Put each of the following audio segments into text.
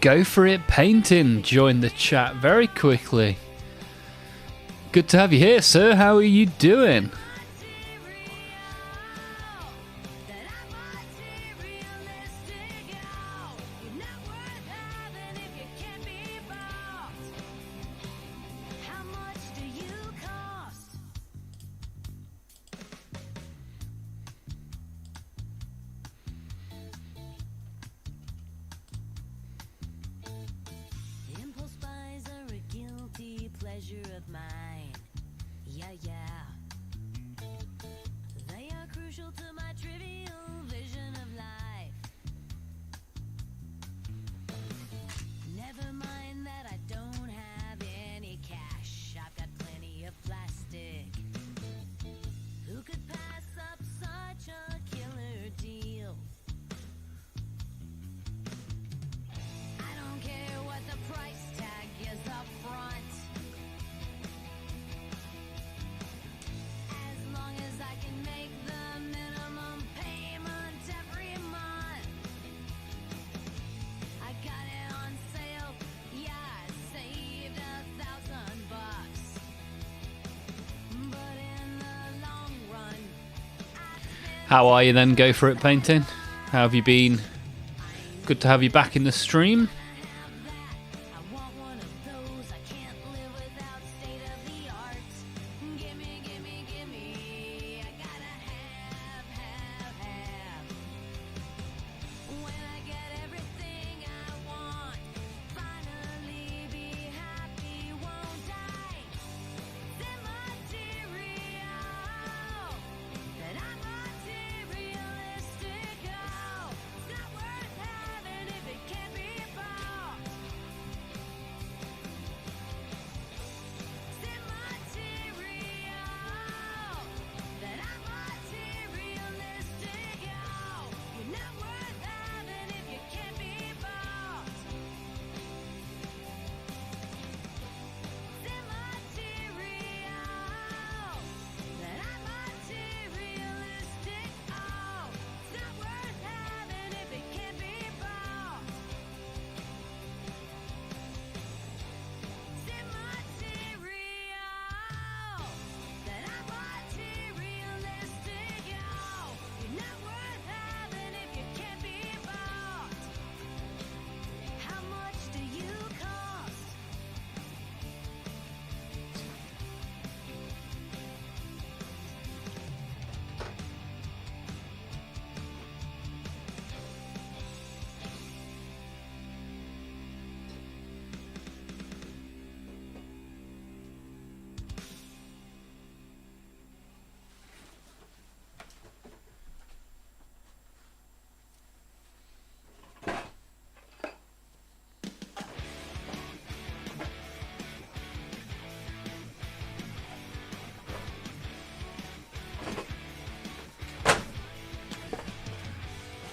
Go for it painting. Join the chat very quickly. Good to have you here, sir. How are you doing? How are you then, Go For It Painting? How have you been? Good to have you back in the stream.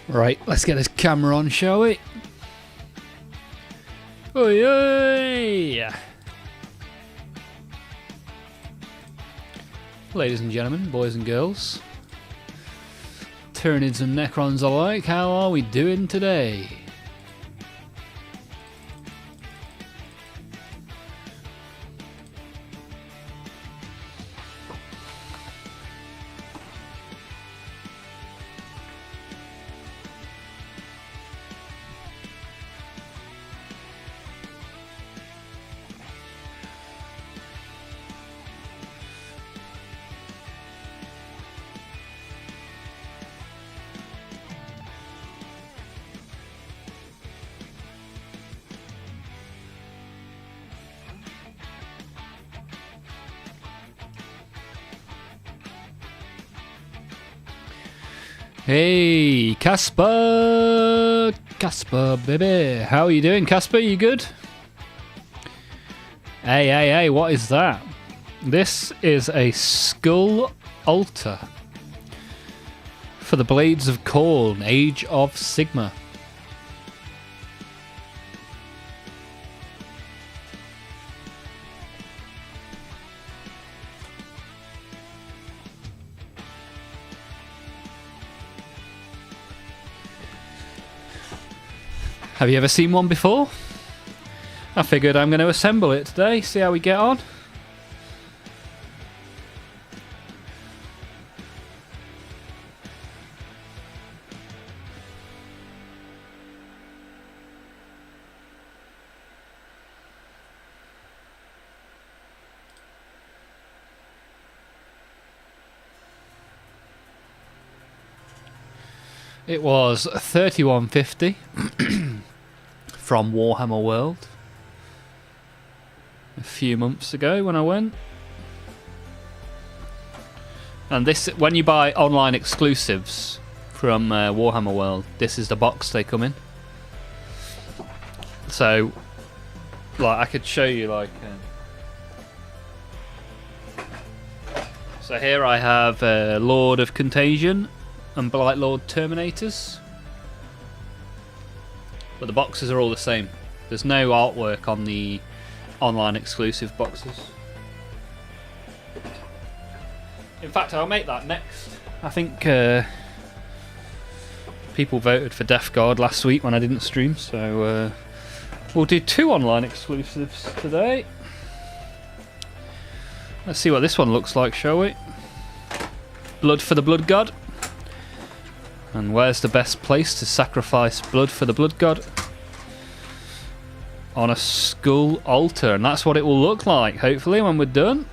Right, let's get this camera on, shall we? Oi, oi! Ladies and gentlemen, boys and girls, Tyranids and Necrons alike, how are we doing today? Hey, Casper! Casper, baby. How are you doing, Casper? You good? Hey, what is that? This is a skull altar for the Blades of Khorne, Age of Sigmar. Have you ever seen one before? I figured I'm going to assemble it today, see how we get on. It was 3150 from Warhammer World a few months ago when I went. And this, when you buy online exclusives from Warhammer World, this is the box they come in. So, like, I could show you, like. So here I have Lord of Contagion and Blight Lord Terminators, but the boxes are all the same. There's no artwork on the online exclusive boxes. In fact, I'll make that next. I think people voted for Death Guard last week when I didn't stream, so we'll do 2 online exclusives today. Let's see what this one looks like, shall we? Blood for the Blood God. And where's the best place to sacrifice blood for the Blood God? On a skull altar, and that's what it will look like, hopefully, when we're done.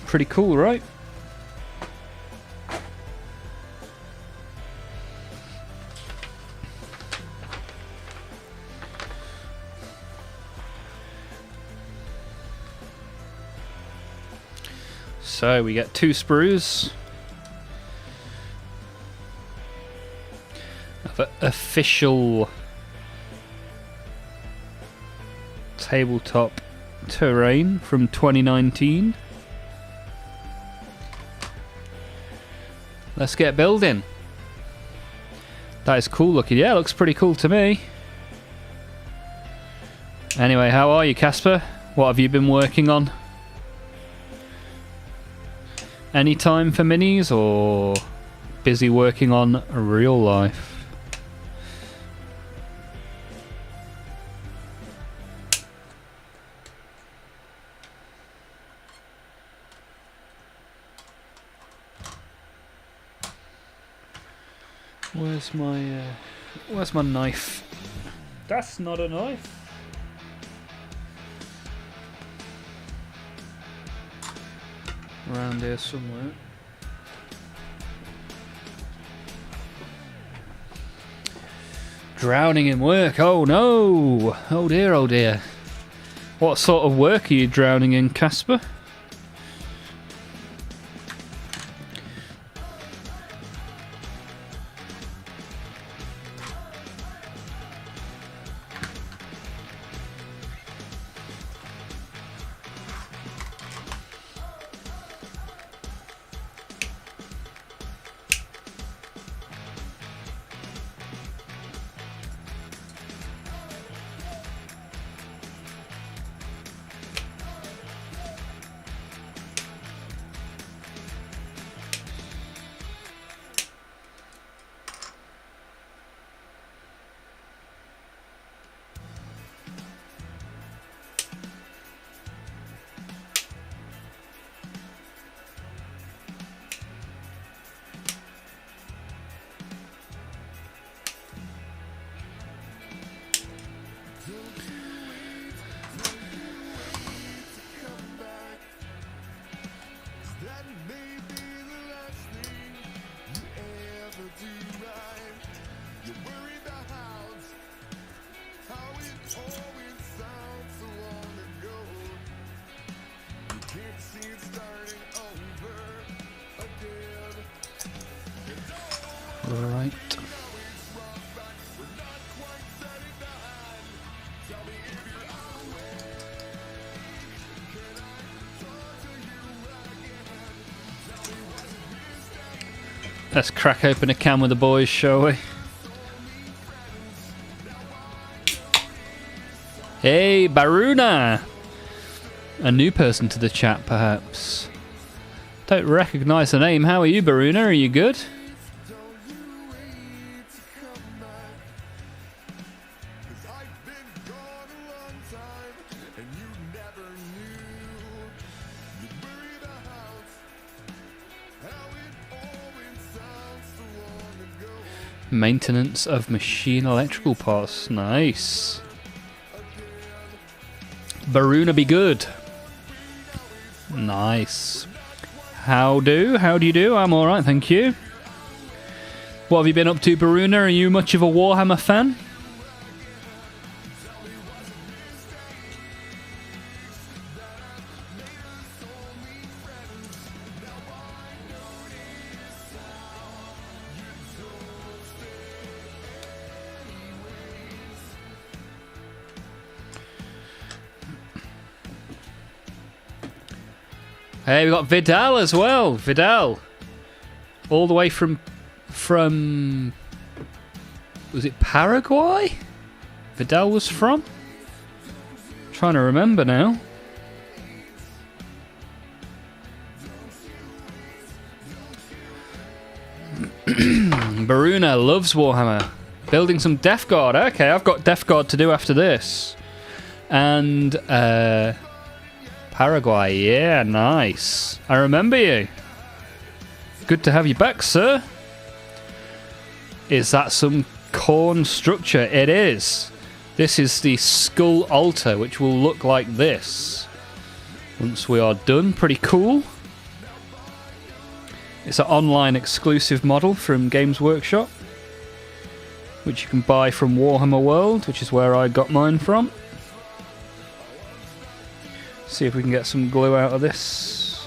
Pretty cool, right? So we get 2 sprues of official tabletop terrain from 2019. Let's get building. That is cool looking. Yeah, it looks pretty cool to me. Anyway, how are you, Casper? What have you been working on? Any time for minis, or busy working on real life? Where's my knife? That's not a knife. Around here somewhere. Drowning in work. Oh no! Oh dear, oh dear. What sort of work are you drowning in, Casper? Can't see it starting over. Right. Let's crack open a can with the boys, shall we? Hey, Baruna! A new person to the chat, perhaps. Don't recognise the name. How are you, Baruna? Are you good? Maintenance of machine electrical parts. Nice. Baruna be good. Nice. How do you do? I'm alright, thank you. What have you been up to, Baruna? Are you much of a Warhammer fan? Hey, we got Vidal as well. Vidal, all the way from was it Paraguay? Vidal was from. Trying to remember now. Baruna loves Warhammer. Building some Death Guard. Okay, I've got Death Guard to do after this. And Paraguay, yeah, nice. I remember you. Good to have you back, sir. Is that some corn structure? It is. This is the skull altar, which will look like this once we are done. Pretty cool. It's an online exclusive model from Games Workshop, which you can buy from Warhammer World, which is where I got mine from. See if we can get some glue out of this.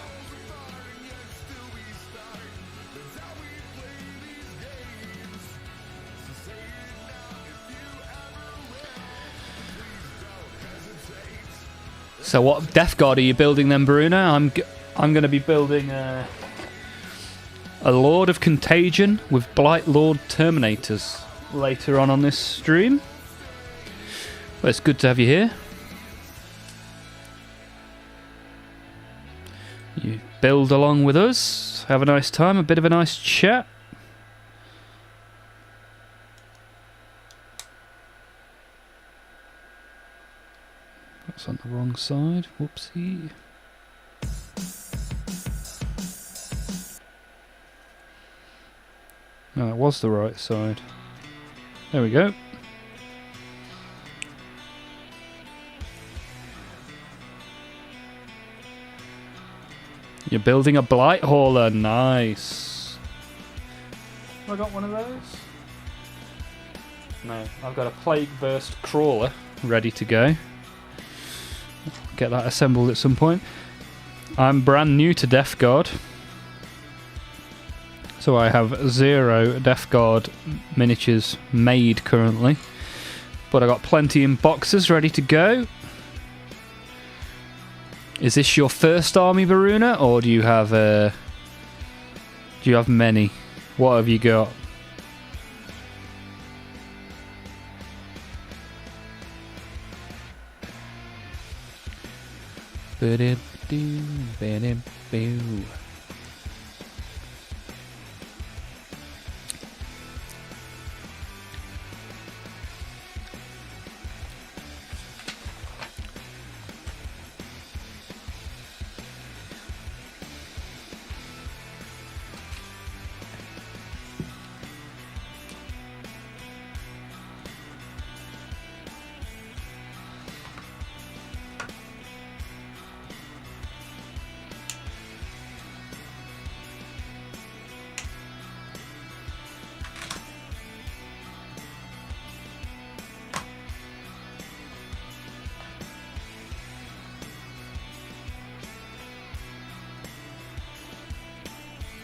So what Death Guard are you building then, Baruna? I'm going to be building a Lord of Contagion with Blight Lord Terminators later on this stream. Well, it's good to have you here. You build along with us, have a nice time, a bit of a nice chat. That's on the wrong side, whoopsie. No, that was the right side. There we go. You're building a blight hauler, nice. Have I got one of those? No, I've got a plague burst crawler ready to go. Get that assembled at some point. I'm brand new to Death Guard, so I have 0 Death Guard miniatures made currently, but I got plenty in boxes ready to go. Is this your first army, Baruna, or do you have many? What have you got?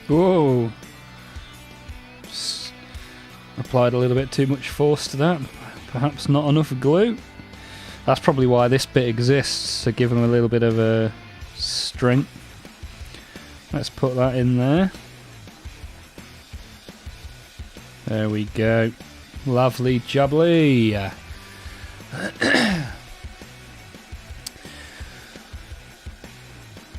Whoa. applied a little bit too much force to that. Perhaps not enough glue. That's probably why this bit exists, to give them a little bit of a strength. Let's put that in there. There we go. Lovely jubbly.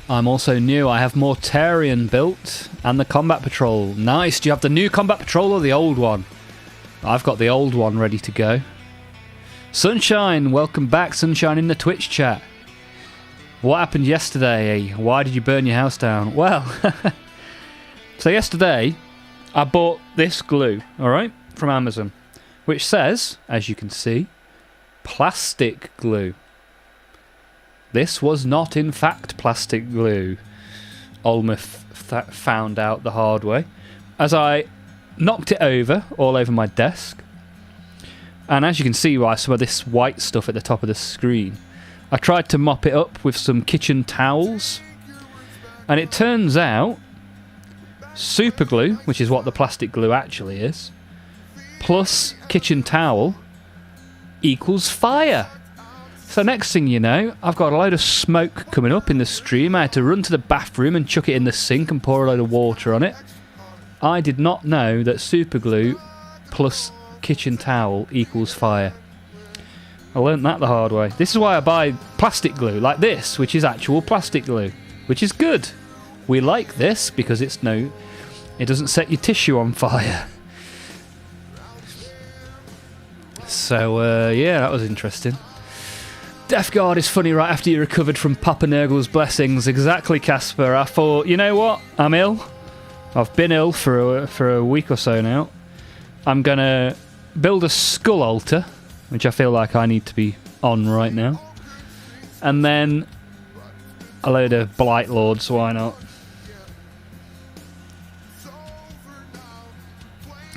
I'm also new. I have Mortarion built and the Combat Patrol. Nice. Do you have the new Combat Patrol or the old one? I've got the old one ready to go. Sunshine, welcome back, Sunshine, in the Twitch chat. What happened yesterday? Why did you burn your house down? Well, so yesterday I bought this glue, alright, from Amazon, which says, as you can see, plastic glue. This was not, in fact, plastic glue. Olmeth found out the hard way as I knocked it over, all over my desk. And as you can see by some of this white stuff at the top of the screen, I tried to mop it up with some kitchen towels. And it turns out super glue, which is what the plastic glue actually is, plus kitchen towel equals fire. So next thing you know, I've got a load of smoke coming up in the stream. I had to run to the bathroom and chuck it in the sink and pour a load of water on it. I did not know that super glue plus kitchen towel equals fire. I learnt that the hard way. This is why I buy plastic glue like this, which is actual plastic glue, which is good. We like this because it doesn't set your tissue on fire. So yeah, that was interesting. Death Guard is funny right after you recovered from Papa Nurgle's blessings. Exactly, Casper. I thought, you know what? I'm ill. I've been ill for a week or so now. I'm gonna build a skull altar, which I feel like I need to be on right now, and then a load of Blight Lords. Why not?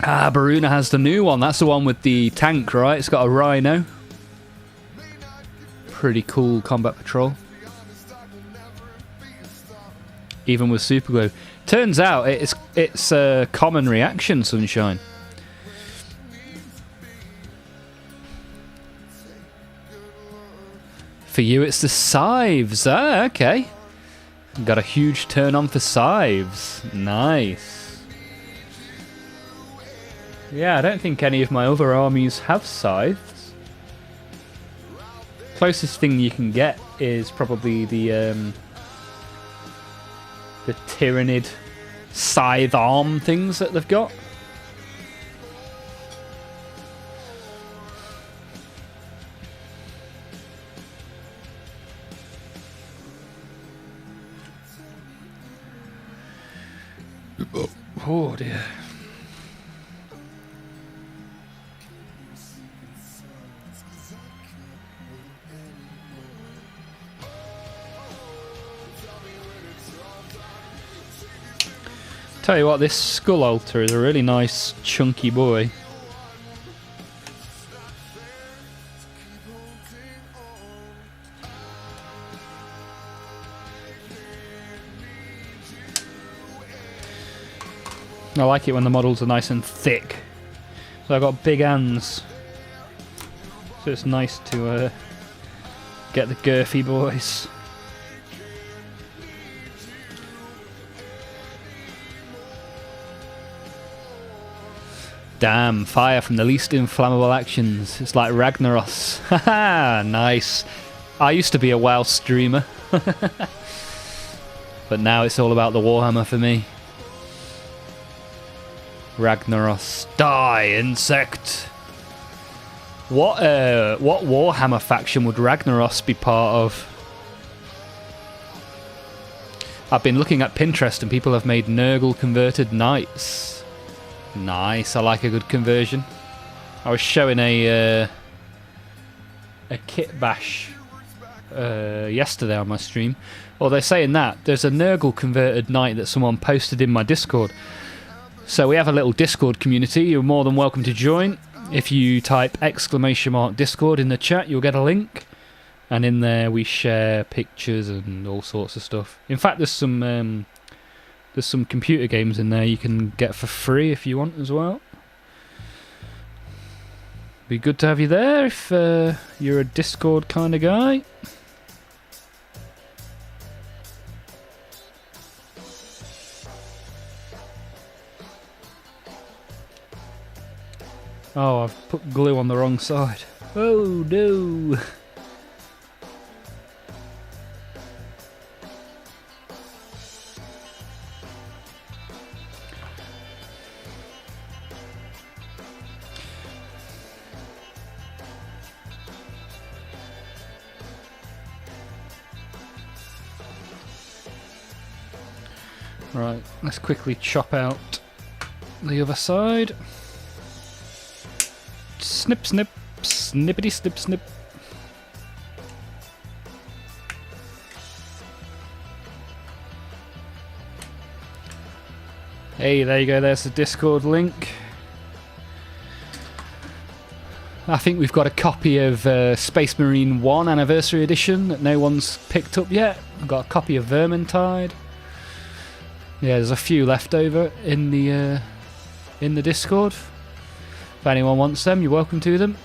Ah, Baruna has the new one. That's the one with the tank, right? It's got a rhino. Pretty cool Combat Patrol. Even with super glue. Turns out it's a common reaction, Sunshine. For you, it's the scythes. Ah, okay. Got a huge turn on for scythes. Nice. Yeah, I don't think any of my other armies have scythes. Closest thing you can get is probably the Tyrannid scythe arm things that they've got. Oh dear. Tell you what, this skull altar is a really nice chunky boy. I like it when the models are nice and thick. So I've got big hands. So it's nice to get the girthy boys. Damn, fire from the least inflammable actions. It's like Ragnaros. Haha, nice. I used to be a WoW streamer. But now it's all about the Warhammer for me. Ragnaros. Die, insect! What Warhammer faction would Ragnaros be part of? I've been looking at Pinterest and people have made Nurgle converted knights. Nice, I like a good conversion. I was showing a kit bash yesterday on my stream. Well, they're saying that there's a Nurgle converted knight that someone posted in my Discord. So we have a little Discord community. You're more than welcome to join. If you type !Discord in the chat, you'll get a link. And in there we share pictures and all sorts of stuff. In fact, there's some computer games in there you can get for free if you want as well. Be good to have you there if you're a Discord kind of guy. Oh, I've put glue on the wrong side. Oh no! Right, let's quickly chop out the other side. Snip, snip, snippity, snip, snip. Hey, there you go, there's the Discord link. I think we've got a copy of Space Marine 1 Anniversary Edition that no one's picked up yet. I've got a copy of Vermintide. Yeah, there's a few left over in the Discord. If anyone wants them, you're welcome to them.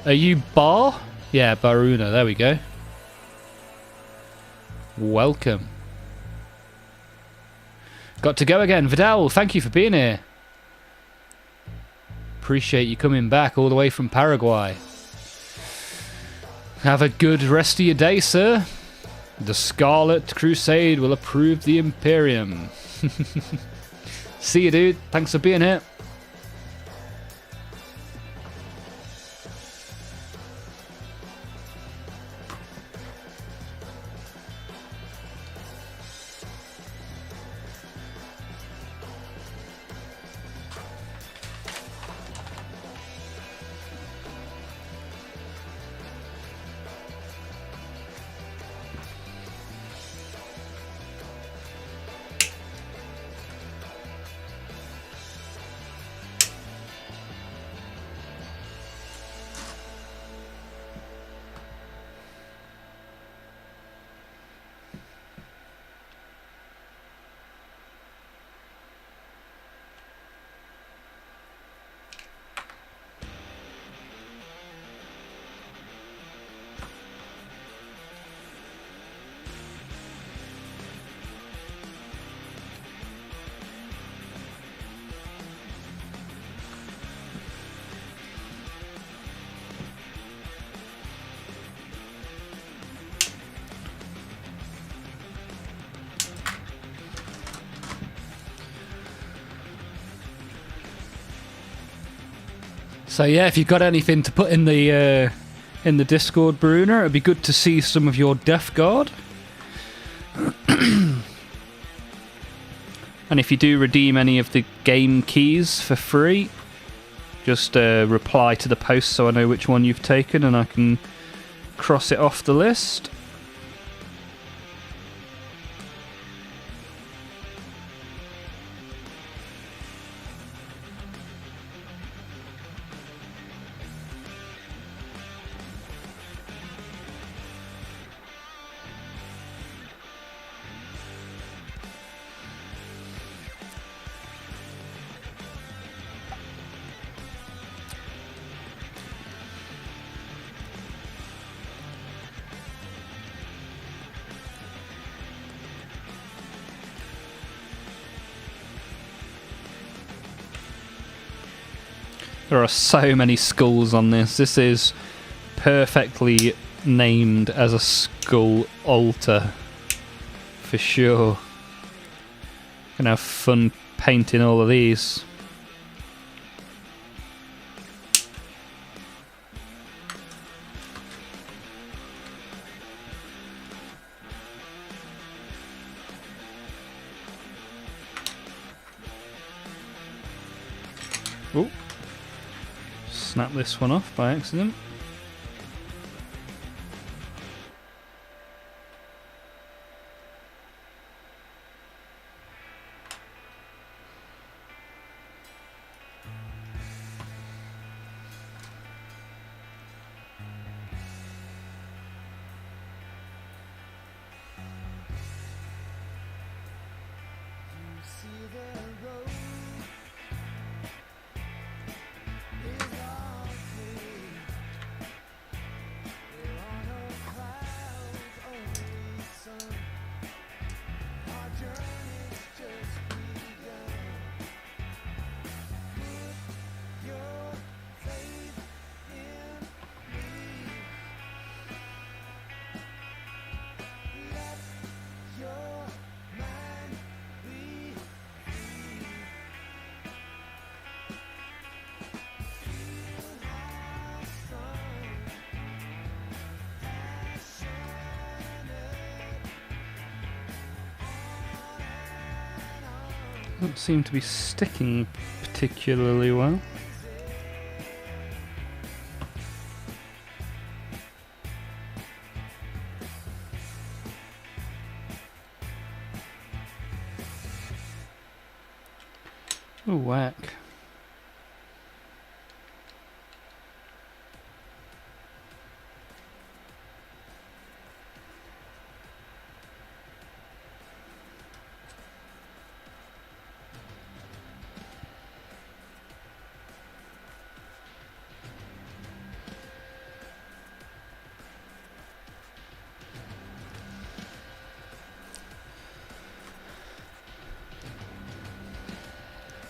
Are you Bar? Yeah, Baruna, there we go. Welcome. Got to go again. Vidal, thank you for being here. Appreciate you coming back all the way from Paraguay. Have a good rest of your day, sir. The Scarlet Crusade will approve the Imperium. See you, dude. Thanks for being here. So yeah, if you've got anything to put in the Discord, Bruner, it'd be good to see some of your Death Guard. And if you do redeem any of the game keys for free, just reply to the post so I know which one you've taken and I can cross it off the list. There are so many skulls on this. This is perfectly named as a skull altar. For sure. Gonna have fun painting all of these. Oh. Snap this one off by accident. Don't seem to be sticking particularly well. Ooh, whack.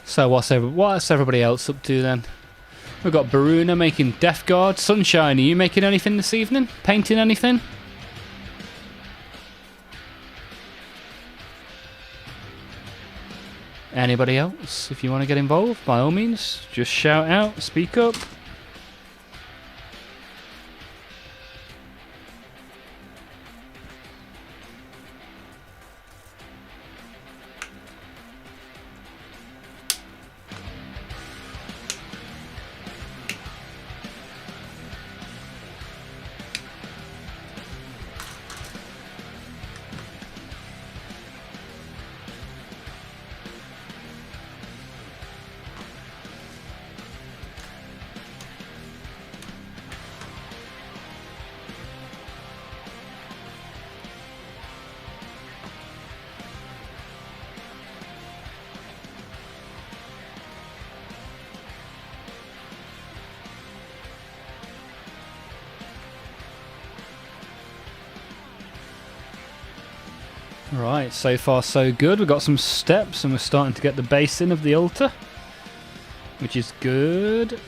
So what's everybody else up to then? We've got Baruna making Death Guard. Sunshine, are you making anything this evening? Painting anything? Anybody else? If you want to get involved, by all means, just shout out, speak up. Right, so far so good. We've got some steps and we're starting to get the base in of the altar, which is good.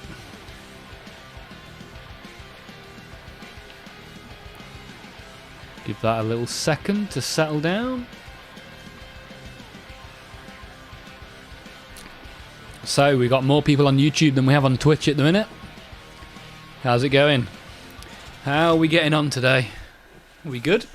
Give that a little second to settle down. So we got more people on YouTube than we have on Twitch at the minute. How's it going? How are we getting on today? Are we good?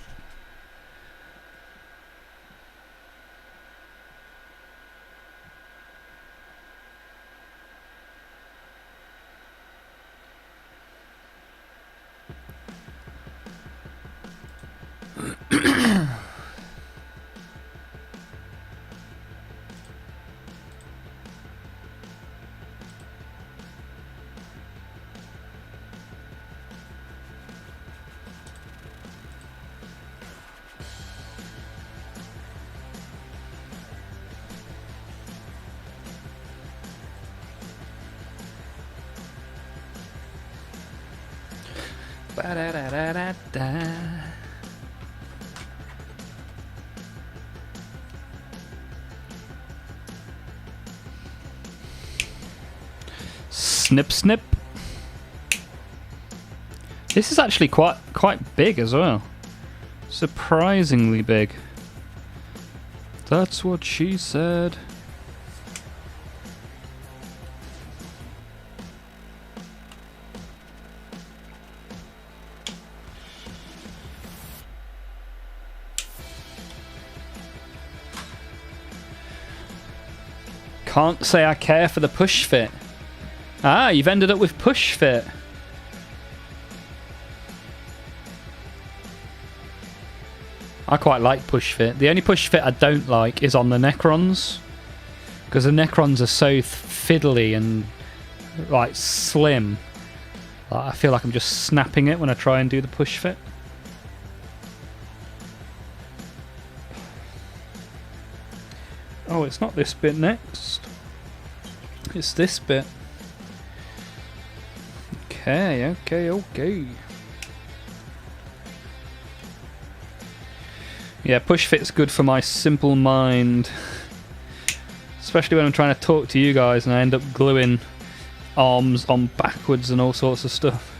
Ba-da-da-da-da-da. Snip, snip. This is actually quite big as well. Surprisingly big. That's what she said. Can't say I care for the push fit. Ah, you've ended up with push fit. I quite like push fit. The only push fit I don't like is on the Necrons, because the Necrons are so fiddly and like slim. I feel like I'm just snapping it when I try and do the push fit. Oh, it's not this bit next. It's this bit. Okay, okay. Yeah, push fit's good for my simple mind. Especially when I'm trying to talk to you guys and I end up gluing arms on backwards and all sorts of stuff.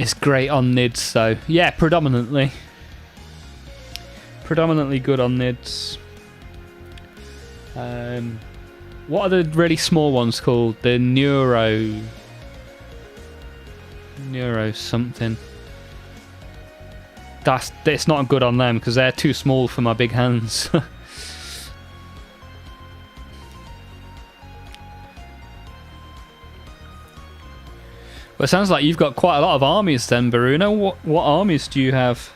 It's great on NIDs, so yeah, predominantly good on NIDs. What are the really small ones called? The Neuro something. It's not good on them because they're too small for my big hands. Well, it sounds like you've got quite a lot of armies then, Baruna. What armies do you have?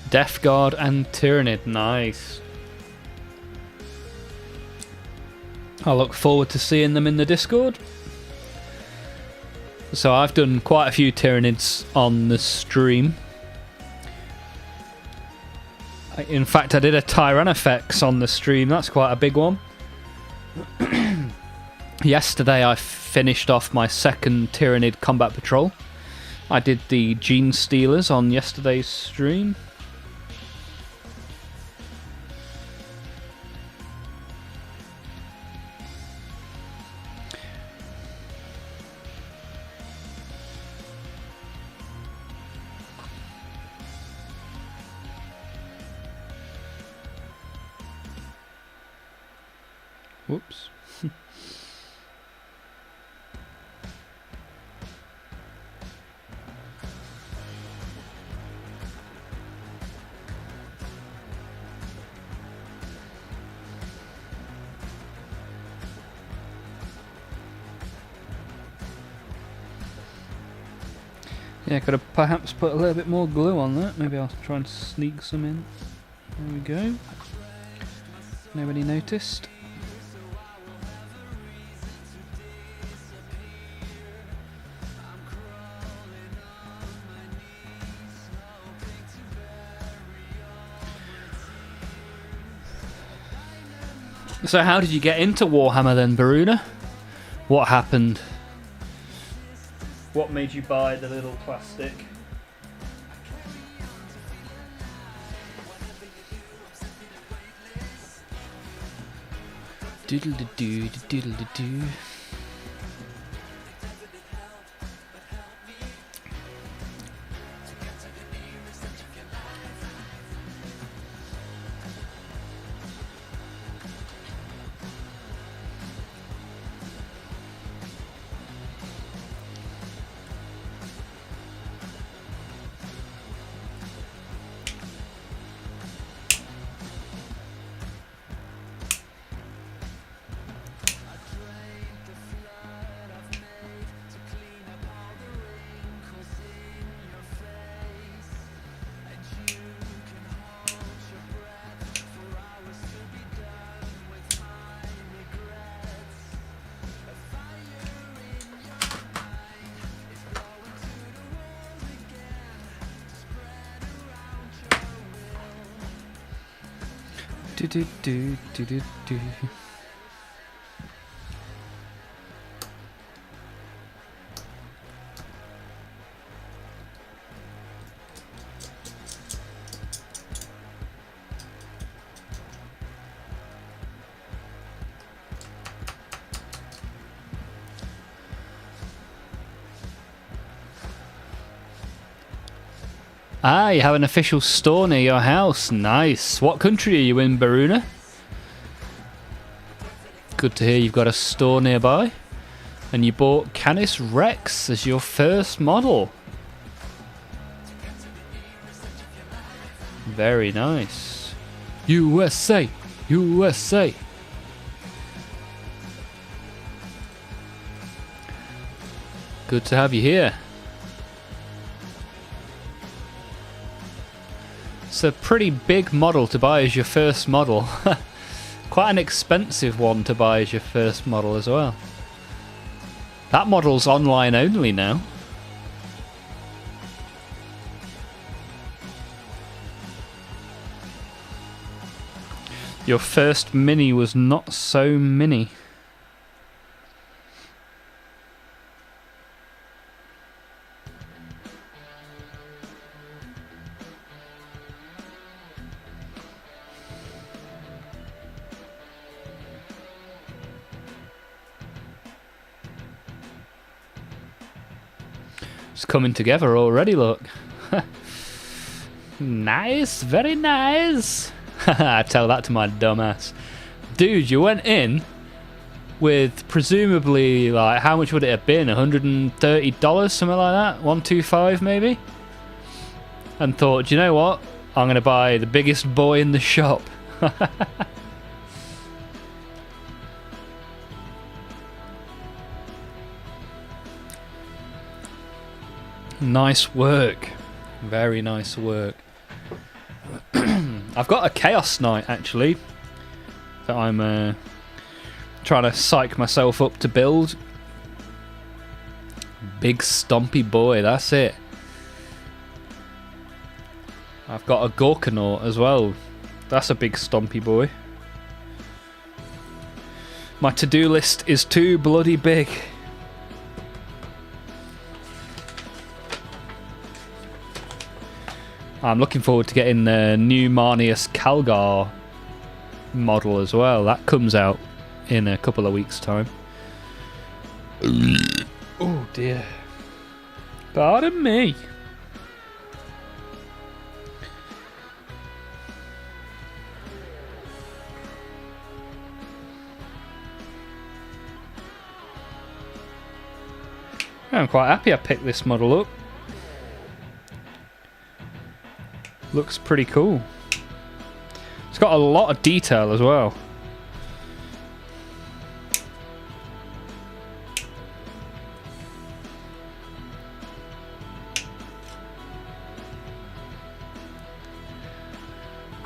Death Guard and Tyrannid, nice. I look forward to seeing them in the Discord. So I've done quite a few Tyrannids on the stream. In fact, I did a Tyrannofex on the stream, that's quite a big one. Yesterday I finished off my second Tyrannid Combat Patrol. I did the Gene Stealers on yesterday's stream. Whoops. Yeah, could have perhaps put a little bit more glue on that. Maybe I'll try and sneak some in. There we go. Nobody noticed. So how did you get into Warhammer then, Baruna? What happened? What made you buy the little plastic? Doodle-de-doo, doodle-de-doo. Do do do do do do. Ah, you have an official store near your house. Nice. What country are you in, Baruna? Good to hear you've got a store nearby. And you bought Canis Rex as your first model. Very nice. USA! USA! Good to have you here. It's a pretty big model to buy as your first model. Quite an expensive one to buy as your first model as well. That model's online only now. Your first mini was not so mini. It's coming together already, look. Nice, very nice. I tell that to my dumbass. Dude, you went in with presumably, like, how much would it have been? $130, something like that? 125 maybe? And thought, do you know what? I'm going to buy the biggest boy in the shop. Nice work. Very nice work. I've got a Chaos Knight, actually, that I'm trying to psych myself up to build. Big stompy boy, that's it. I've got a Gorkanaut as well. That's a big stompy boy. My to-do list is too bloody big. I'm looking forward to getting the new Marnius Calgar model as well. That comes out in a couple of weeks' time. Oh dear. Pardon me. I'm quite happy I picked this model up. Looks pretty cool. It's got a lot of detail as well.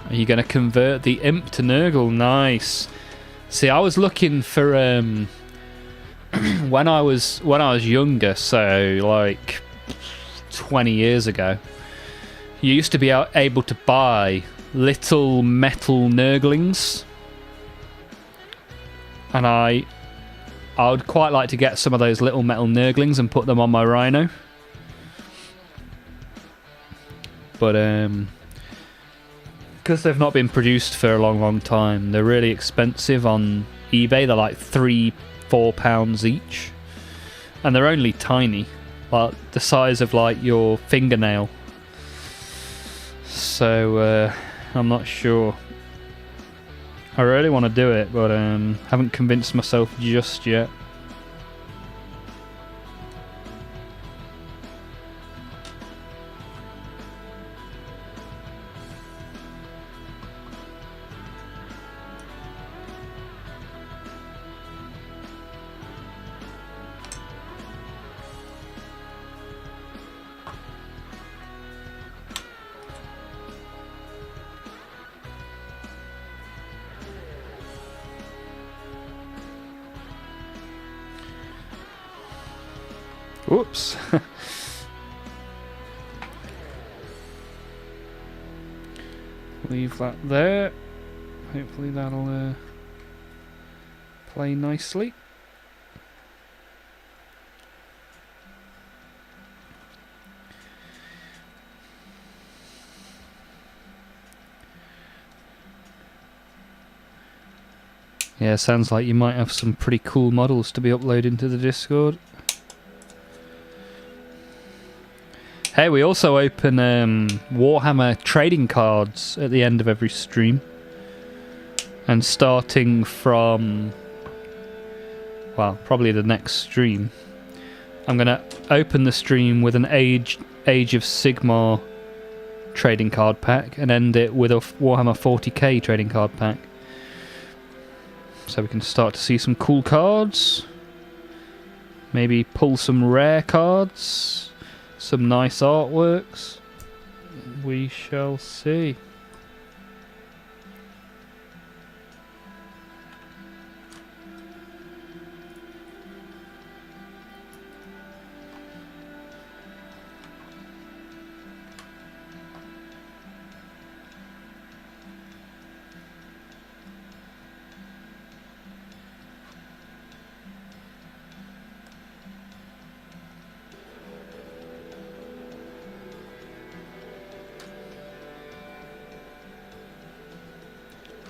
Are you going to convert the Imp to Nurgle? Nice. See, I was looking for when I was younger, so like 20 years ago. You used to be able to buy little metal Nurglings, and I would quite like to get some of those little metal Nurglings and put them on my Rhino. But because they've not been produced for a long time, they're really expensive on eBay. They're like £3-4 each, and they're only tiny, like the size of like your fingernail. So I'm not sure. I really want to do it, but haven't convinced myself just yet. Whoops. Leave that there. Hopefully that'll play nicely. Yeah, sounds like you might have some pretty cool models to be uploading to the Discord. Hey, we also open Warhammer trading cards at the end of every stream. And starting from, well, probably the next stream, I'm going to open the stream with an Age of Sigmar trading card pack and end it with a Warhammer 40k trading card pack. So we can start to see some cool cards. Maybe pull some rare cards. Some nice artworks. We shall see.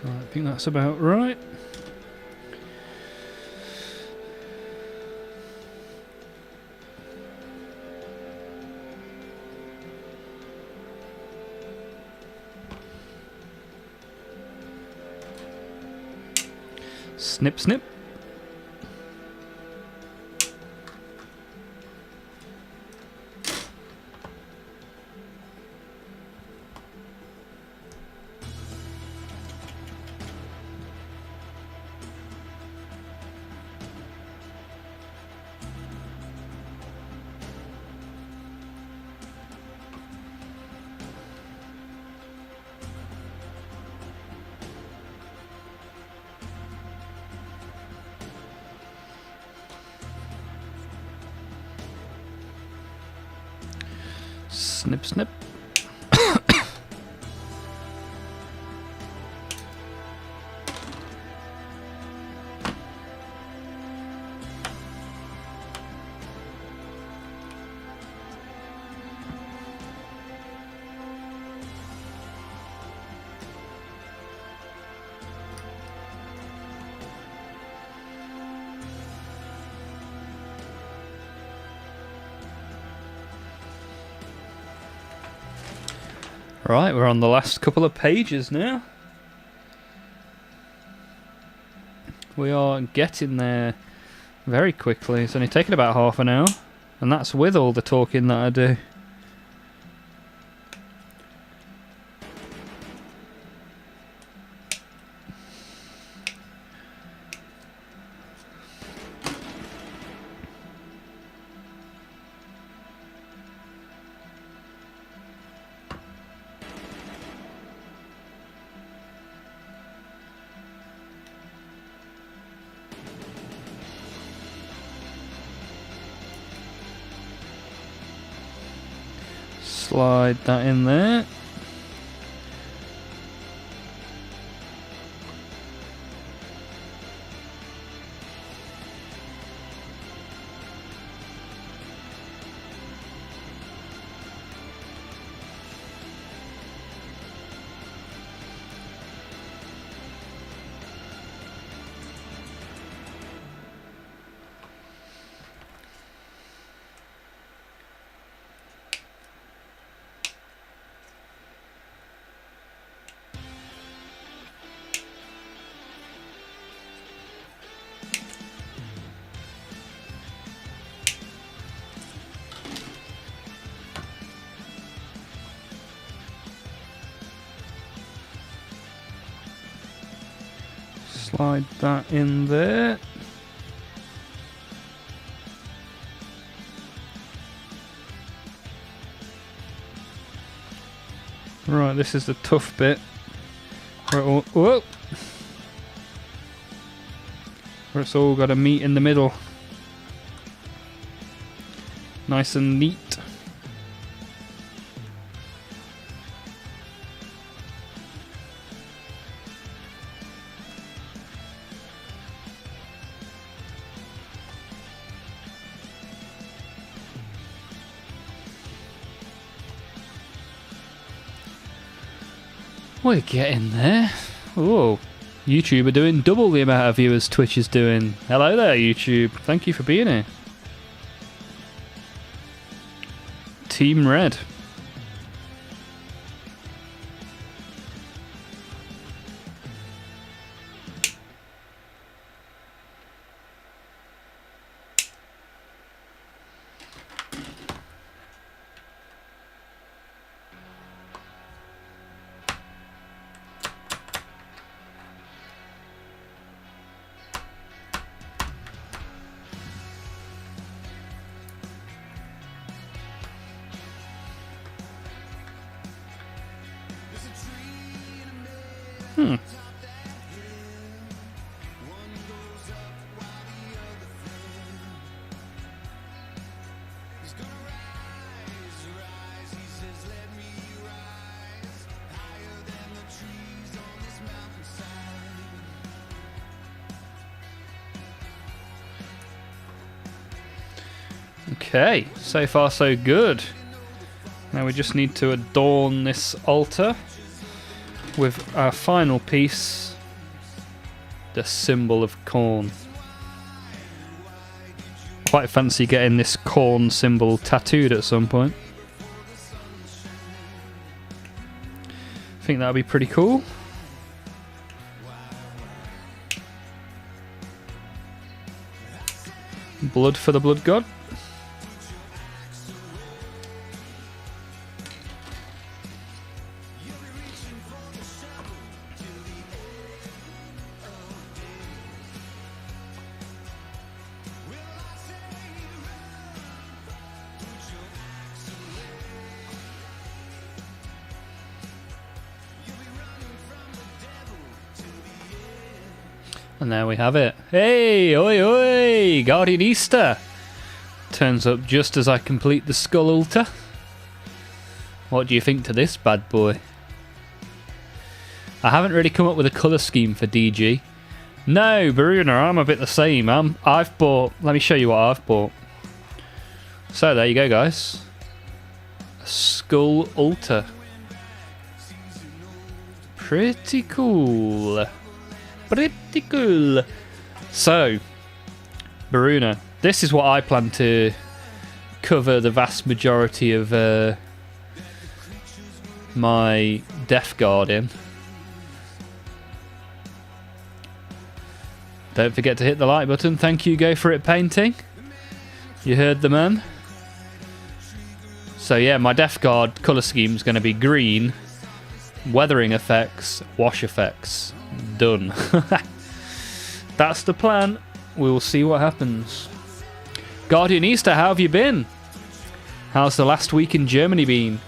I think that's about right. Snip, snip. Snip, snip. Right, we're on the last couple of pages now. We are getting there very quickly. It's only taken about half an hour, and that's with all the talking that I do. Slide that in there. Slide that in there. Right, this is the tough bit. Whoa! Where it's all got to meet in the middle. Nice and neat. We're getting there. Oh, YouTube are doing double the amount of viewers Twitch is doing. Hello there, YouTube. Thank you for being here. Team Red. Okay, so far so good. Now we just need to adorn this altar with our final piece The symbol of corn. Quite fancy getting this corn symbol tattooed at some point. I think that would be pretty cool. Blood for the blood god. And there we have it. Hey, oi, oi, Guardian Easter. Turns up just as I complete the skull altar. What do you think to this bad boy? I haven't really come up with a colour scheme for DG. No, Bruna, I'm a bit the same. I've bought... Let me show you what I've bought. So there you go, guys. A skull altar. Pretty cool. Pretty cool. So, Bruna, this is what I plan to cover the vast majority of my Death Guard in. Don't forget to hit the like button. Thank you, Go For It Painting. You heard the man. So yeah, my Death Guard colour scheme is going to be green, weathering effects, wash effects. Done. That's the plan. We will see what happens. Guardian Easter, how have you been? How's the last week in Germany been?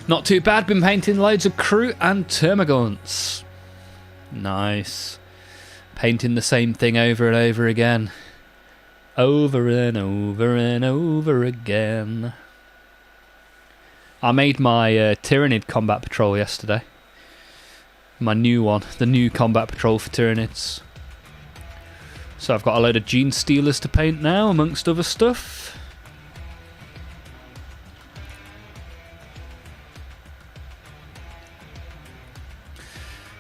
Not too bad, been painting loads of crew and termagants. Nice. Painting the same thing over and over again. Over and over and over again. I made my Tyrannid combat patrol yesterday. My new one, the new combat patrol for Tyrannids. So I've got a load of Gene Stealers to paint now, amongst other stuff.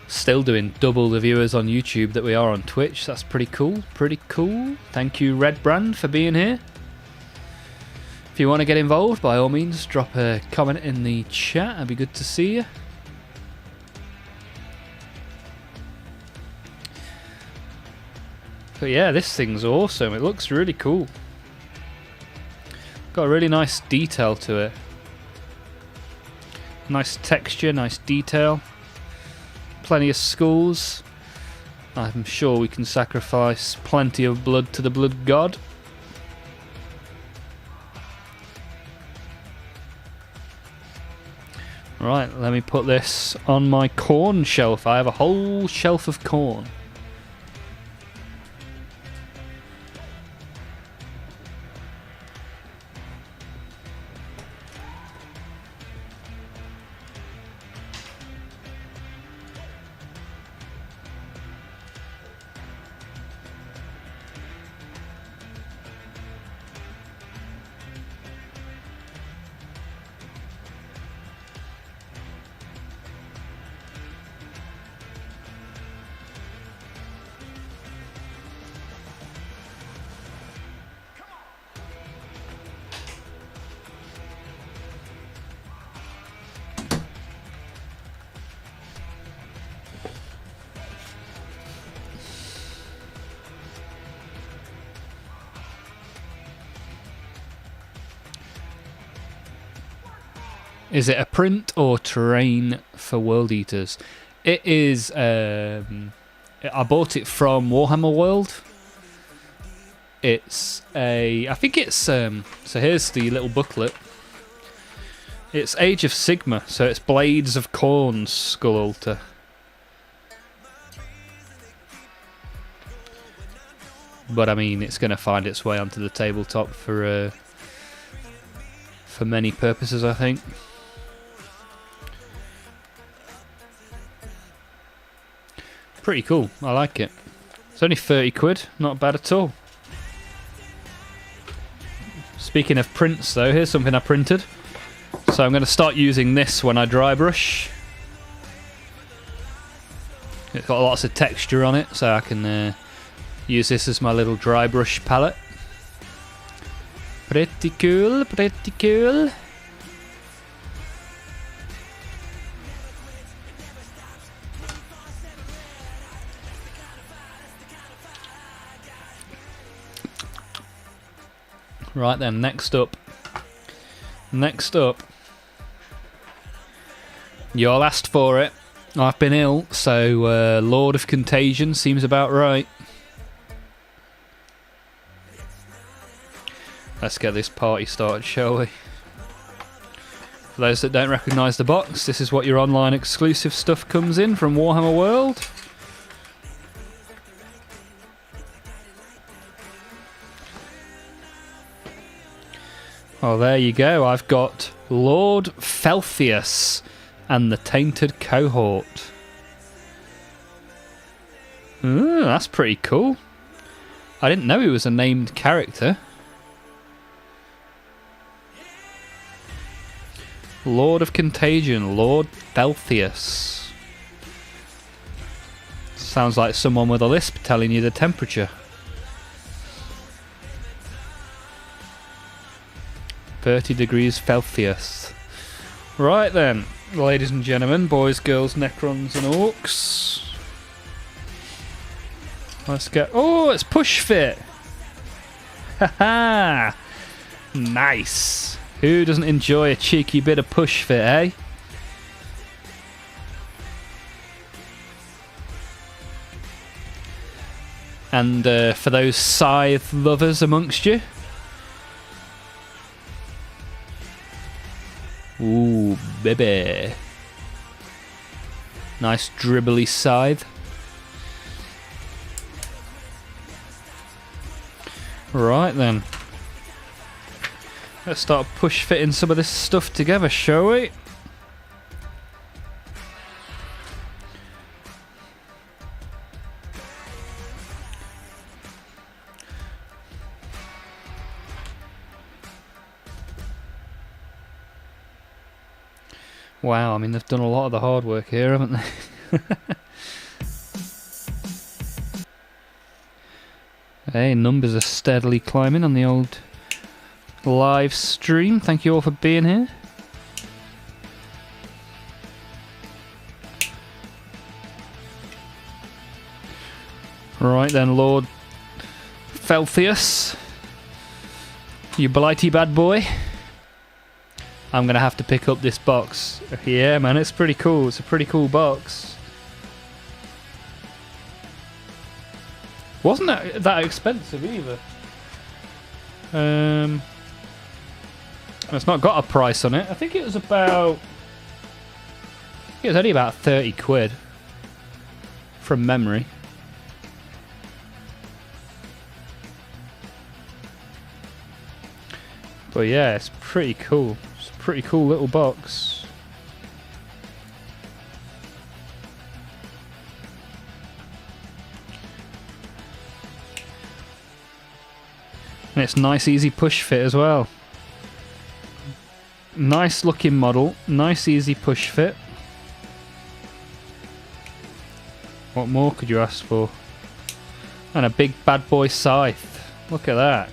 Still doing double the viewers on YouTube that we are on Twitch. That's pretty cool. Pretty cool. Thank you, Red Brand, for being here. If you want to get involved, by all means, drop a comment in the chat. It'd be good to see you. But yeah, this thing's awesome. It looks really cool. Got a really nice detail to it. Nice texture, nice detail. Plenty of skulls. I'm sure we can sacrifice plenty of blood to the blood god. Right, let me put this on my corn shelf. I have a whole shelf of corn. Is it a print or terrain for World Eaters? It is. I bought it from Warhammer World. It's a. I think it's. So here's the little booklet. It's Age of Sigma, so it's Blades of Khorne's Skull Altar. But I mean, it's going to find its way onto the tabletop for for many purposes, I think. Pretty cool, I like it. It's only 30 quid, not bad at all. Speaking of prints though, here's something I printed. So I'm going to start using this when I dry brush. It's got lots of texture on it, so I can use this as my little dry brush palette. Pretty cool, pretty cool. Right then, next up. You all asked for it. I've been ill, so Lord of Contagion seems about right. Let's get this party started, shall we? For those that don't recognise the box, this is what your online exclusive stuff comes in from Warhammer World. Oh, there you go. I've got Lord Felthius and the Tainted Cohort. Ooh, that's pretty cool. I didn't know he was a named character. Lord of Contagion, Lord Felthius. Sounds like someone with a lisp telling you the temperature. 30 degrees Celsius. Right then, ladies and gentlemen, boys, girls, Necrons and Orcs. Let's get... Oh, it's push fit! Haha! Nice! Who doesn't enjoy a cheeky bit of push fit, eh? And for those scythe lovers amongst you, ooh, baby. Nice dribbly scythe. Right then. Let's start push fitting some of this stuff together, shall we? Wow, I mean, they've done a lot of the hard work here, haven't they? Hey, numbers are steadily climbing on the old live stream. Thank you all for being here. Right then, Lord Felthius, you blighty bad boy. I'm going to have to pick up this box. Yeah, man, it's pretty cool. It's a pretty cool box. Wasn't that expensive either. It's not got a price on it. I think it was about... it was only about 30 quid. From memory. But yeah, it's pretty cool. It's a pretty cool little box. And it's nice, easy push fit as well. Nice looking model. Nice, easy push fit. What more could you ask for? And a big bad boy scythe. Look at that.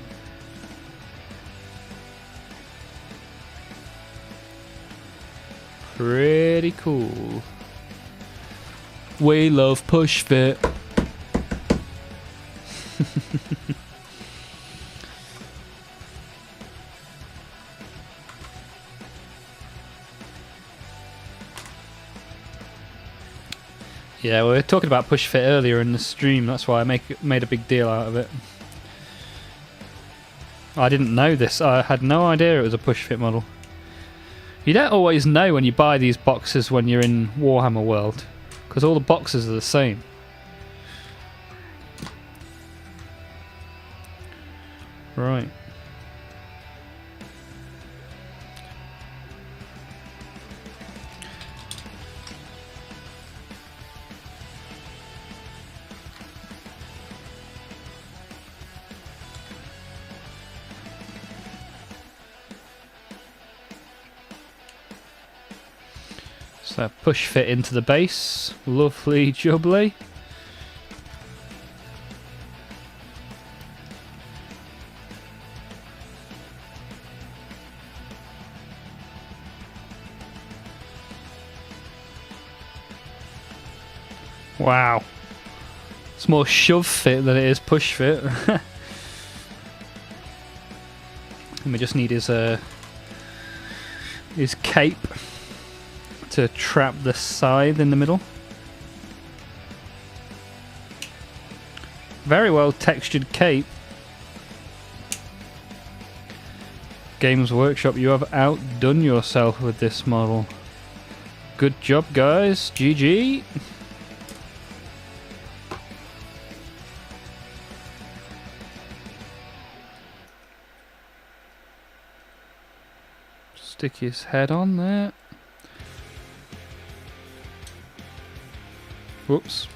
Pretty cool. We love push fit. Yeah, we were talking about push fit earlier in the stream. That's why I made a big deal out of it. I didn't know this. I had no idea it was a push fit model. You don't always know when you buy these boxes when you're in Warhammer World, because all the boxes are the same. Right. So push fit into the base. Lovely jubbly. Wow. It's more shove fit than it is push fit. And we just need his cape to trap the scythe in the middle. Very well textured cape. Games Workshop, you have outdone yourself with this model. Good job, guys. GG. Stick his head on there. Whoops.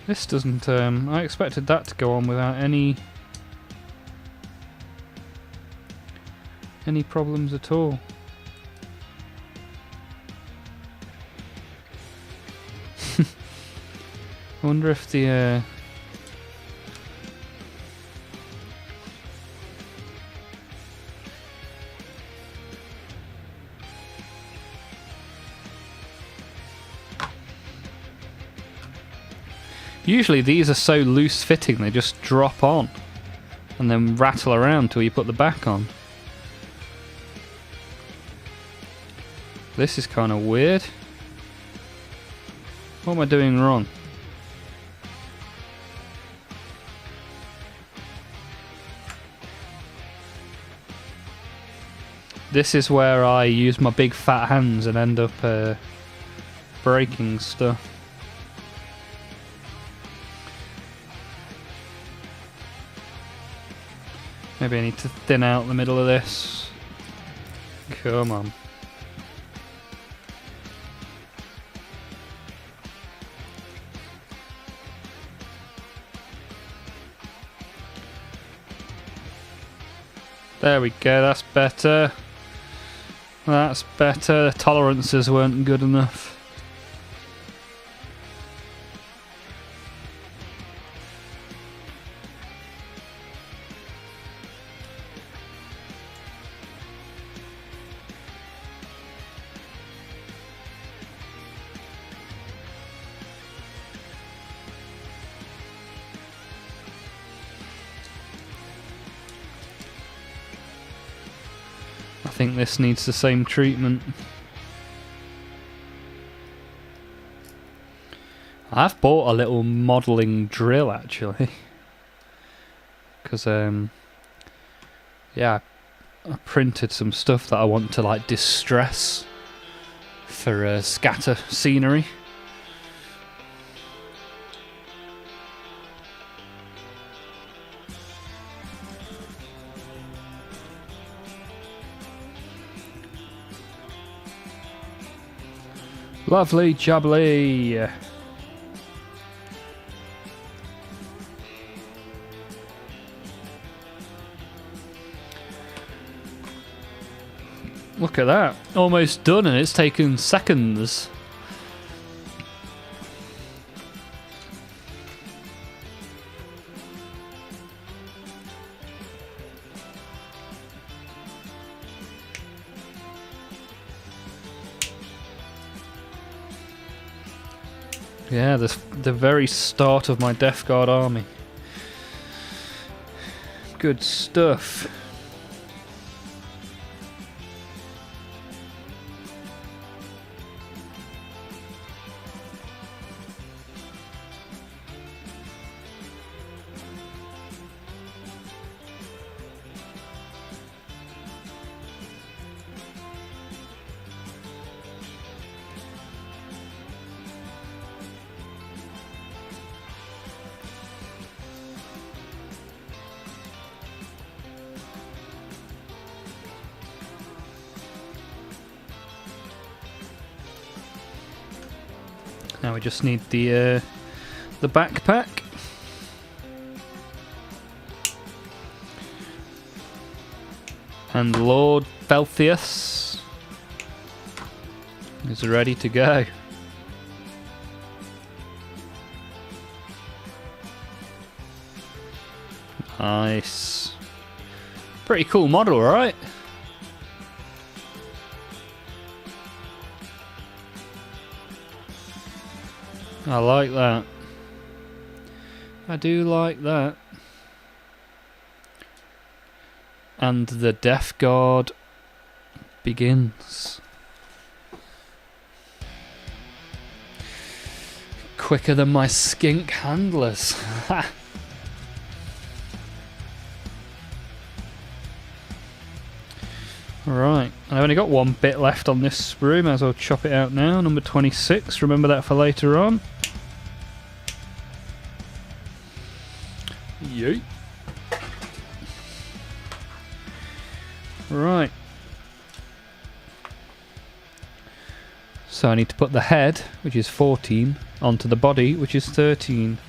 This doesn't, I expected that to go on without any problems at all. I wonder if the usually these are so loose fitting they just drop on and then rattle around till you put the back on. This is kind of weird. What am I doing wrong? This is where I use my big fat hands and end up breaking stuff. Maybe I need to thin out the middle of this. Come on. There we go, that's better. That's better. The tolerances weren't good enough. I think this needs the same treatment. I've bought a little modelling drill actually, because yeah, I printed some stuff that I want to like distress for scatter scenery. Lovely jubbly. Look at that. Almost done and it's taken seconds. Yeah, the very start of my Death Guard army. Good stuff. Now we just need the backpack. And Lord Belthius is ready to go. Nice. Pretty cool model, right? I like that. I do like that. And the Death Guard begins. Quicker than my skink handlers. Right, I've only got one bit left on this room, as I'll chop it out now. Number 26, remember that for later on. Yeet. Right. So I need to put the head, which is 14, onto the body, which is 13.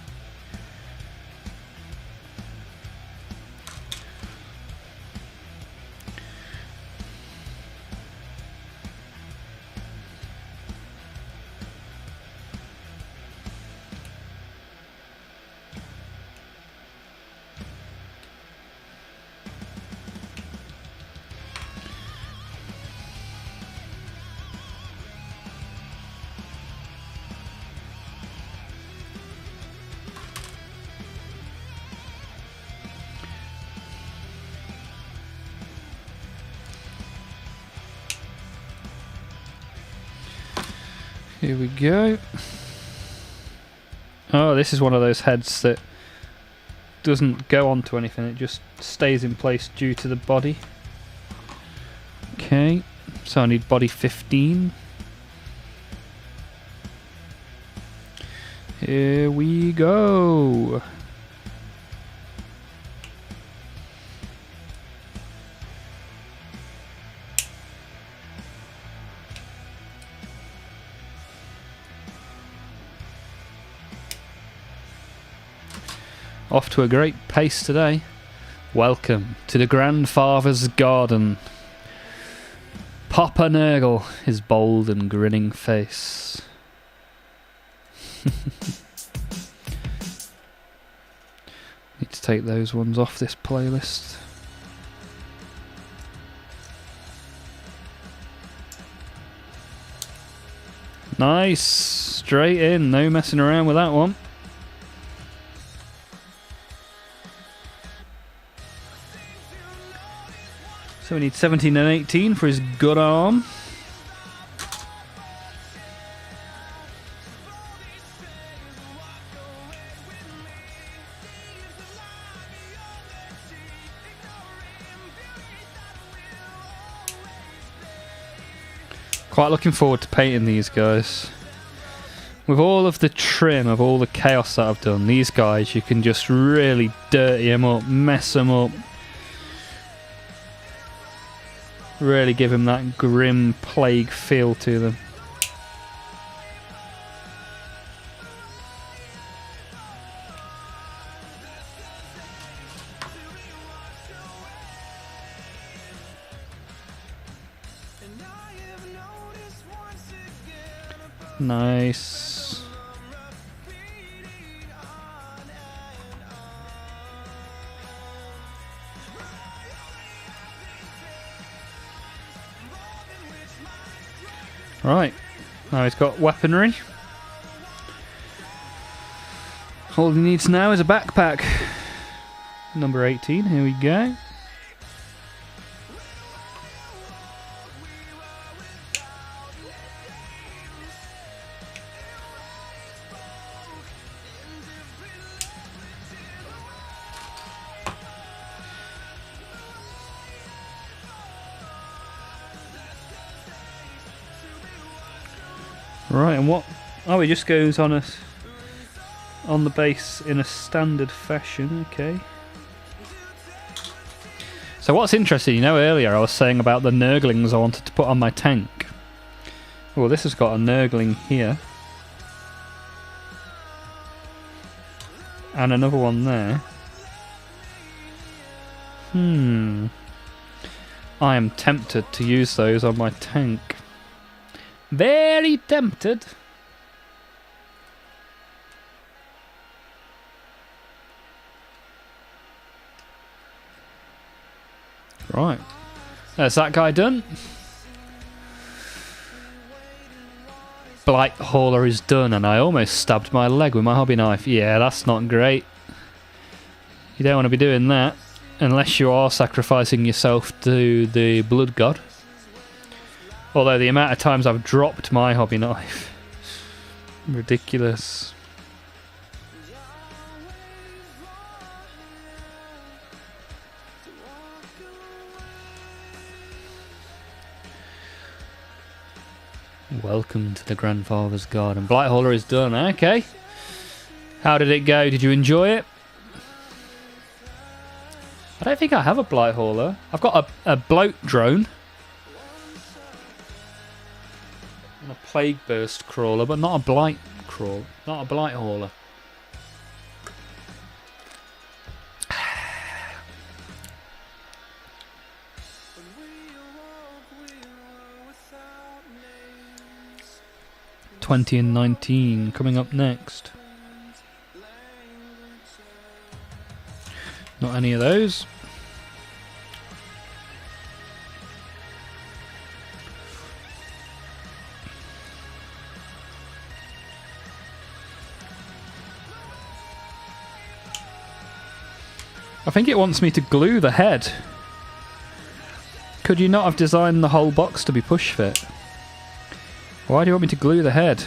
Here we go. Oh, this is one of those heads that doesn't go onto anything, it just stays in place due to the body. Okay, so I need body 15. Here we go. Off to a great pace today. Welcome to the Grandfather's Garden. Papa Nurgle, his bold and grinning face. Need to take those ones off this playlist. Nice! Straight in, no messing around with that one. So we need 17 and 18 for his good arm. Quite looking forward to painting these guys. With all of the trim of all the chaos that I've done, these guys, you can just really dirty them up, mess them up. Really give him that grim plague feel to them. Nice. Right, now he's got weaponry. All he needs now is a backpack. Number 18, here we go. Right, and what? Oh, it just goes on the base in a standard fashion. Okay. So what's interesting, you know, earlier I was saying about the Nurglings I wanted to put on my tank. Well, this has got a Nurgling here, and another one there. I am tempted to use those on my tank. Very tempted. Right. There's that guy done. Blight Hauler is done, and I almost stabbed my leg with my hobby knife. Yeah, that's not great. You don't want to be doing that unless you are sacrificing yourself to the blood god. Although the amount of times I've dropped my hobby knife. Ridiculous. Welcome to the Grandfather's Garden. Blight Hauler is done. Okay. How did it go? Did you enjoy it? I don't think I have a Blight Hauler. I've got a bloat drone. And a plague burst crawler, but not a blight crawler. Not a Blight Hauler. $20 and $19 coming up next. Not any of those. I think it wants me to glue the head. Could you not have designed the whole box to be push fit? Why do you want me to glue the head?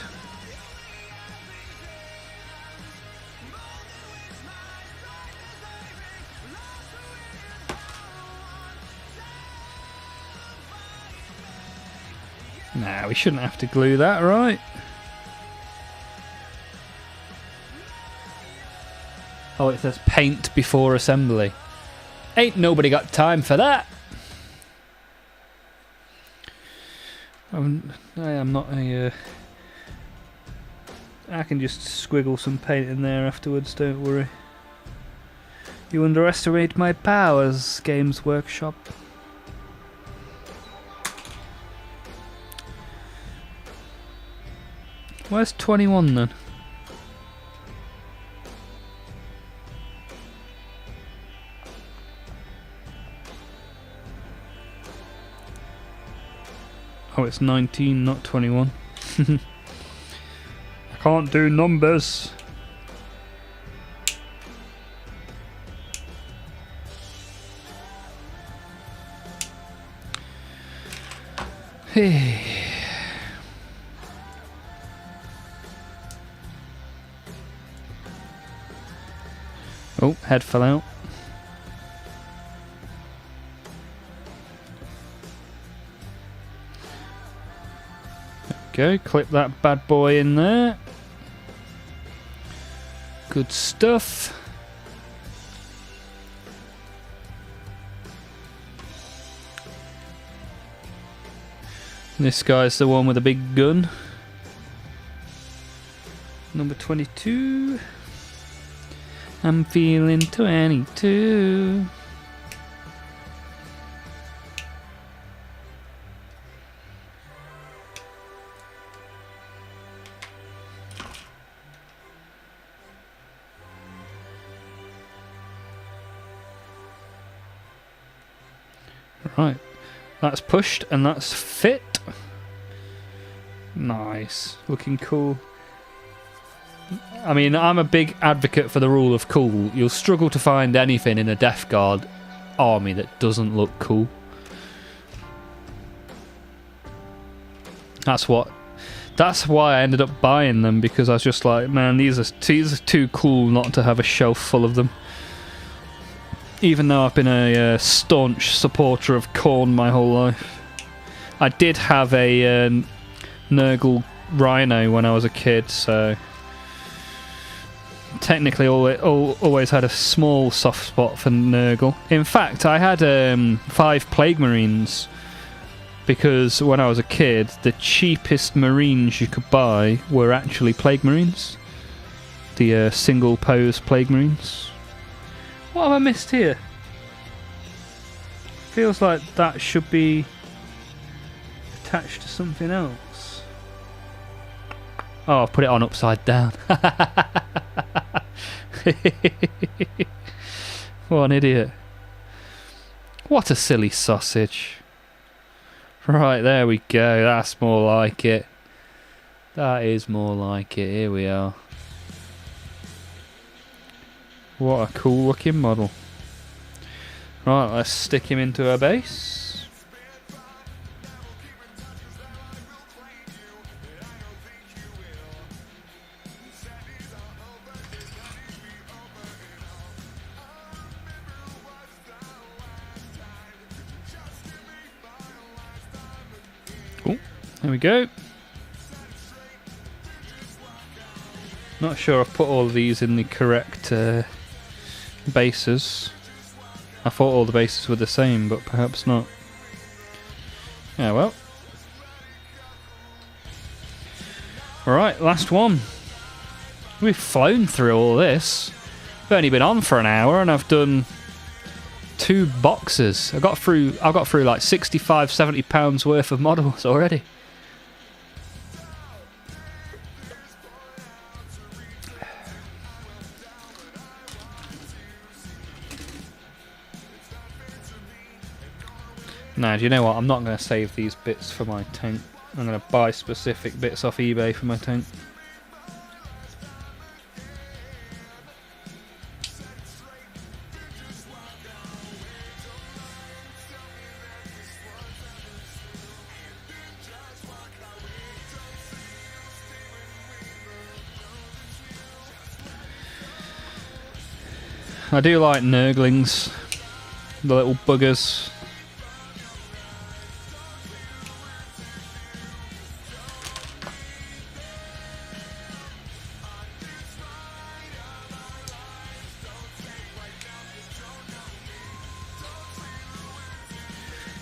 Nah, we shouldn't have to glue that, right? Oh, it says paint before assembly. Ain't nobody got time for that. I am not a... I can just squiggle some paint in there afterwards, don't worry. You underestimate my powers, Games Workshop. Where's 21 then? Oh, it's 19, not 21. I can't do numbers. Hey. Oh, head fell out. Go, clip that bad boy in there. Good stuff. This guy's the one with a big gun. Number 22. I'm feeling 22. Right, that's pushed and that's fit. Nice, looking cool. I mean, I'm a big advocate for the rule of cool. You'll struggle to find anything in a Death Guard army that doesn't look cool. That's why I ended up buying them, because I was just like, man, these are too cool not to have a shelf full of them. Even though I've been a staunch supporter of Khorne my whole life. I did have a Nurgle Rhino when I was a kid, so technically always had a small soft spot for Nurgle. In fact, I had 5 Plague Marines, because when I was a kid, the cheapest Marines you could buy were actually Plague Marines. The single pose Plague Marines. What have I missed here? feels like that should be attached to something else. Oh, I've put it on upside down. What an idiot. What a silly sausage. Right, there we go. That's more like it. That is more like it. Here we are. What a cool looking model. Right, let's stick him into our base. Oh, there we go. Not sure I've put all of these in the correct bases. I thought all the bases were the same, but perhaps not. Yeah, well. Alright, last one. We've flown through all this. We've only been on for an hour and I've done 2 boxes. I got through like 65, 70 pounds worth of models already. Now, do you know what? I'm not going to save these bits for my tank. I'm going to buy specific bits off eBay for my tank. I do like Nurglings, the little buggers.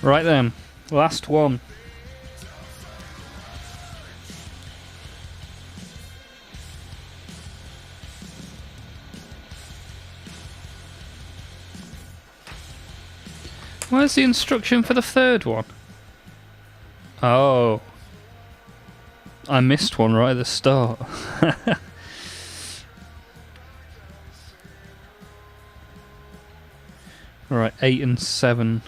Right then, last one. Where's the instruction for the third one? Oh. I missed one right at the start. Right, 8 and 7.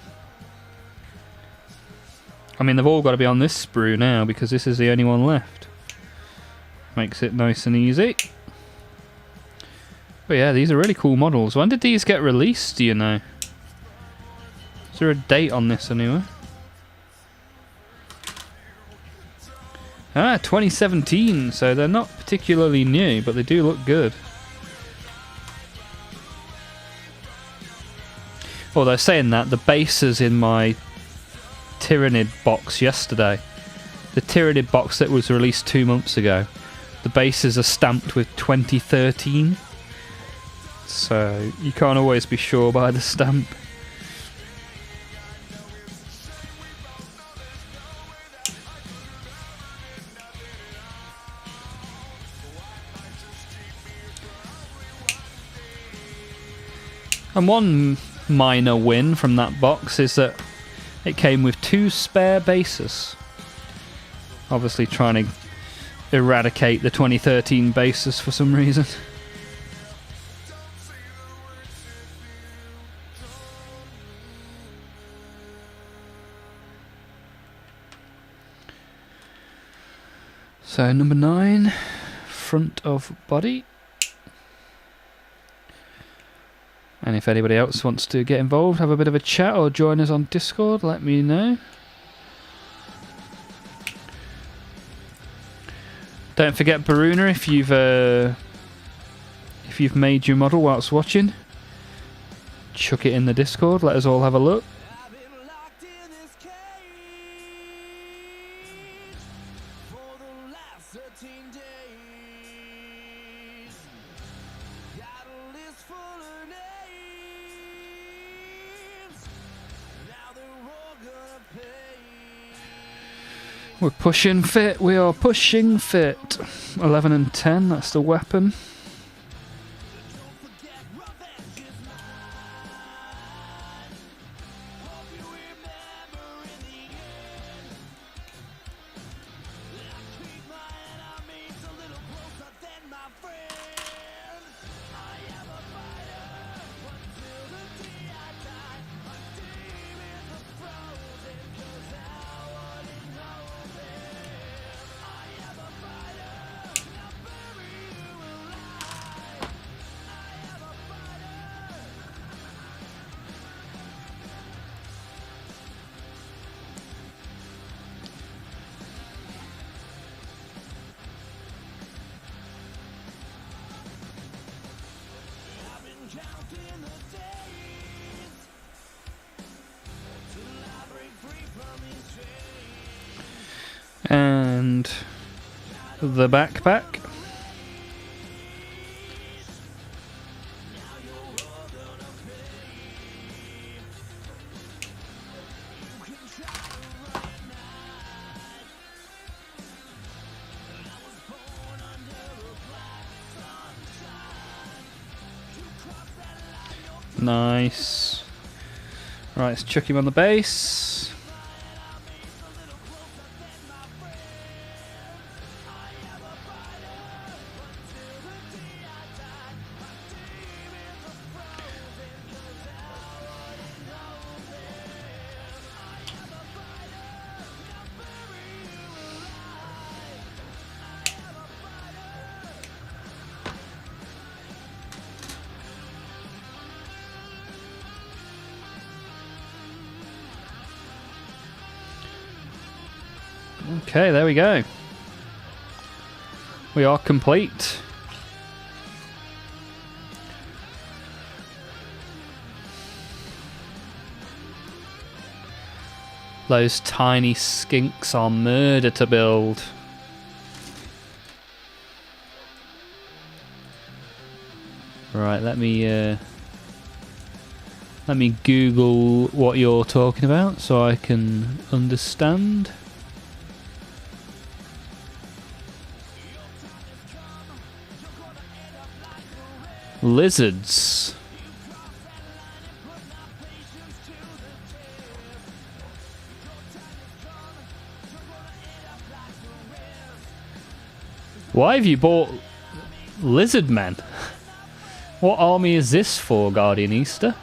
I mean, they've all got to be on this sprue now because this is the only one left. Makes it nice and easy. But yeah, these are really cool models. When did these get released, do you know? Is there a date on this anyway? Ah, 2017, so they're not particularly new, but they do look good. Although saying that, the bases in my Tyrannid box yesterday, the Tyrannid box that was released 2 months ago, the bases are stamped with 2013, so you can't always be sure by the stamp. And one minor win from that box is that it came with 2 spare bases. Obviously trying to eradicate the 2013 bases for some reason. So number 9, front of body. And if anybody else wants to get involved, have a bit of a chat or join us on Discord, let me know. Don't forget Baruna, if you've made your model whilst watching, chuck it in the Discord, let us all have a look. We're pushing fit, we are pushing fit. 11 and 10, that's the weapon. the backpack. Nice. Right, let's chuck him on the base. Okay, there we go. We are complete. Those tiny skinks are murder to build. Right, let me Google what you're talking about so I can understand. Lizards. Why have you bought lizard men? What army is this for, Guardian Easter?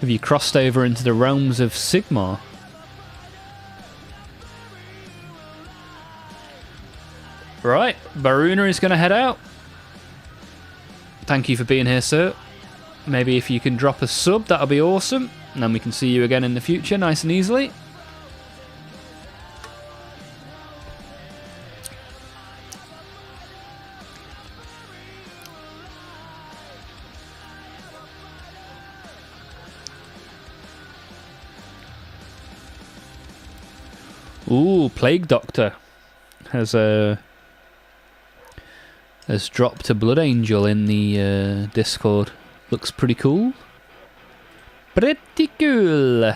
Have you crossed over into the realms of Sigmar? Right, Baruna is going to head out. Thank you for being here, sir. Maybe if you can drop a sub, that'll be awesome. And then we can see you again in the future, nice and easily. Ooh, Plague Doctor has dropped a Blood Angel in the Discord. Looks pretty cool. Pretty cool.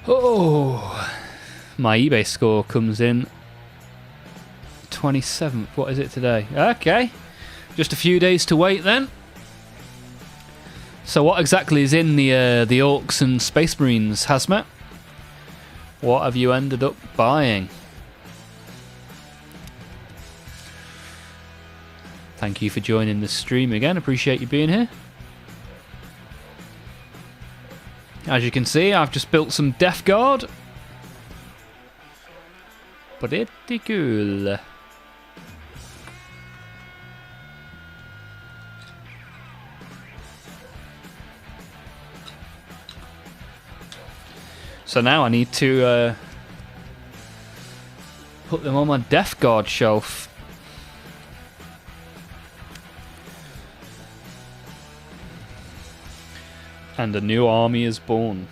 Oh, my eBay score comes in 27th. What is it today? Okay, just a few days to wait then. So what exactly is in the Orcs and Space Marines, Hazmat? What have you ended up buying? Thank you for joining the stream again. Appreciate you being here. As you can see, I've just built some Death Guard. Pretty cool. So now I need to put them on my Death Guard shelf. And a new army is born.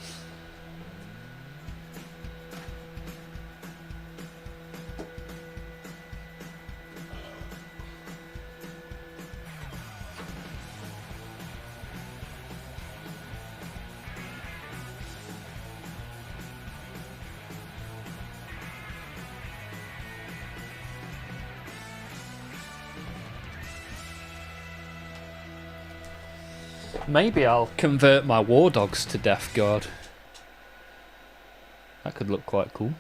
Maybe I'll convert my War Dogs to Death Guard. That could look quite cool.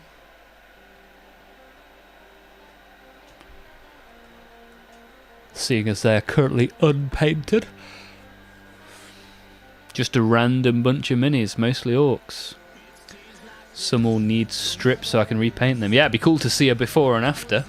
Seeing as they're currently unpainted. Just a random bunch of minis, mostly orcs. Some will need strips so I can repaint them. Yeah, it'd be cool to see a before and after.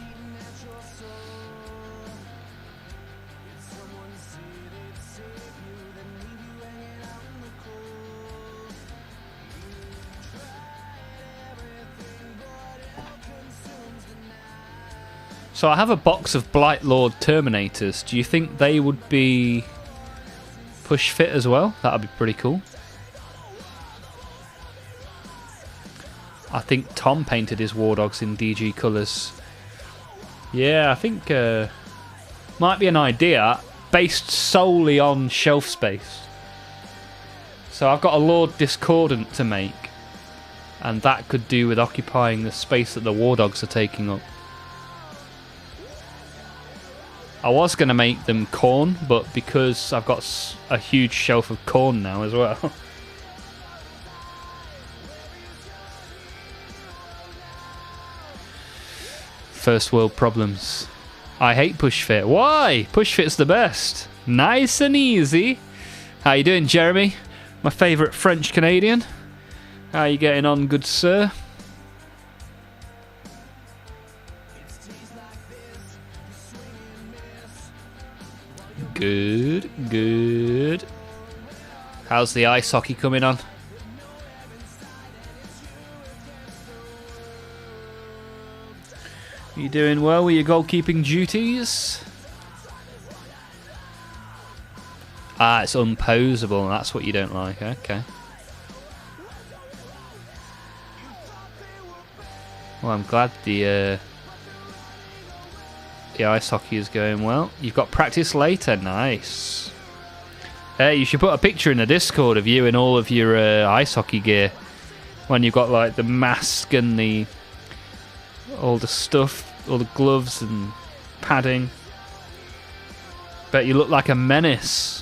So I have a box of Blight Lord Terminators. Do you think they would be push fit as well? That would be pretty cool. I think Tom painted his War Dogs in DG colours. Yeah, I think might be an idea based solely on shelf space. So I've got a Lord Discordant to make, and that could do with occupying the space that the War Dogs are taking up. I was going to make them corn, but because I've got a huge shelf of corn now as well. First world problems. I hate push fit. Why? Push fit's the best. Nice and easy. How you doing, Jeremy? My favourite French Canadian. How you getting on, good sir? Good, good. How's the ice hockey coming on? You doing well with your goalkeeping duties? Ah, it's unposable. That's what you don't like. Okay. Well, I'm glad the ice hockey is going well. You've got practice later. Nice. Hey, you should put a picture in the Discord of you in all of your ice hockey gear. When you've got like the mask and all the stuff, all the gloves and padding. Bet you look like a menace.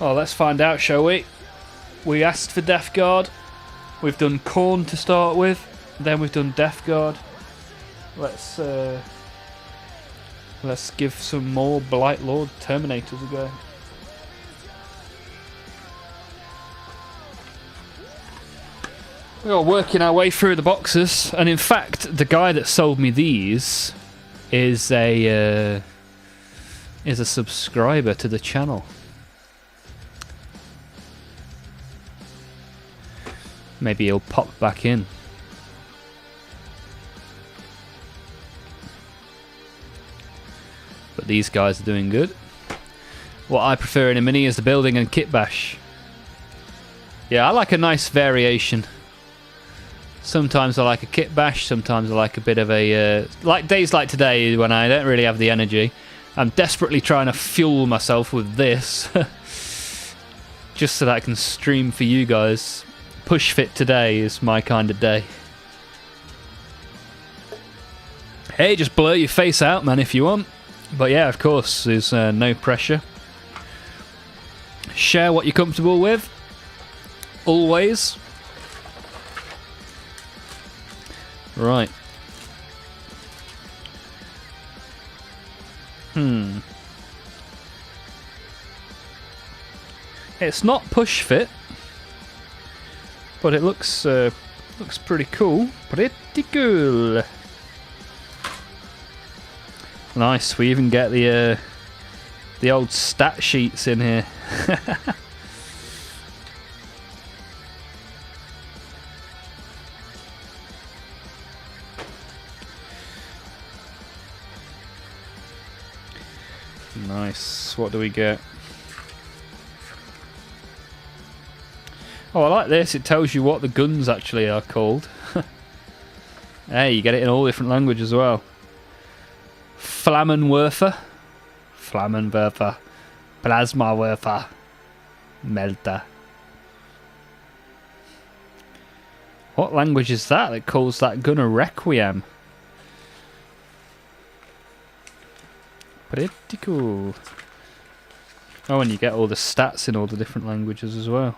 Oh, let's find out, shall we? We asked for Death Guard. We've done Corn to start with. Then we've done Death Guard. Let's give some more Blight Lord Terminators a go. We're working our way through the boxes, and in fact, the guy that sold me these is a subscriber to the channel. Maybe he'll pop back in. But these guys are doing good. What I prefer in a mini is the building and kit bash. Yeah, I like a nice variation. Sometimes I like a kit bash, sometimes I like a bit of a... like days like today when I don't really have the energy. I'm desperately trying to fuel myself with this. Just so that I can stream for you guys. Push fit today is my kind of day. Hey, just blur your face out, man, if you want. But yeah, of course, there's no pressure. Share what you're comfortable with. Always. Right. It's not push fit. But it looks pretty cool. Pretty cool. Nice. We even get the old stat sheets in here. Nice. What do we get? Oh, I like this. It tells you what the guns actually are called. Hey, you get it in all different languages as well. Flammenwerfer. Flammenwerfer. Plasmawerfer. Melter. What language is that calls that gun a Requiem? Pretty cool. Oh, and you get all the stats in all the different languages as well.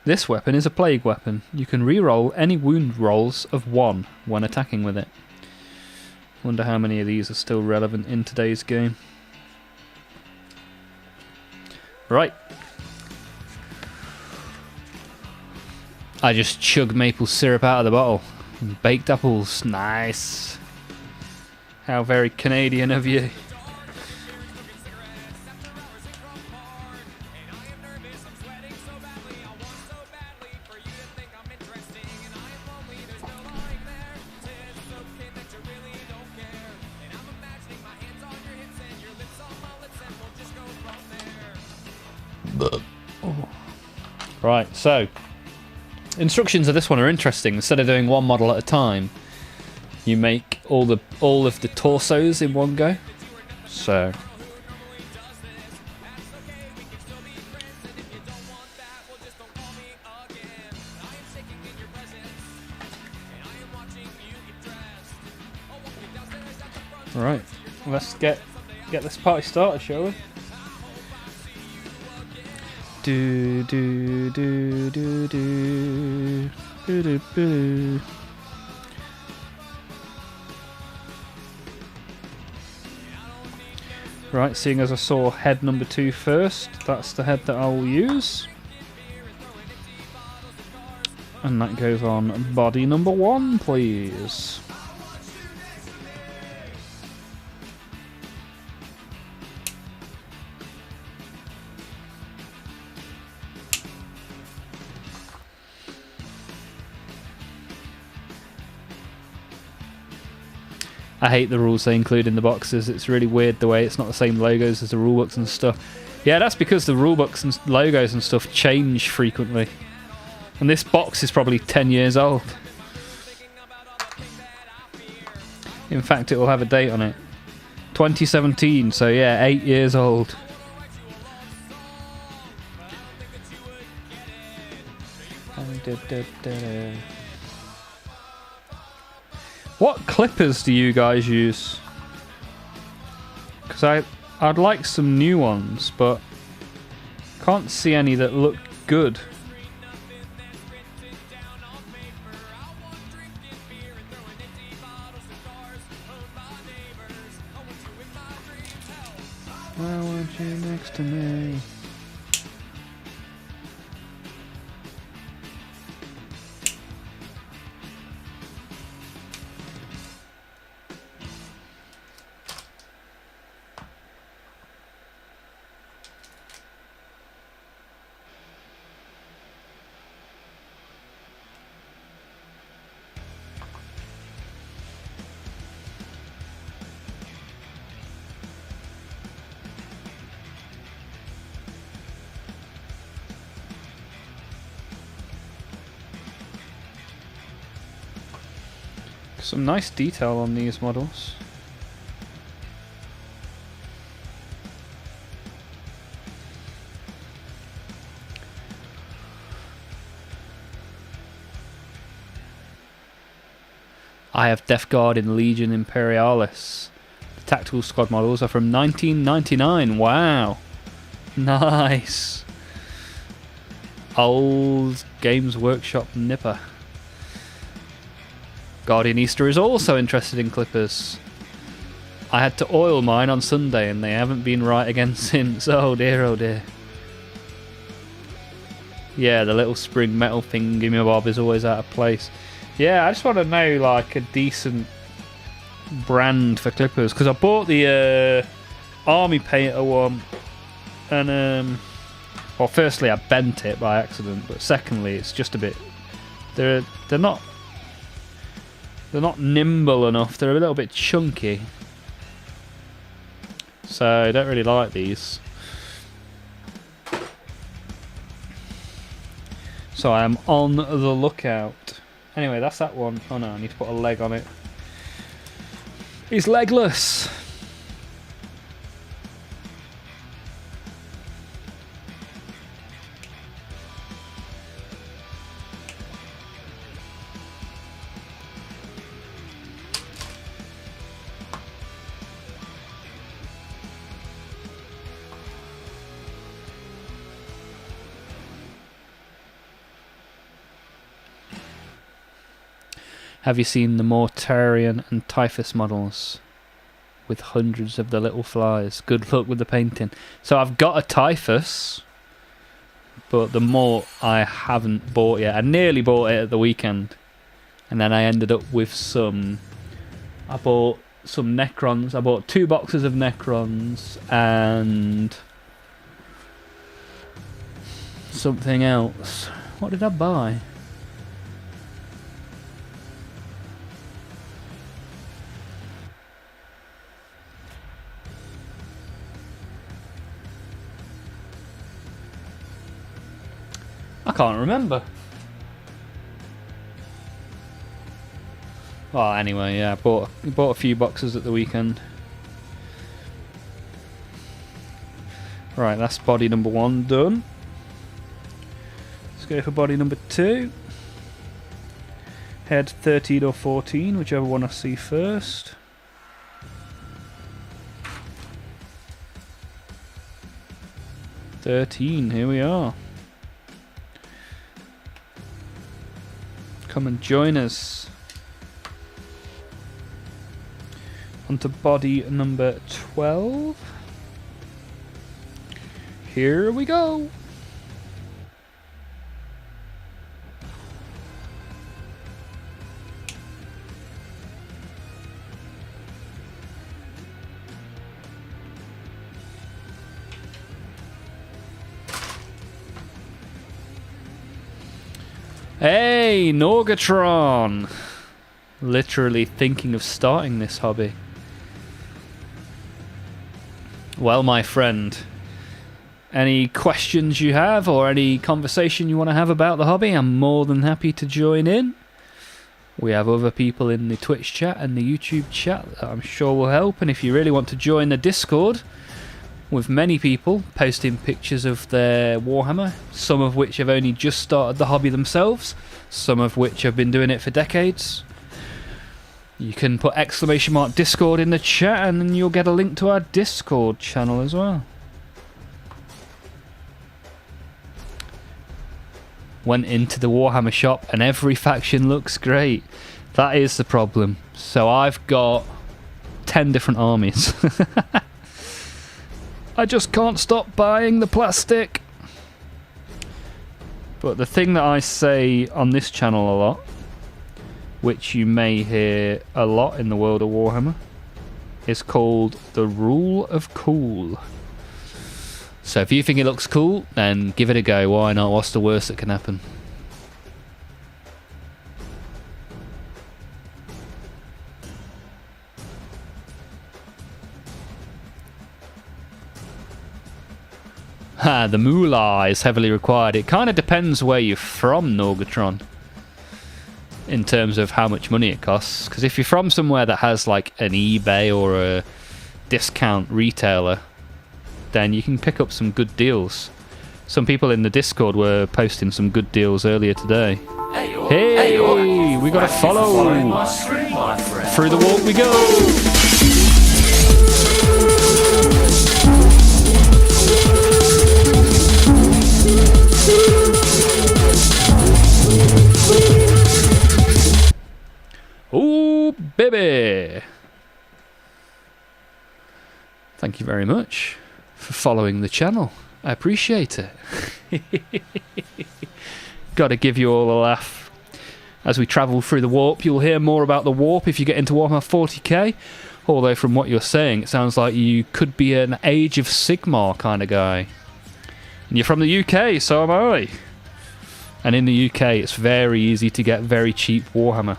This weapon is a plague weapon. You can re-roll any wound rolls of 1 when attacking with it. Wonder how many of these are still relevant in today's game. Right. I just chug maple syrup out of the bottle. Baked apples. Nice. How very Canadian of you. Right, so instructions of this one are interesting. Instead of doing one model at a time, you make all of the torsos in one go. So right, let's get this party started, shall we? Do do do do do do do do. Right, seeing as I saw head number 2 first, that's the head that I will use. And that goes on body number 1, please. I hate the rules they include in the boxes. It's really weird the way it's not the same logos as the rulebooks and stuff. Yeah, that's because the rulebooks and logos and stuff change frequently. And this box is probably 10 years old. In fact, it will have a date on it. 2017, so yeah, 8 years old. What clippers do you guys use? Because I'd like some new ones, but can't see any that look good. I want you next to me. Some nice detail on these models. I have Death Guard in Legion Imperialis. The tactical squad models are from 1999. Wow. Nice. Old Games Workshop nipper. Guardian Easter is also interested in clippers. I had to oil mine on Sunday and they haven't been right again since. Oh dear, oh dear. Yeah, the little spring metal thingy-mabob is always out of place. Yeah, I just want to know like a decent brand for clippers, because I bought the Army Painter one and well, firstly I bent it by accident, but secondly it's just a bit, they're not nimble enough. They're a little bit chunky. So I don't really like these. So I am on the lookout. Anyway, that's that one. Oh no, I need to put a leg on it. He's legless. Have you seen the Mortarian and Typhus models? With hundreds of the little flies. Good luck with the painting. So I've got a Typhus, but the Mort I haven't bought yet. I nearly bought it at the weekend, and then I ended up with some. I bought some Necrons. I bought 2 boxes of Necrons and something else. What did I buy? I can't remember. Well, anyway, yeah, I bought a few boxes at the weekend. Right, that's body number 1 done. Let's go for body number 2. Head 13 or 14, whichever one I see first. $13, here we are. Come and join us. Onto body number 12. Here we go. Hey, Norgatron! Literally thinking of starting this hobby. Well, my friend, any questions you have or any conversation you want to have about the hobby, I'm more than happy to join in. We have other people in the Twitch chat and the YouTube chat that I'm sure will help, and if you really want to join the Discord, with many people posting pictures of their Warhammer, some of which have only just started the hobby themselves, some of which have been doing it for decades. You can put !Discord in the chat and then you'll get a link to our Discord channel as well. Went into the Warhammer shop and every faction looks great. That is the problem. So I've got 10 different armies. I just can't stop buying the plastic. But the thing that I say on this channel a lot, which you may hear a lot in the world of Warhammer, is called the rule of cool. So if you think it looks cool, then give it a go. Why not? What's the worst that can happen? The moolah is heavily required. It kind of depends where you're from, Norgatron, in terms of how much money it costs. Because if you're from somewhere that has like an eBay or a discount retailer, then you can pick up some good deals. Some people in the Discord were posting some good deals earlier today. Hey, we got a follow. Through the walk we go. Oh, baby! Thank you very much for following the channel. I appreciate it. Got to give you all a laugh. As we travel through the warp, you'll hear more about the warp if you get into Warhammer 40k. Although from what you're saying, it sounds like you could be an Age of Sigmar kind of guy. And you're from the UK, so am I. And in the UK, it's very easy to get very cheap Warhammer.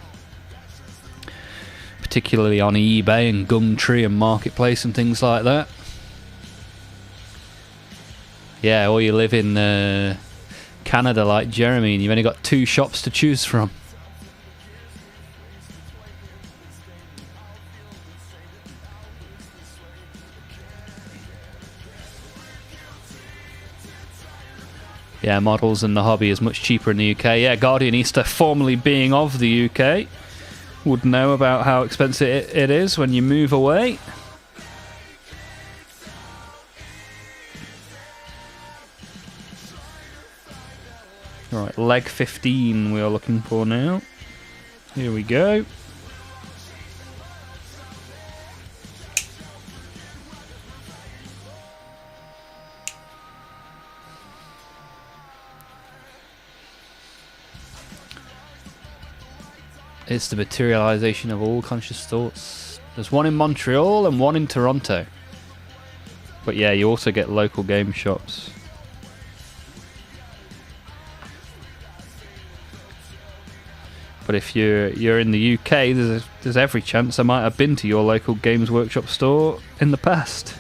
Particularly on eBay and Gumtree and Marketplace and things like that. Yeah, or you live in Canada like Jeremy and you've only got 2 shops to choose from. Yeah, models and the hobby is much cheaper in the UK. Yeah, Guardian Easter, formerly being of the UK, would know about how expensive it is when you move away. Right, leg 15 we are looking for now. Here we go. It's the materialization of all conscious thoughts. There's one in Montreal and one in Toronto. But yeah, you also get local game shops. But if you're in the UK, there's every chance I might have been to your local Games Workshop store in the past.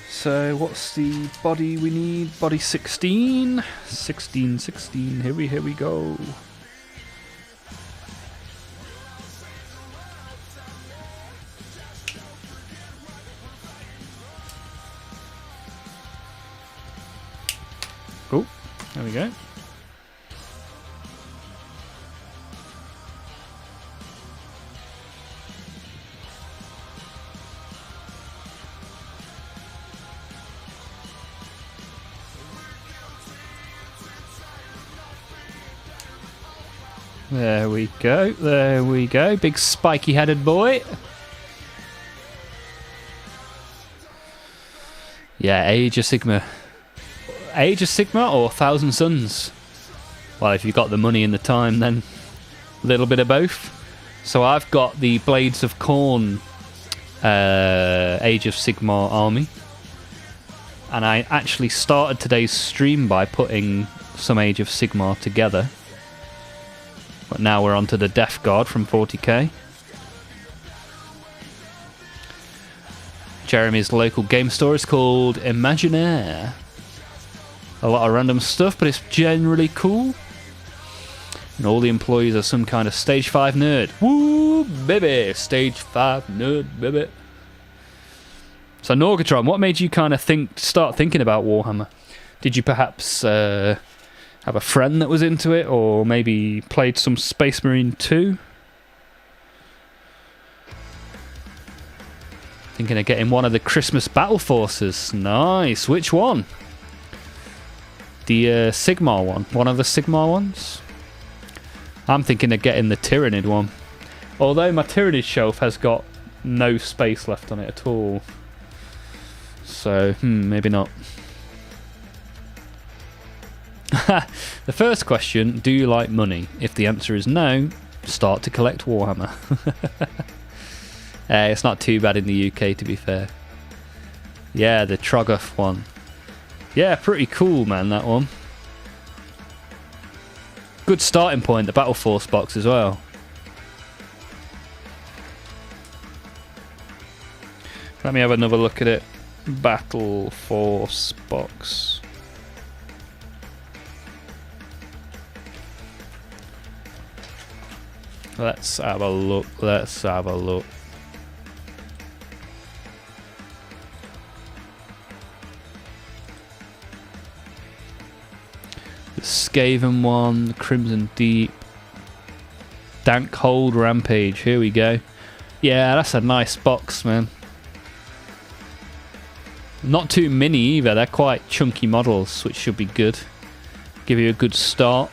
So what's the body we need? Body 16. 16. Here we go. Oh, there we go. There we go. Big spiky-headed boy. Yeah, Age of Sigma. Age of Sigma or Thousand Suns? Well, if you've got the money and the time, then a little bit of both. So I've got the Blades of Khorne Age of Sigma army. And I actually started today's stream by putting some Age of Sigma together. But now we're on to the Death Guard from 40k. Jeremy's local game store is called Imaginaire. A lot of random stuff, but it's generally cool. And all the employees are some kind of Stage 5 nerd. Woo, baby! Stage 5 nerd, baby. So Norgatron, what made you kind of start thinking about Warhammer? Did you perhaps have a friend that was into it, or maybe played some Space Marine 2? Thinking of getting one of the Christmas Battle Forces. Nice. Which one? The Sigmar one. One of the Sigmar ones? I'm thinking of getting the Tyranid one. Although my Tyranid shelf has got no space left on it at all. So, maybe not. The first question, do you like money? If the answer is no, start to collect Warhammer. It's not too bad in the UK, to be fair. Yeah, the Trogoth one. Yeah, pretty cool, man, that one. Good starting point, the Battle Force box as well. Let me have another look at it. Battle Force box. Let's have a look. Let's have a look. The Skaven one, the Crimson Deep, Dank Hold Rampage. Here we go. Yeah, that's a nice box, man. Not too mini either. They're quite chunky models, which should be good. Give you a good start.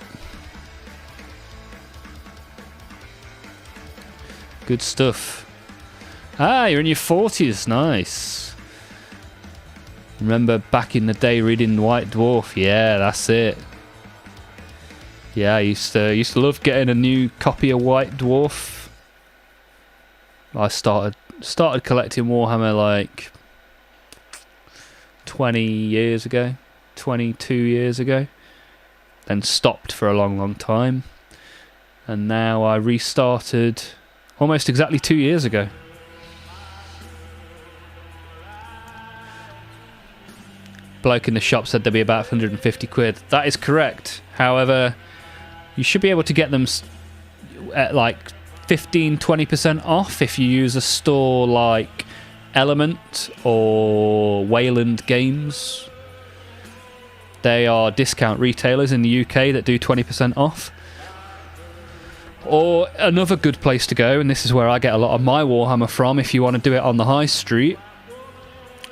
Good stuff. Ah, you're in your 40s. Nice. Remember back in the day reading White Dwarf? Yeah, that's it. Yeah, I used to love getting a new copy of White Dwarf. I started collecting Warhammer like 20 years ago, 22 years ago. Then stopped for a long time. And now I restarted almost exactly 2 years ago. Bloke in the shop said they'd be about 150 quid. That is correct. However, you should be able to get them at like 15-20% off if you use a store like Element or Wayland Games. They are discount retailers in the UK that do 20% off. Or another good place to go, and this is where I get a lot of my Warhammer from, if you want to do it on the high street,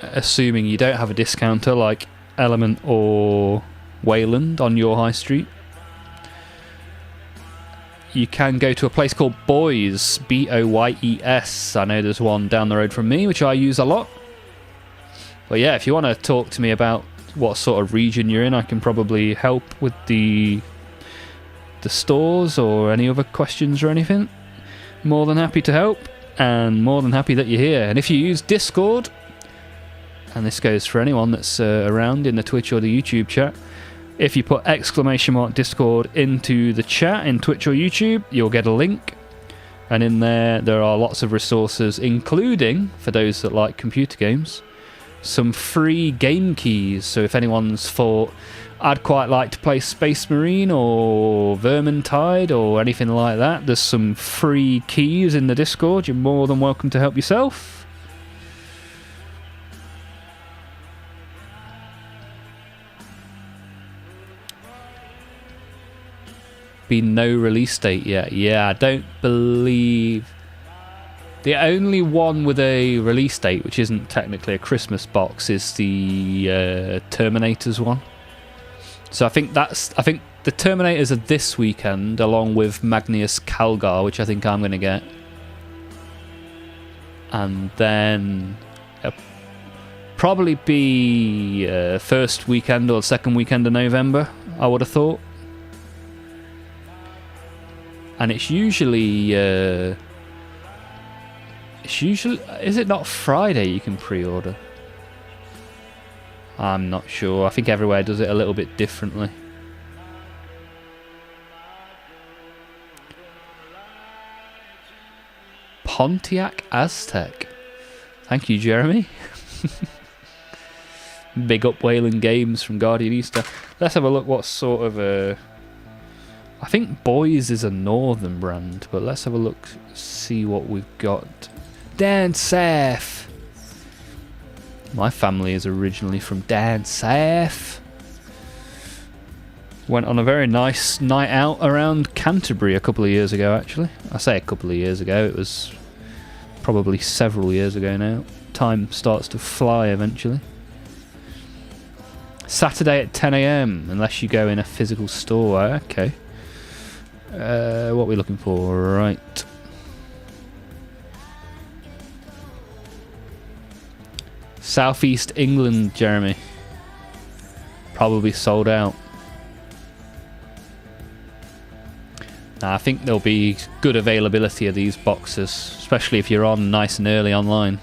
assuming you don't have a discounter like Element or Wayland on your high street, you can go to a place called Boys, Boyes. I know there's one down the road from me, which I use a lot. But yeah, if you want to talk to me about what sort of region you're in, I can probably help with the stores or any other questions or anything. More than happy to help, and more than happy that you're here. And if you use Discord, and this goes for anyone that's around in the Twitch or the YouTube chat, if you put !Discord into the chat in Twitch or YouTube, you'll get a link, and in there are lots of resources, including, for those that like computer games, some free game keys. So if anyone's thought, I'd quite like to play Space Marine or Vermintide or anything like that, there's some free keys in the Discord. You're more than welcome to help yourself. Been no release date yet. Yeah, I don't believe... The only one with a release date, which isn't technically a Christmas box, is the Terminators one. So I think the Terminators are this weekend, along with Magnus Calgar, which I think I'm going to get. And then it'll probably be first weekend or second weekend of November, I would have thought. And it's usually, is it not Friday you can pre-order? I'm not sure. I think everywhere does it a little bit differently. Pontiac Aztec. Thank you, Jeremy. Big up Wayland Games from Guardian Easter. Let's have a look what sort of... I think Boys is a northern brand, but let's have a look, see what we've got. Dan South. My family is originally from Dan South. Went on a very nice night out around Canterbury a couple of years ago, actually. I say a couple of years ago, it was probably several years ago now. Time starts to fly eventually. Saturday at 10 AM, unless you go in a physical store. Okay. What are we looking for? Right. Southeast England, Jeremy. Probably sold out. Now, I think there'll be good availability of these boxes, especially if you're on nice and early online.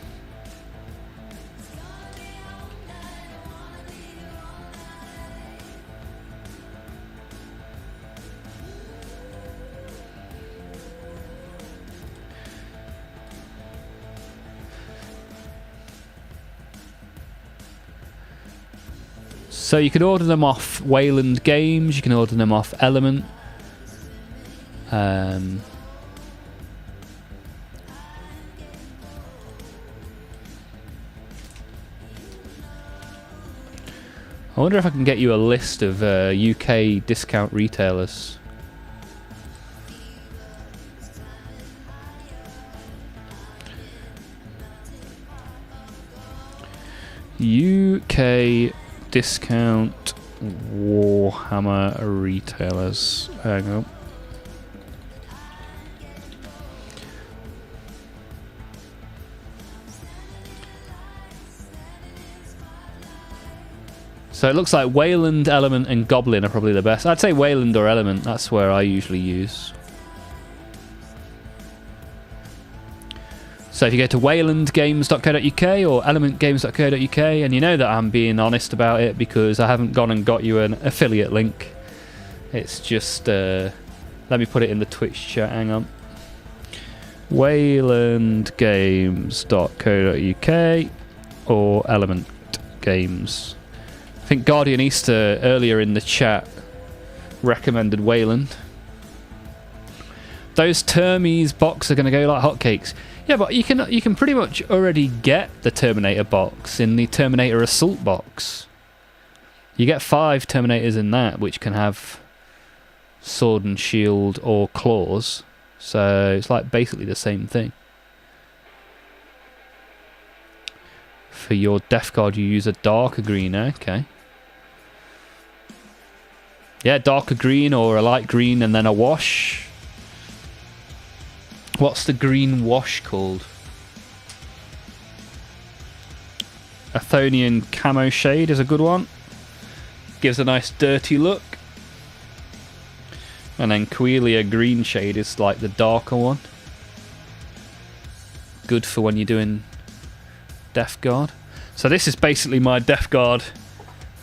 So you can order them off Wayland Games, you can order them off Element. I wonder if I can get you a list of UK discount retailers. UK discount Warhammer retailers. Hang on. So it looks like Wayland, Element and Goblin are probably the best. I'd say Wayland or Element, that's where I usually use. So if you go to waylandgames.co.uk or elementgames.co.uk, and you know that I'm being honest about it because I haven't gone and got you an affiliate link. It's just, let me put it in the Twitch chat, hang on. waylandgames.co.uk or Element Games. I think Guardian Easter earlier in the chat recommended Wayland. Those Termies box are going to go like hotcakes. Yeah, but you can pretty much already get the Terminator box in the Terminator Assault box. You get 5 Terminators in that, which can have sword and shield or claws. So it's like basically the same thing. For your Death Guard, you use a darker green. Okay. Yeah, darker green or a light green and then a wash. What's the green wash called? Athonian Camo Shade is a good one. Gives a nice dirty look. And then Quelia Green Shade is like the darker one. Good for when you're doing Death Guard. So this is basically my Death Guard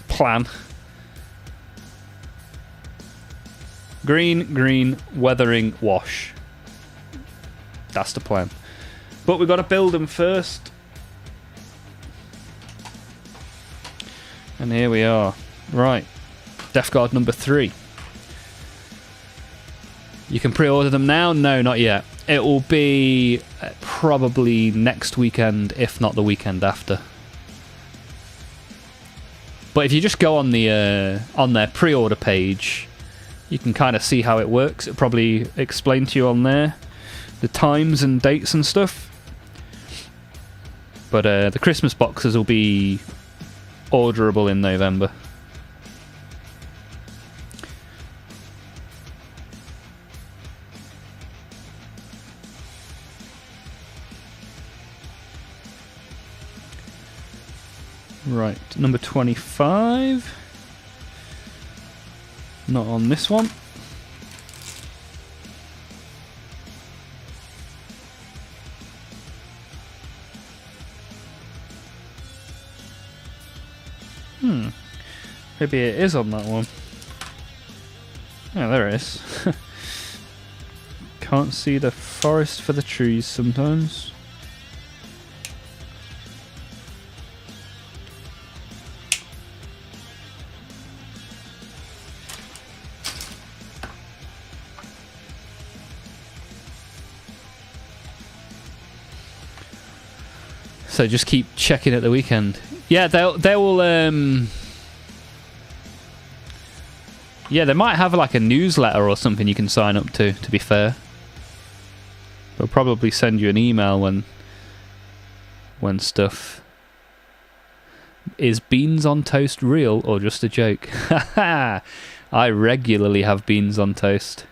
plan. Green, green, weathering, wash. That's the plan. But we've got to build them first. And here we are. Right. Death Guard number 3. You can pre-order them now? No, not yet. It will be probably next weekend, if not the weekend after. But if you just go on their pre-order page, you can kind of see how it works. It'll probably explain to you on there the times and dates and stuff. But the Christmas boxes will be orderable in November. Right, number 25. Not on this one. Maybe it is on that one. Oh, there it is. Can't see the forest for the trees sometimes. So just keep checking at the weekend. Yeah, they will. Yeah, they might have like a newsletter or something you can sign up to. To be fair, they'll probably send you an email when stuff. Is beans on toast real or just a joke? I regularly have beans on toast.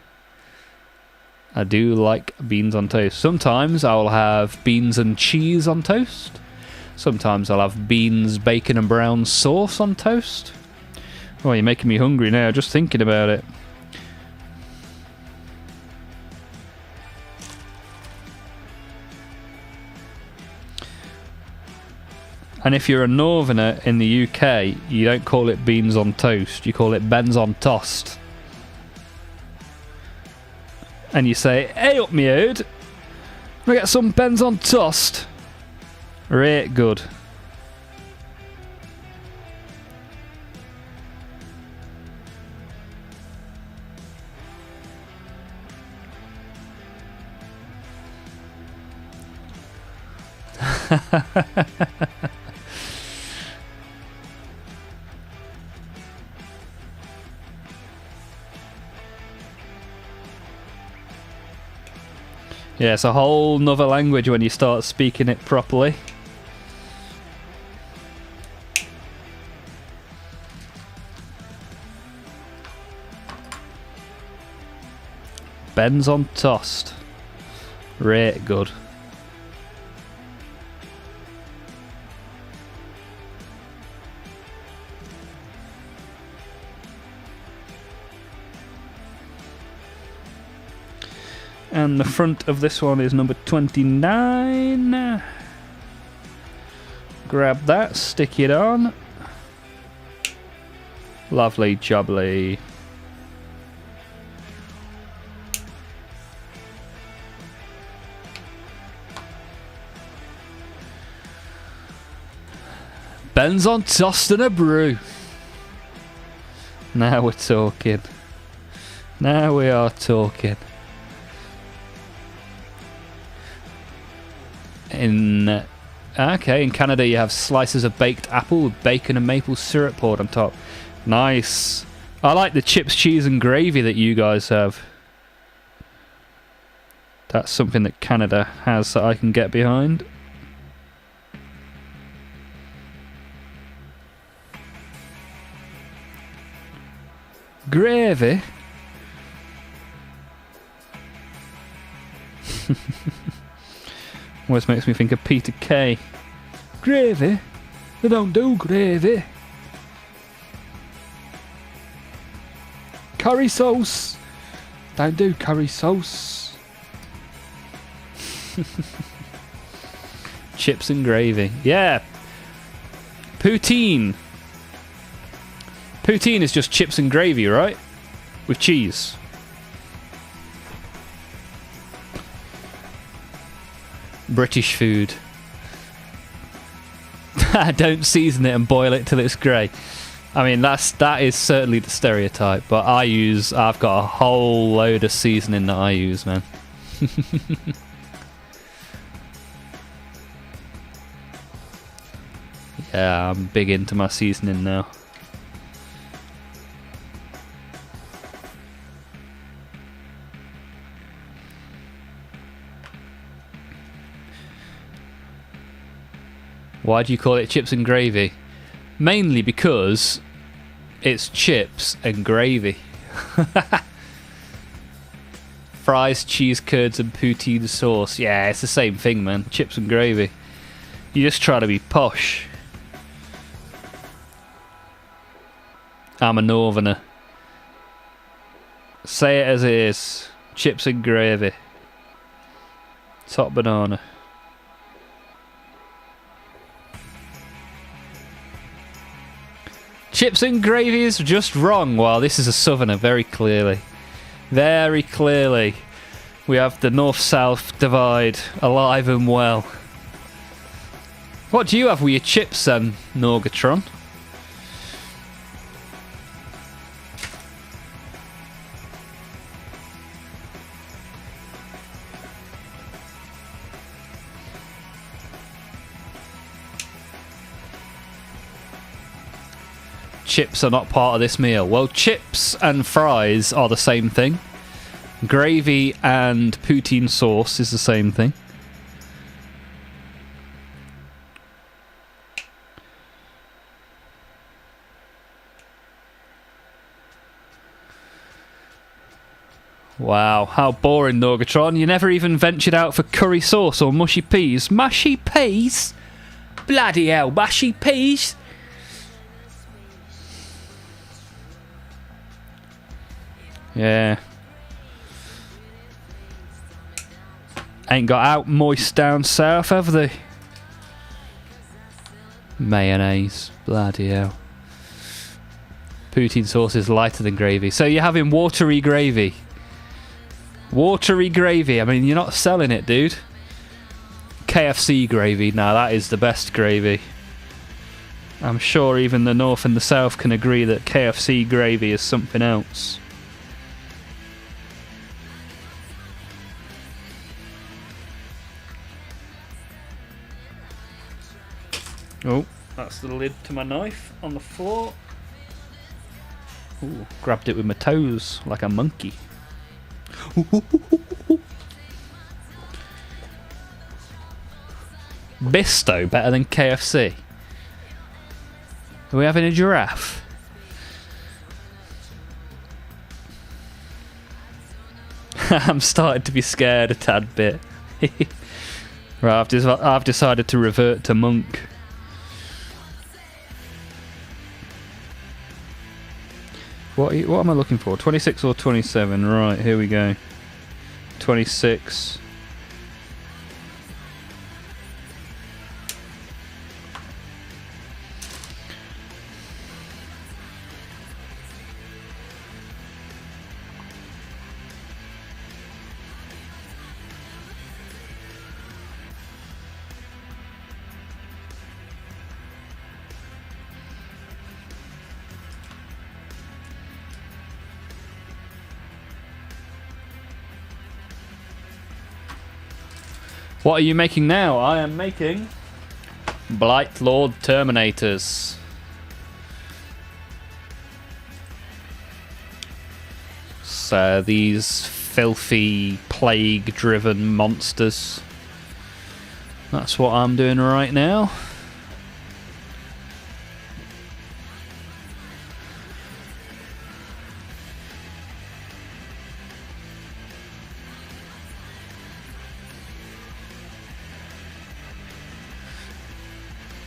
I do like beans on toast. Sometimes I'll have beans and cheese on toast. Sometimes I'll have beans, bacon and brown sauce on toast. Oh, you're making me hungry now, just thinking about it. And if you're a northerner in the UK, you don't call it beans on toast, you call it bens on toast. And you say, hey up me ode, we get some bens on toast. Right good. Yeah, it's a whole nother language when you start speaking it properly. Ben's on toast. Right good. And the front of this one is number 29. Grab that, stick it on. Lovely jubbly. Ben's on toast and a brew. Now we're talking. Now we are talking. In Canada you have slices of baked apple with bacon and maple syrup poured on top. Nice. I like the chips, cheese and gravy that you guys have. That's something that Canada has that I can get behind. Gravy? Always makes me think of Peter Kay. Gravy? They don't do gravy. Curry sauce? Don't do curry sauce. Chips and gravy. Yeah. Poutine. Poutine is just chips and gravy, right? With cheese. British food. Don't season it and boil it till it's grey. I mean, that is certainly the stereotype, but I've got a whole load of seasoning that I use, man. Yeah, I'm big into my seasoning now. Why do you call it chips and gravy? Mainly because it's chips and gravy. Fries, cheese curds and poutine sauce. Yeah, it's the same thing, man. Chips and gravy. You just try to be posh. I'm a northerner. Say it as it is. Chips and gravy. Top banana. Chips and gravy is just wrong. Well, this is a southerner, very clearly. Very clearly. We have the north-south divide alive and well. What do you have with your chips then, Norgatron? Chips are not part of this meal. Well, chips and fries are the same thing. Gravy and poutine sauce is the same thing. Wow, how boring, Norgatron. You never even ventured out for curry sauce or mushy peas. Mushy peas? Bloody hell, mushy peas? Yeah. Ain't got out moist down south, have they? Mayonnaise. Bloody hell. Poutine sauce is lighter than gravy. So you're having watery gravy. Watery gravy. I mean, you're not selling it, dude. KFC gravy. Now, that is the best gravy. I'm sure even the north and the south can agree that KFC gravy is something else. Oh, that's the lid to my knife on the floor. Ooh, grabbed it with my toes like a monkey. Bisto better than KFC. Are we having a giraffe? I'm starting to be scared a tad bit. Right, I've decided to revert to monk. What am I looking for? 26 or 27? Right, here we go. 26. What are you making now? I am making Blight Lord Terminators. So these filthy plague-driven monsters. That's what I'm doing right now.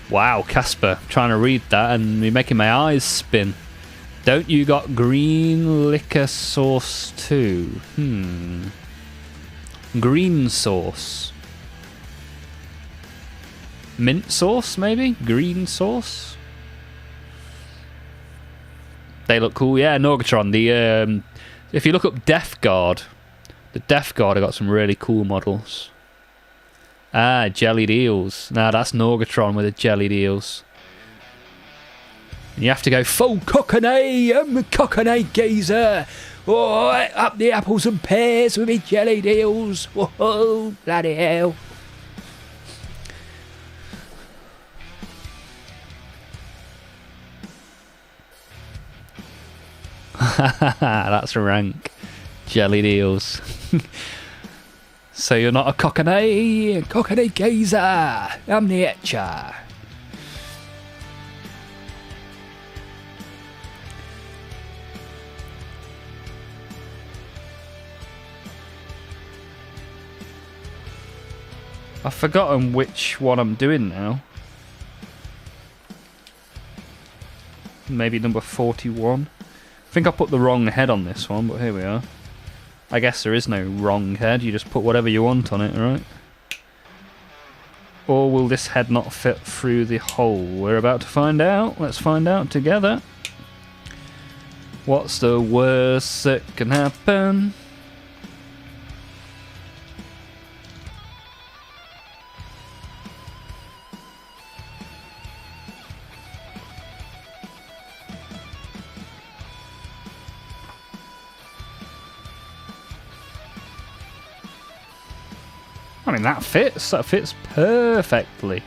Wow, Casper, trying to read that and you're making my eyes spin. Don't you got green liquor sauce too? Green sauce. Mint sauce, maybe? Green sauce? They look cool. Yeah, Norgatron. The if you look up Death Guard, the Death Guard have got some really cool models. Ah, jellied eels. Now that's Norgatron with the jellied eels. You have to go full cockney. I'm a cockney geezer. Oh, up the apples and pears with me jellied eels. Whoa, bloody hell. That's rank. Jellied eels. So you're not a cockney geezer. I'm the etcher. I've forgotten which one I'm doing now. Maybe number 41. I think I put the wrong head on this one, but here we are. I guess there is no wrong head, you just put whatever you want on it, right? Or will this head not fit through the hole? We're about to find out. Let's find out together. What's the worst that can happen? I mean, that fits perfectly.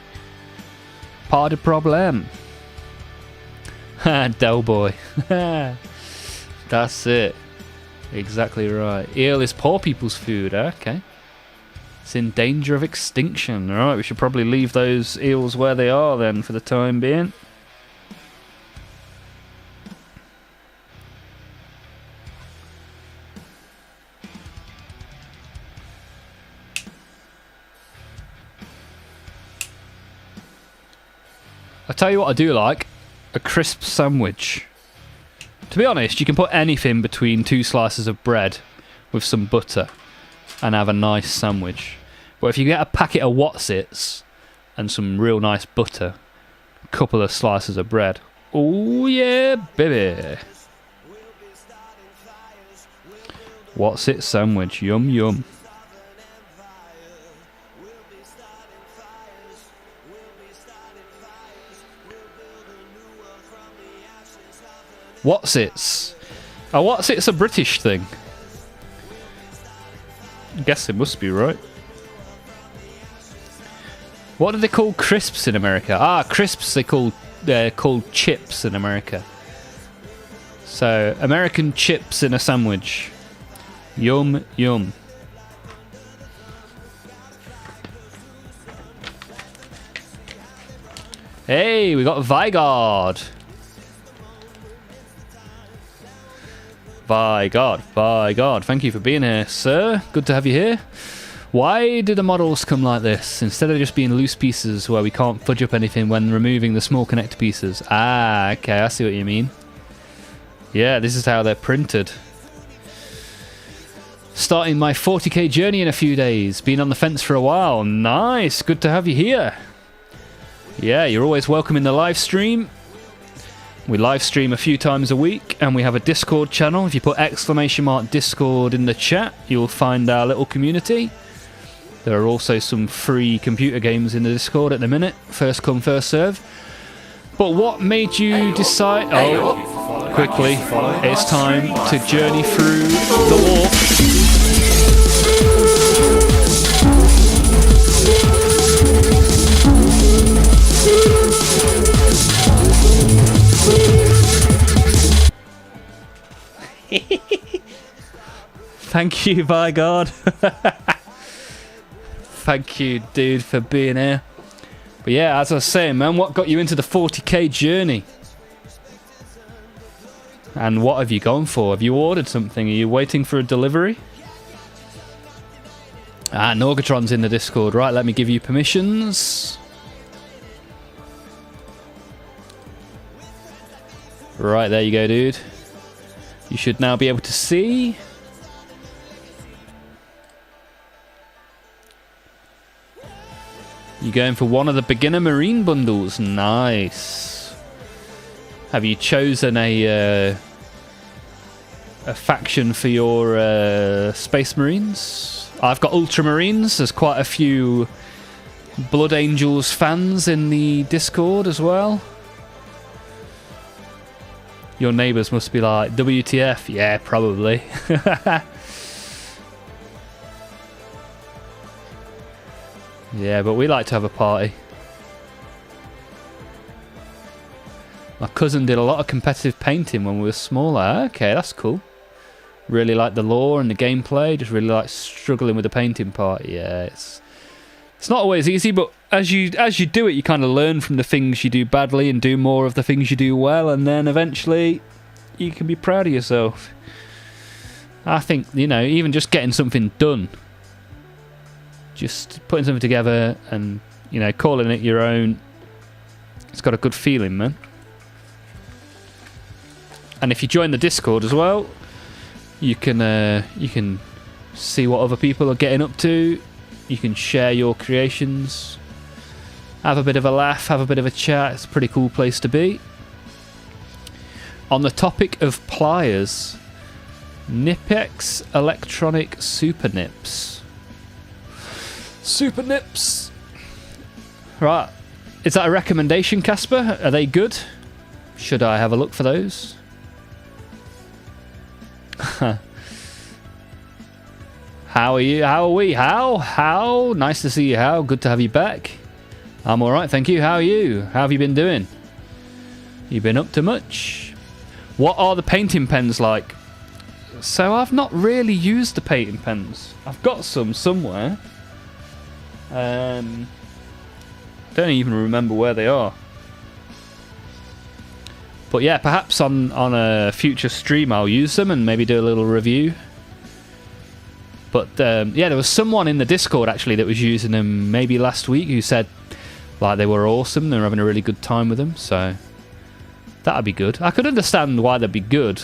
Pas de problème. Ha, Del Boy. That's it. Exactly right. Eel is poor people's food, okay. It's in danger of extinction. Alright, we should probably leave those eels where they are then for the time being. I tell you what I do like, a crisp sandwich. To be honest, you can put anything between two slices of bread with some butter and have a nice sandwich. But if you get a packet of Whatsits and some real nice butter, a couple of slices of bread, oh yeah, baby. Whatsit sandwich, yum yum. Whatsits? Oh, Whatsits a British thing? I guess it must be, right? What do they call crisps in America? Ah, crisps they're called chips in America. So, American chips in a sandwich. Yum, yum. Hey, we got Vigard. By God, thank you for being here, sir. Good to have you here. Why do the models come like this, instead of just being loose pieces where we can't fudge up anything when removing the small connector pieces? Ah, okay, I see what you mean. Yeah, this is how they're printed. Starting my 40k journey in a few days. Been on the fence for a while. Nice, good to have you here. Yeah, you're always welcome in the live stream. We live stream a few times a week, and we have a Discord channel. If you put !Discord in the chat, you'll find our little community. There are also some free computer games in the Discord at the minute. First come, first serve. But what made you decide... Oh, quickly. It's time to journey through the war. Thank you, by God. Thank you, dude, for being here. But yeah, as I was saying, man, what got you into the 40k journey? And what have you gone for? Have you ordered something? Are you waiting for a delivery? Ah, Norgatron's in the Discord. Right, let me give you permissions. Right, there you go, dude. You should now be able to see. You're going for one of the beginner marine bundles. Nice. Have you chosen a faction for your Space Marines? I've got Ultramarines. There's quite a few Blood Angels fans in the Discord as well. Your neighbours must be like, WTF? Yeah, probably. Yeah, but we like to have a party. My cousin did a lot of competitive painting when we were smaller. Okay, that's cool. Really like the lore and the gameplay. Just really like struggling with the painting part. Yeah, it's not always easy, but as you do it, you kind of learn from the things you do badly and do more of the things you do well, and then eventually you can be proud of yourself. I think, you know, even just getting something done, just putting something together and, you know, calling it your own, it's got a good feeling, man. And if you join the Discord as well, you can see what other people are getting up to. You can share your creations, have a bit of a laugh, have a bit of a chat. It's a pretty cool place to be. On the topic of pliers, Nipex Electronic Super Nips. Super Nips. Right. Is that a recommendation, Casper? Are they good? Should I have a look for those? How are you? How are we? How? Nice to see you, How. Good to have you back. I'm alright, thank you. How are you? How have you been doing? You been up to much? What are the painting pens like? So I've not really used the painting pens. I've got some somewhere. Don't even remember where they are. But yeah, perhaps on a future stream I'll use them and maybe do a little review. But yeah, there was someone in the Discord actually that was using them maybe last week who said like they were awesome, they were having a really good time with them, so that'd be good. I could understand why they'd be good.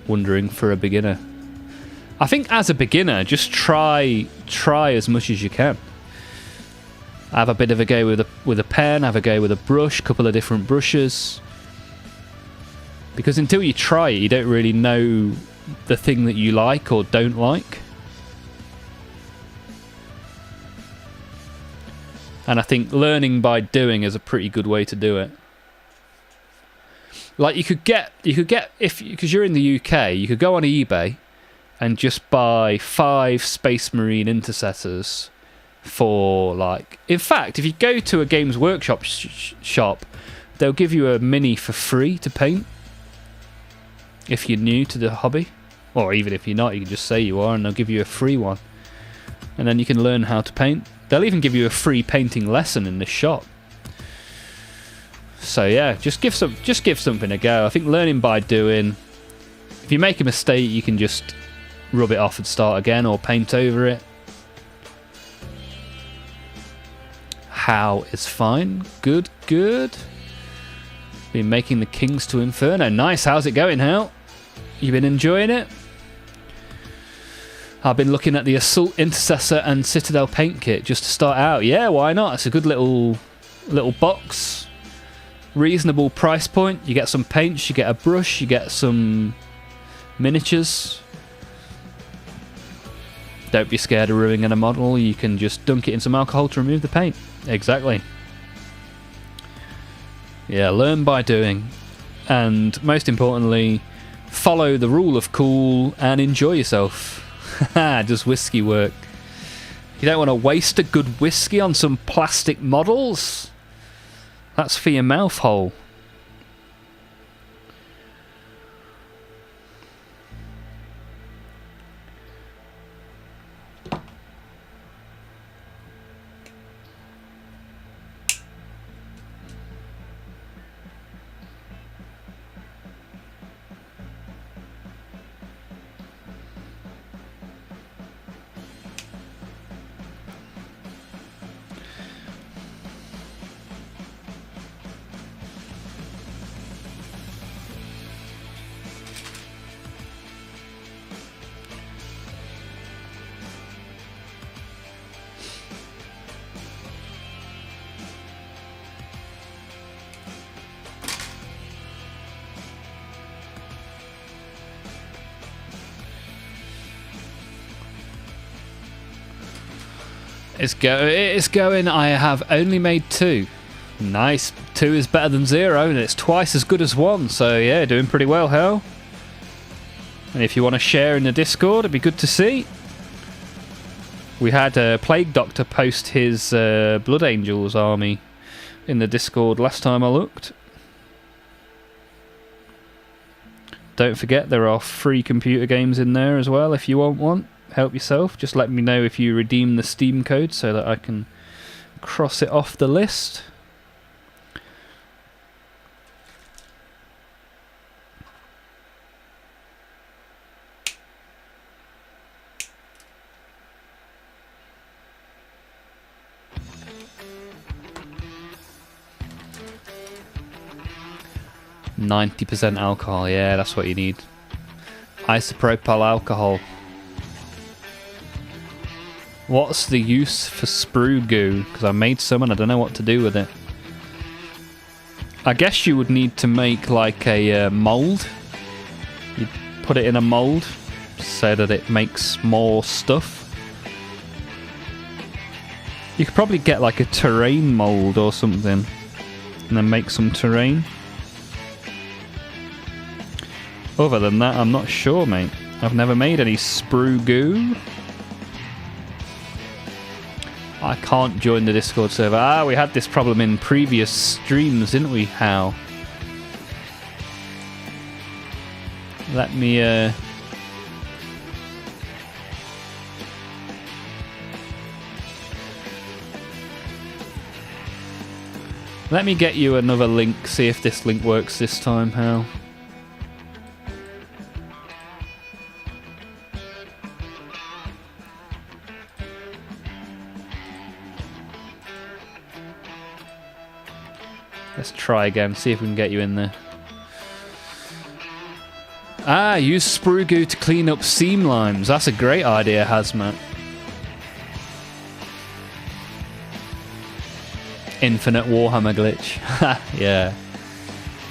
Wondering for a beginner. I think as a beginner, just try as much as you can. Have a bit of a go with a pen, have a go with a brush, couple of different brushes. Because until you try it, you don't really know the thing that you like or don't like. And I think learning by doing is a pretty good way to do it. Like you could get because you're in the UK, you could go on eBay and just buy 5 Space Marine intercessors for like. In fact, if you go to a Games Workshop shop, they'll give you a mini for free to paint. If you're new to the hobby, or even if you're not, you can just say you are, and they'll give you a free one, and then you can learn how to paint. They'll even give you a free painting lesson in the shop. So yeah, just give something a go. I think learning by doing. If you make a mistake, you can just rub it off and start again, or paint over it. How is fine. Good. Been making the Kings to Inferno. Nice. How's it going, Hal? You been enjoying it? I've been looking at the Assault Intercessor and Citadel paint kit just to start out. Yeah, why not? It's a good little box. Reasonable price point. You get some paints, you get a brush, you get some miniatures. Don't be scared of ruining a model. You can just dunk it in some alcohol to remove the paint. Exactly. Yeah, learn by doing. And most importantly, follow the rule of cool and enjoy yourself. Does whiskey work? You don't want to waste a good whiskey on some plastic models? That's for your mouth hole. It's going. I have only made 2. Nice. 2 is better than 0, and it's twice as good as 1. So yeah, doing pretty well, Hell. And if you want to share in the Discord, it'd be good to see. We had a Plague Doctor post his Blood Angels army in the Discord last time I looked. Don't forget there are free computer games in there as well if you want one. Help yourself. Just let me know if you redeem the Steam code so that I can cross it off the list. %90 alcohol, yeah, that's what you need. Isopropyl alcohol. What's the use for sprue goo? Because I made some and I don't know what to do with it. I guess you would need to make like a mould. You put it in a mould so that it makes more stuff. You could probably get like a terrain mould or something and then make some terrain. Other than that, I'm not sure, mate. I've never made any sprue goo. I can't join the Discord server. Ah, we had this problem in previous streams, didn't we? How? Let me let me get you another link, see if this link works this time, Hal. Let's try again, see if we can get you in there. Ah, use sprue goo to clean up seam limes. That's a great idea, Hazmat. Infinite Warhammer glitch. Yeah.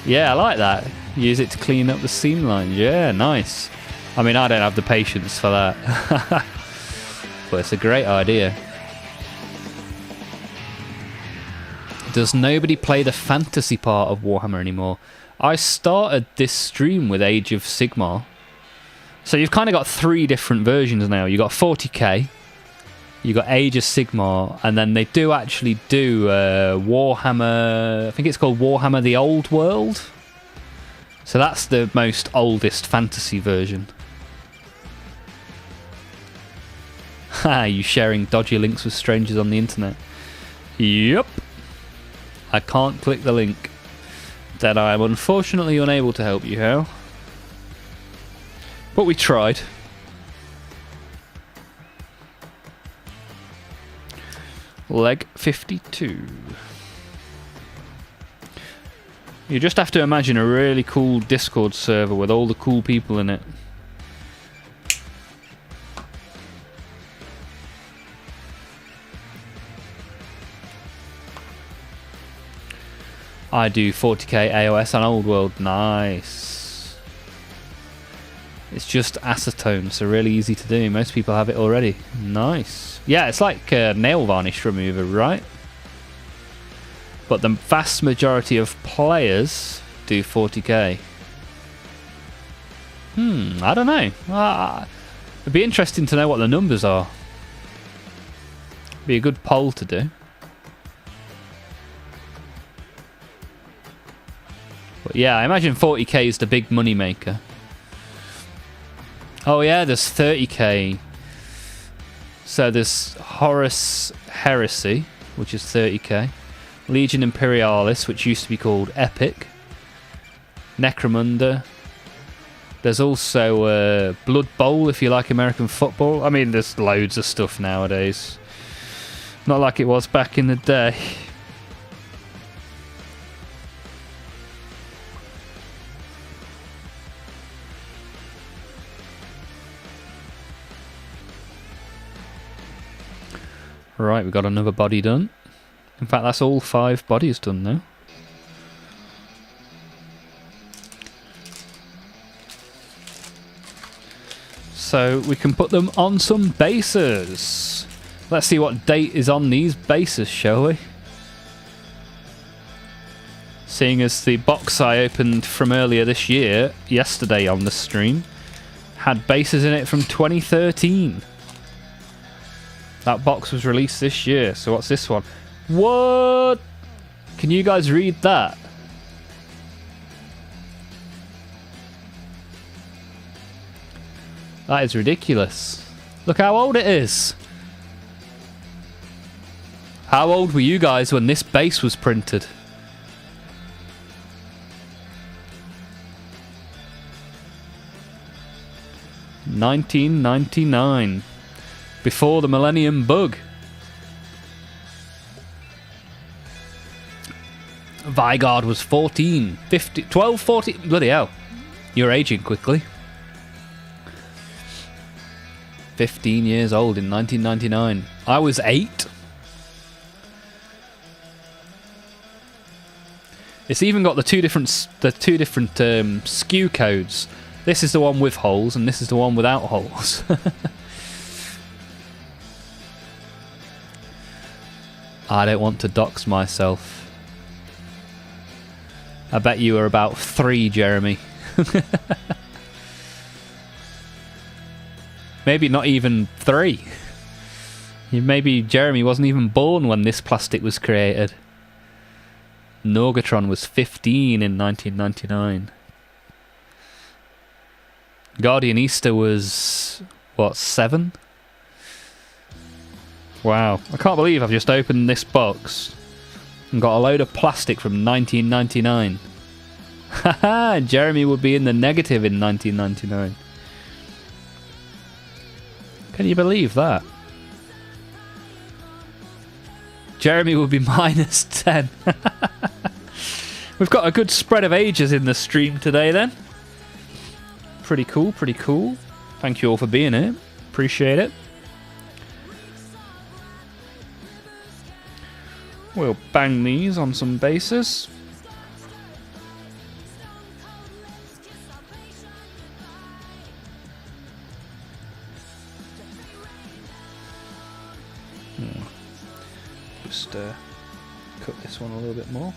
Yeah, I like that. Use it to clean up the seam lines. Yeah, nice. I mean, I don't have the patience for that. But it's a great idea. Does nobody play the fantasy part of Warhammer anymore? I started this stream with Age of Sigmar. So you've kind of got 3 different versions now. You've got 40k, you've got Age of Sigmar, and then they do actually do Warhammer, I think it's called Warhammer the Old World. So that's the most oldest fantasy version. Ha, you sharing dodgy links with strangers on the internet. Yep. I can't click the link. Then I am unfortunately unable to help you, Hal. But we tried. Leg 52. You just have to imagine a really cool Discord server with all the cool people in it. I do 40k AOS on Old World. Nice. It's just acetone, so really easy to do. Most people have it already. Nice. Yeah, it's like nail varnish remover, right? But the vast majority of players do 40k. I don't know. It'd be interesting to know what the numbers are. Be a good poll to do. But yeah, I imagine 40k is the big money maker. Oh yeah, there's 30k. So there's Horus Heresy, which is 30k. Legion Imperialis, which used to be called Epic. Necromunda. There's also Blood Bowl, if you like American football. I mean, there's loads of stuff nowadays. Not like it was back in the day. Right, we've got another body done. In fact, that's all 5 bodies done now. So we can put them on some bases. Let's see what date is on these bases, shall we? Seeing as the box I opened from earlier this year, yesterday on the stream, had bases in it from 2013. That box was released this year, so what's this one? What? Can you guys read that? That is ridiculous. Look how old it is. How old were you guys when this base was printed? $19.99. Before the Millennium Bug. Vigard was 14, 15, 12, 14. Bloody hell. You're aging quickly. 15 years old in 1999. I was 8. It's even got the two different SKU codes. This is the one with holes, and this is the one without holes. I don't want to dox myself. I bet you were about 3, Jeremy. Maybe not even 3. Maybe Jeremy wasn't even born when this plastic was created. Norgatron was 15 in 1999. Guardian Easter was, what, 7? Wow, I can't believe I've just opened this box and got a load of plastic from 1999. Haha, Jeremy would be in the negative in 1999. Can you believe that? Jeremy would be minus 10. We've got a good spread of ages in the stream today then. Pretty cool, pretty cool. Thank you all for being here. Appreciate it. We'll bang these on some bases. Just cut this one a little bit more.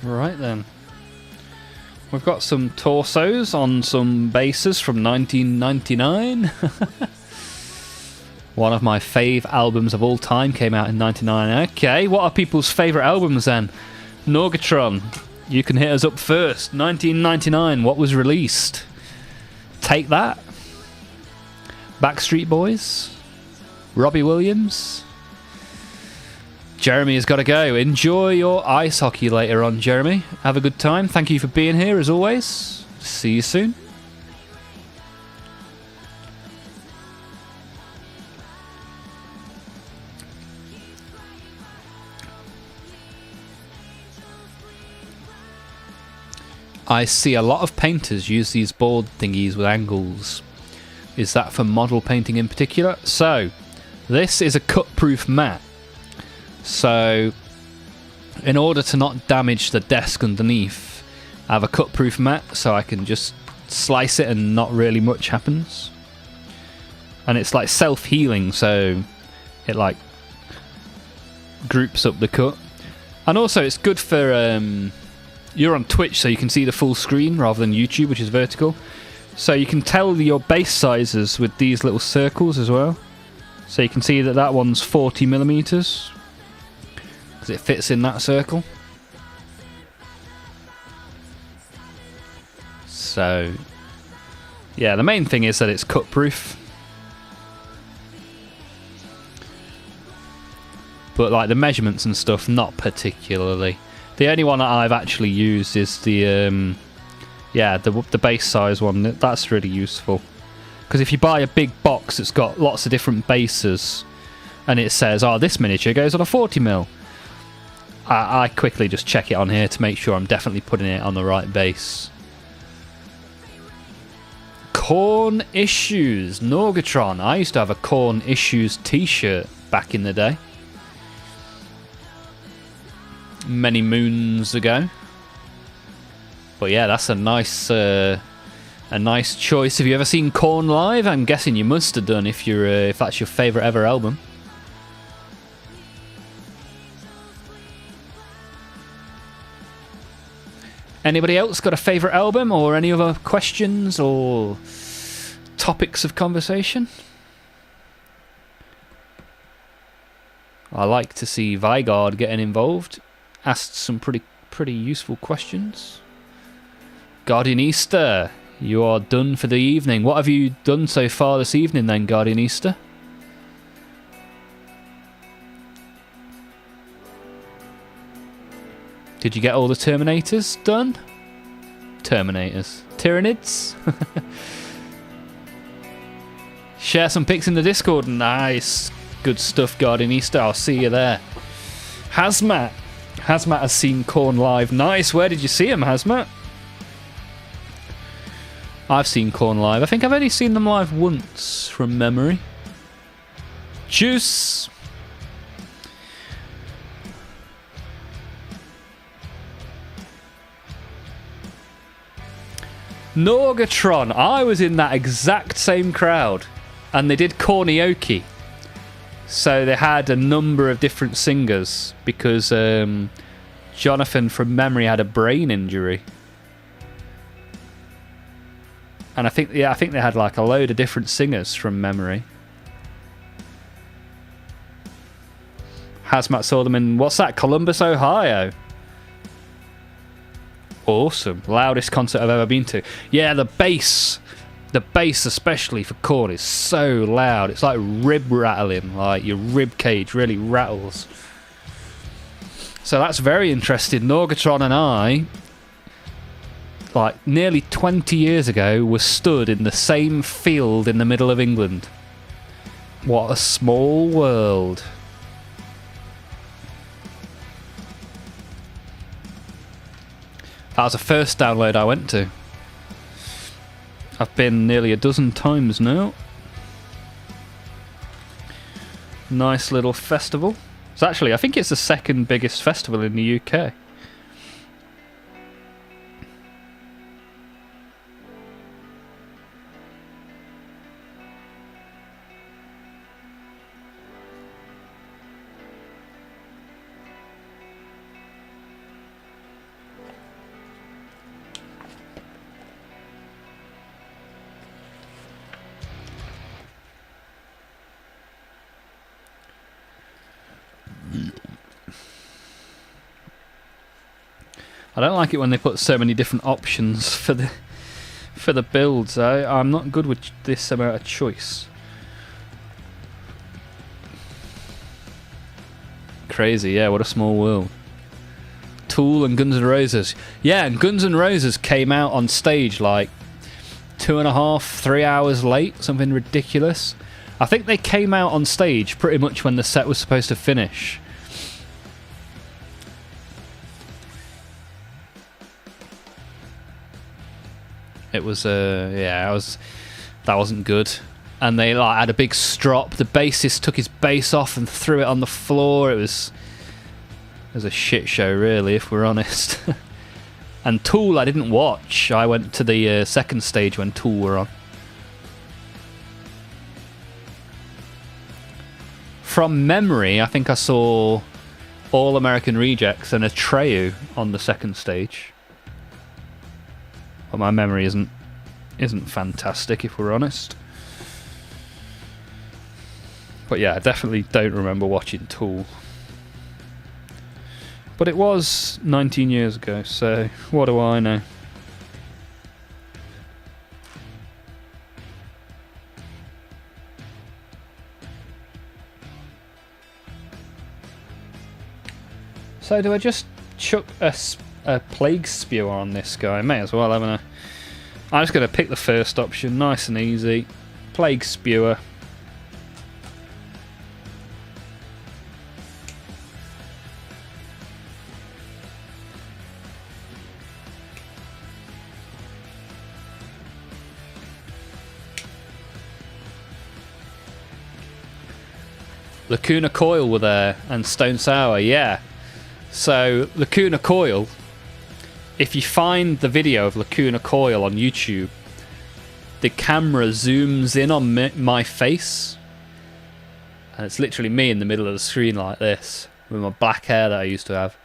Right then. We've got some torsos on some bases from 1999. One of my fave albums of all time came out in 99. Okay, what are people's favourite albums then? Norgatron, you can hit us up first. 1999, what was released? Take That. Backstreet Boys. Robbie Williams. Jeremy has got to go. Enjoy your ice hockey later on, Jeremy. Have a good time. Thank you for being here, as always. See you soon. I see a lot of painters use these board thingies with angles. Is that for model painting in particular? So, this is a cut-proof mat. So, in order to not damage the desk underneath, I have a cut-proof mat so I can just slice it and not really much happens. And it's like self-healing, so it like groups up the cut. And also it's good for you're on Twitch, so you can see the full screen rather than YouTube, which is vertical. So you can tell your base sizes with these little circles as well. So you can see that that one's 40mm because it fits in that circle. So yeah, the main thing is that it's cut proof. But like the measurements and stuff, not particularly. The only one that I've actually used is the the base size one. That's really useful. Because if you buy a big box that's got lots of different bases and it says, oh, this miniature goes on a 40mm, I quickly just check it on here to make sure I'm definitely putting it on the right base. Corn Issues, Norgatron. I used to have a Corn Issues t-shirt back in the day. Many moons ago. But yeah, that's a nice choice. Have you ever seen Korn live? I'm guessing you must have done if you're if that's your favourite ever album. Anybody else got a favourite album or any other questions or topics of conversation? I like to see Vigard getting involved. Asked some pretty useful questions. Guardianista, you are done for the evening. What have you done so far this evening then, Guardianista? Did you get all the Terminators done? Terminators. Tyranids? Share some pics in the Discord. Nice. Good stuff, Guardianista. I'll see you there. Hazmat. Hazmat has seen Korn live. Nice. Where did you see him, Hazmat? I've seen Korn live. I think I've only seen them live once from memory. Juice. Norgatron. I was in that exact same crowd. And they did Kornioki. So they had a number of different singers because Jonathan from memory had a brain injury. And I think they had like a load of different singers from memory. Hazmat saw them in, what's that, Columbus, Ohio. Awesome. Loudest concert I've ever been to. Yeah, the bass especially for Korn is so loud. It's like rib rattling, like your rib cage really rattles. So that's very interesting. Norgatron and I, like nearly 20 years ago, were stood in the same field in the middle of England. What a small world. That was the first download I went to. I've been nearly a dozen times now. Nice little festival. It's actually, I think it's the second biggest festival in the UK. I don't like it when they put so many different options for the builds. I'm not good with this amount of choice. Crazy, yeah, what a small world. Tool and Guns N' Roses. Yeah, and Guns N' Roses came out on stage like 2.5, 3 hours late, something ridiculous. I think they came out on stage pretty much when the set was supposed to finish. It was that wasn't good. And they like had a big strop. The bassist took his bass off and threw it on the floor. It was a shit show, really, if we're honest. And Tool I didn't watch. I went to the second stage when Tool were on. From memory, I think I saw All American Rejects and Atreyu on the second stage. But my memory isn't fantastic, if we're honest. But yeah, I definitely don't remember watching Tool. But it was 19 years ago, so what do I know? So do I just chuck a plague spewer on this guy? May as well, haven't I? I'm just going to pick the first option, nice and easy. Plague spewer. Lacuna Coil were there, and Stone Sour, yeah. So, Lacuna Coil, if you find the video of Lacuna Coil on YouTube, the camera zooms in on my face, and it's literally me in the middle of the screen like this, with my black hair that I used to have.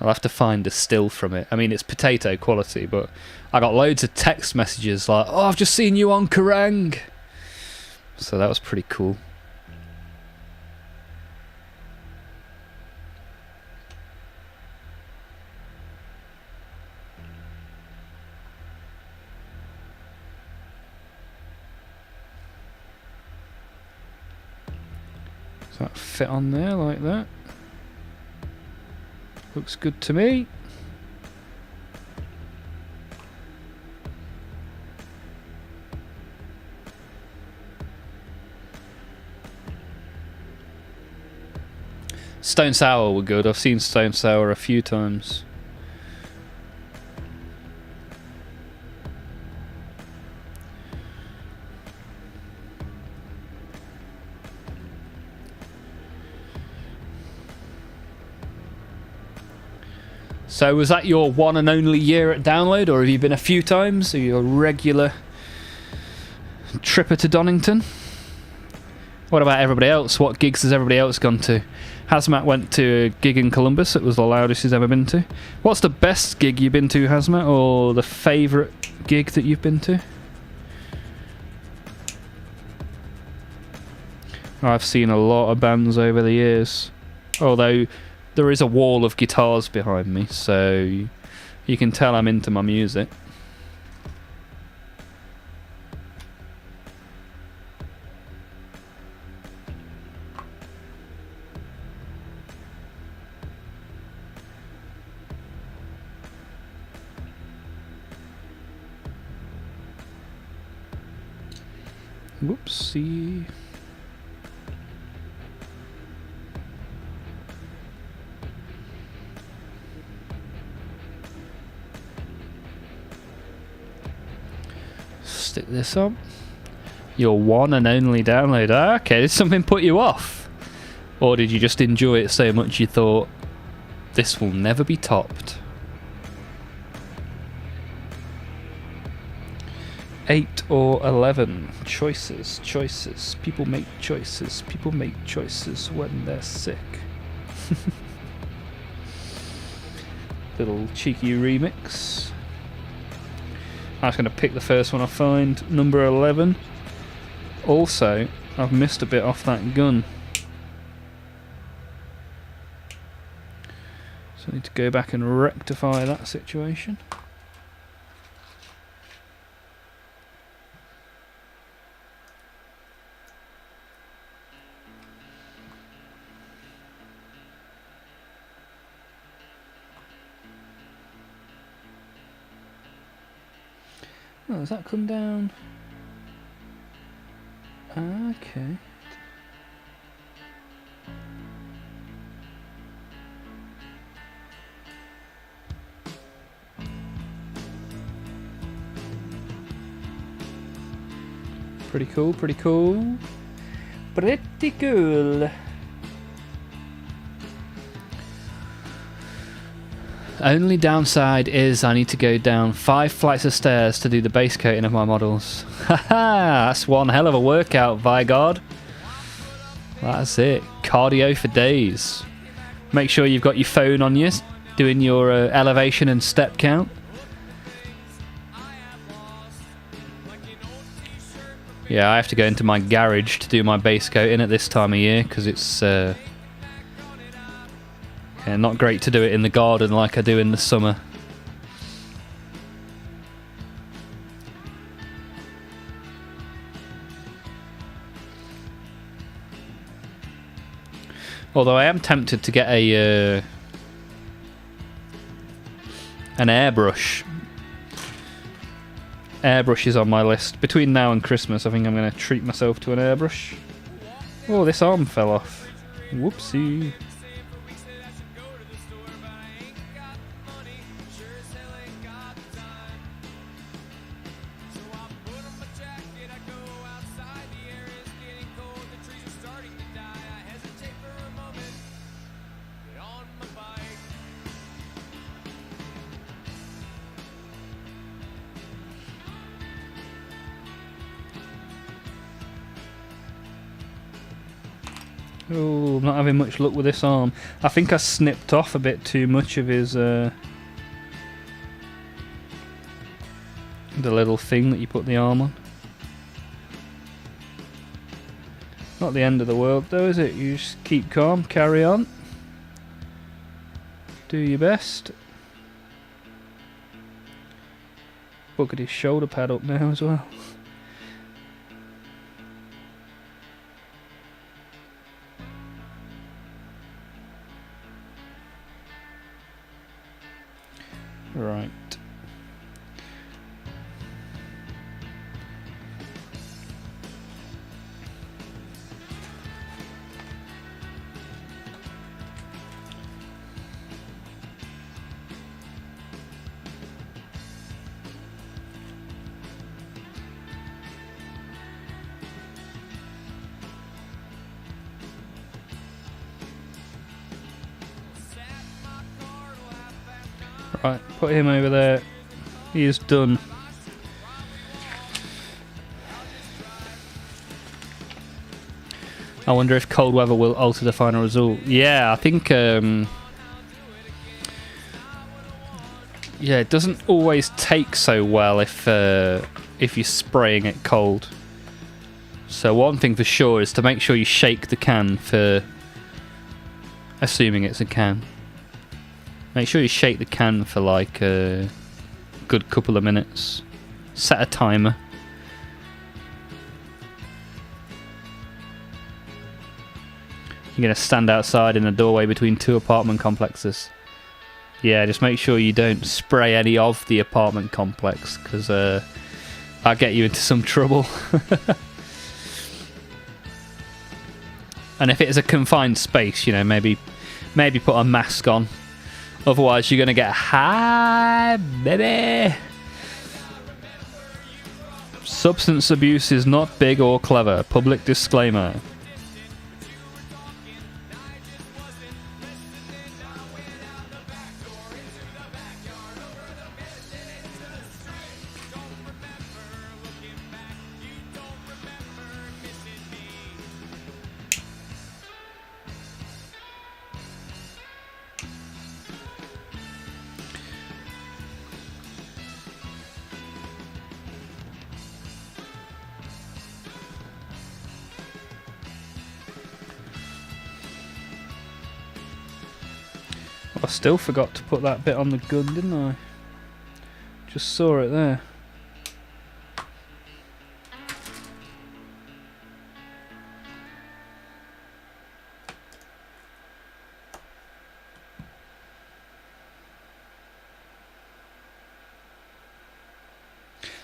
I'll have to find a still from it. I mean, it's potato quality, but I got loads of text messages like, "Oh, I've just seen you on Kerrang!" So that was pretty cool. Does that fit on there like that? Looks good to me. Stone Sour were good. I've seen Stone Sour a few times. So was that your one and only year at Download, or have you been a few times? Are you a regular tripper to Donington? What about everybody else? What gigs has everybody else gone to? Hazmat went to a gig in Columbus. It was the loudest he's ever been to. What's the best gig you've been to, Hazmat, or the favourite gig that you've been to? I've seen a lot of bands over the years, although there is a wall of guitars behind me, so you can tell I'm into my music. Whoopsie. Stick this on. Your one and only Download. Ah, okay, did something put you off? Or did you just enjoy it so much you thought, this will never be topped? 8 or 11. Choices, choices. People make choices. People make choices when they're sick. Little cheeky remix. I'm just going to pick the first one I find, number 11. Also, I've missed a bit off that gun. So I need to go back and rectify that situation. Oh, does that come down? Okay. Pretty cool, pretty cool. Pretty cool. Only downside is I need to go down 5 flights of stairs to do the base coating of my models. Haha, that's one hell of a workout, by God. That's it. Cardio for days. Make sure you've got your phone on you, doing your elevation and step count. Yeah, I have to go into my garage to do my base coating at this time of year because it's not great to do it in the garden like I do in the summer. Although I am tempted to get an airbrush. Airbrush is on my list. Between now and Christmas, I think I'm going to treat myself to an airbrush. Oh, this arm fell off. Whoopsie. Oh, I'm not having much luck with this arm. I think I snipped off a bit too much of his the little thing that you put the arm on. Not the end of the world though, is it? You just keep calm, carry on. Do your best. Look at his shoulder pad up now as well. Right. Right, put him over there. He is done. I wonder if cold weather will alter the final result. Yeah, I think yeah, it doesn't always take so well if you're spraying it cold. So one thing for sure is to make sure you shake the can for, assuming it's a can. Make sure you shake the can for like a good couple of minutes. Set a timer. You're going to stand outside in the doorway between 2 apartment complexes. Yeah, just make sure you don't spray any of the apartment complex, because I'll get you into some trouble. And if it is a confined space, you know, maybe put a mask on. Otherwise, you're going to get high, baby. Substance abuse is not big or clever. Public disclaimer. I still forgot to put that bit on the gun, didn't I? Just saw it there.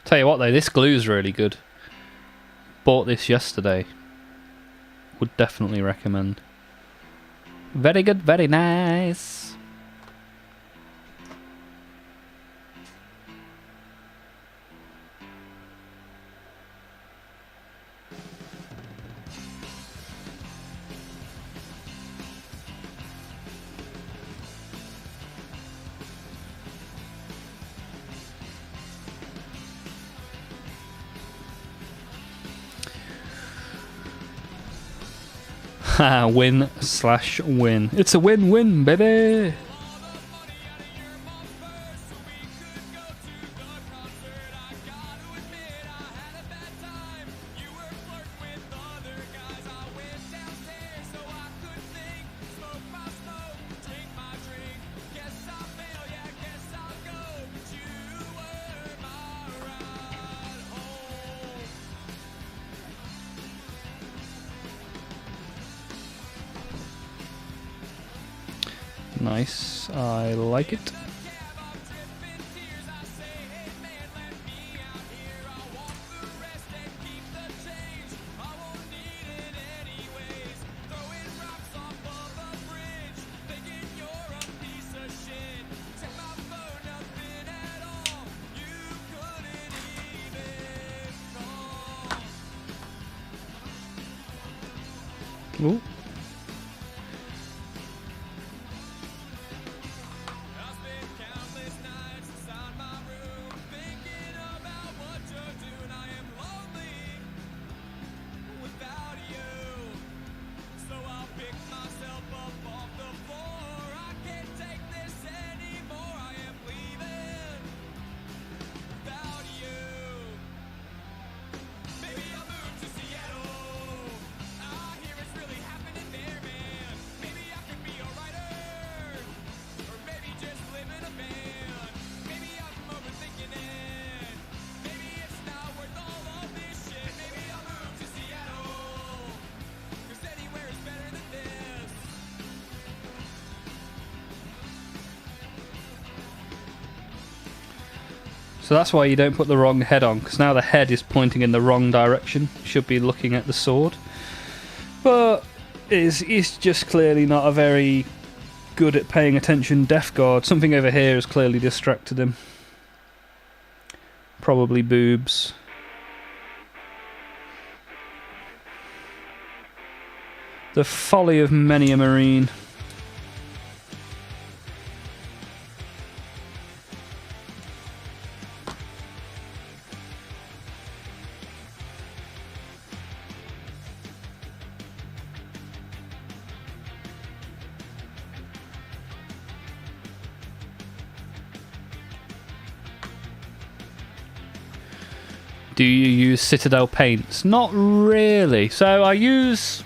Tell you what though, this glue's really good. Bought this yesterday. Would definitely recommend. Very good, very nice. Win/win. It's a win-win, baby. Nice, I like it. Ooh. So that's why you don't put the wrong head on, because now the head is pointing in the wrong direction. Should be looking at the sword. But it's just clearly not a very good at paying attention Death Guard. Something over here has clearly distracted him. Probably boobs. The folly of many a Marine. Do you use Citadel paints? Not really. So I use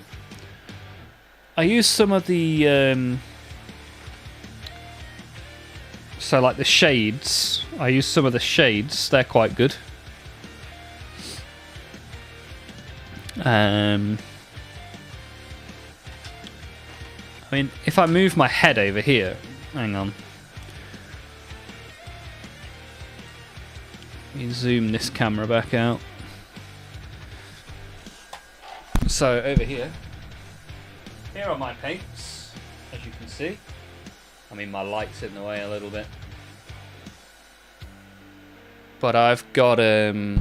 some of the so like the shades. I use some of the shades. They're quite good. I mean, if I move my head over here, hang on. Let me zoom this camera back out. So over here are my paints, as you can see. I mean, my light's in the way a little bit, but I've got a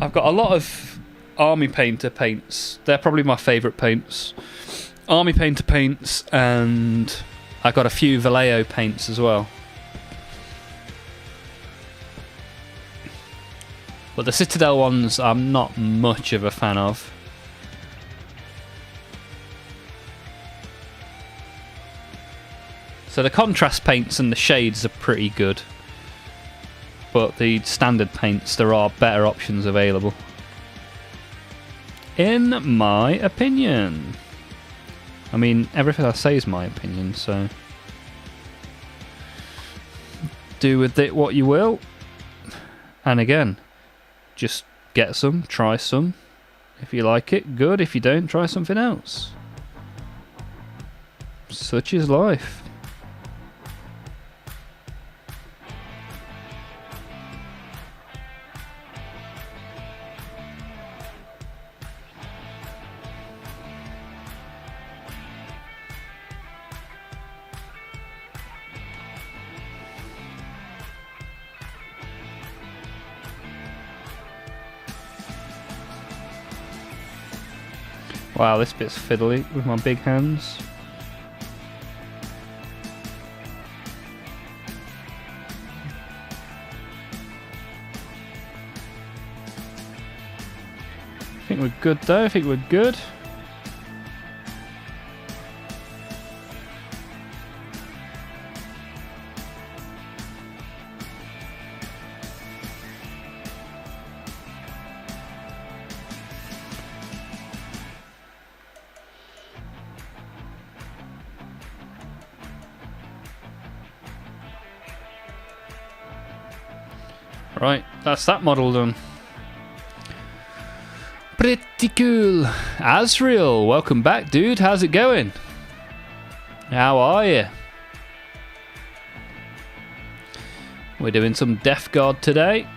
lot of Army Painter paints. They're probably my favourite paints. Army Painter paints, and I got a few Vallejo paints as well. But the Citadel ones I'm not much of a fan of. So the contrast paints and the shades are pretty good. But the standard paints, there are better options available. In my opinion. I mean, everything I say is my opinion, so do with it what you will. And again, just get some, try some. If you like it, good. If you don't, try something else. Such is life. Wow, this bit's fiddly with my big hands. think we're good though. I think we're good. Right, that's that model done. Pretty cool. Azrael, welcome back, dude. How's it going? How are you? We're doing some Death Guard today.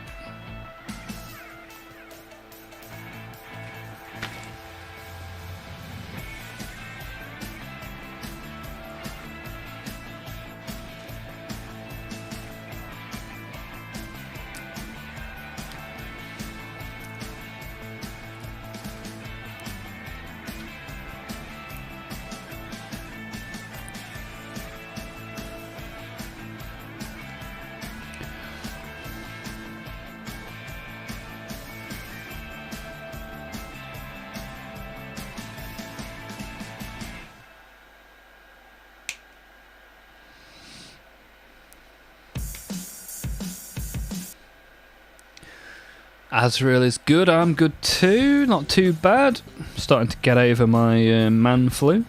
Azrael is good, I'm good too, not too bad. Starting to get over my man flu.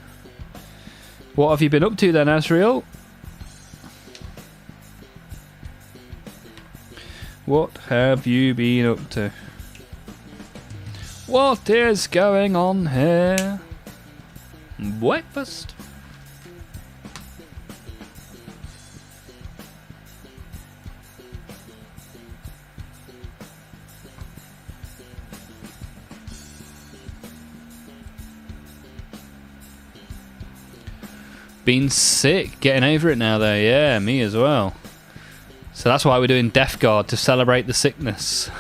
What have you been up to then, Azrael? What have you been up to? What is going on here? Breakfast. Been sick, getting over it now though, yeah, me as well. So that's why we're doing Death Guard, to celebrate the sickness.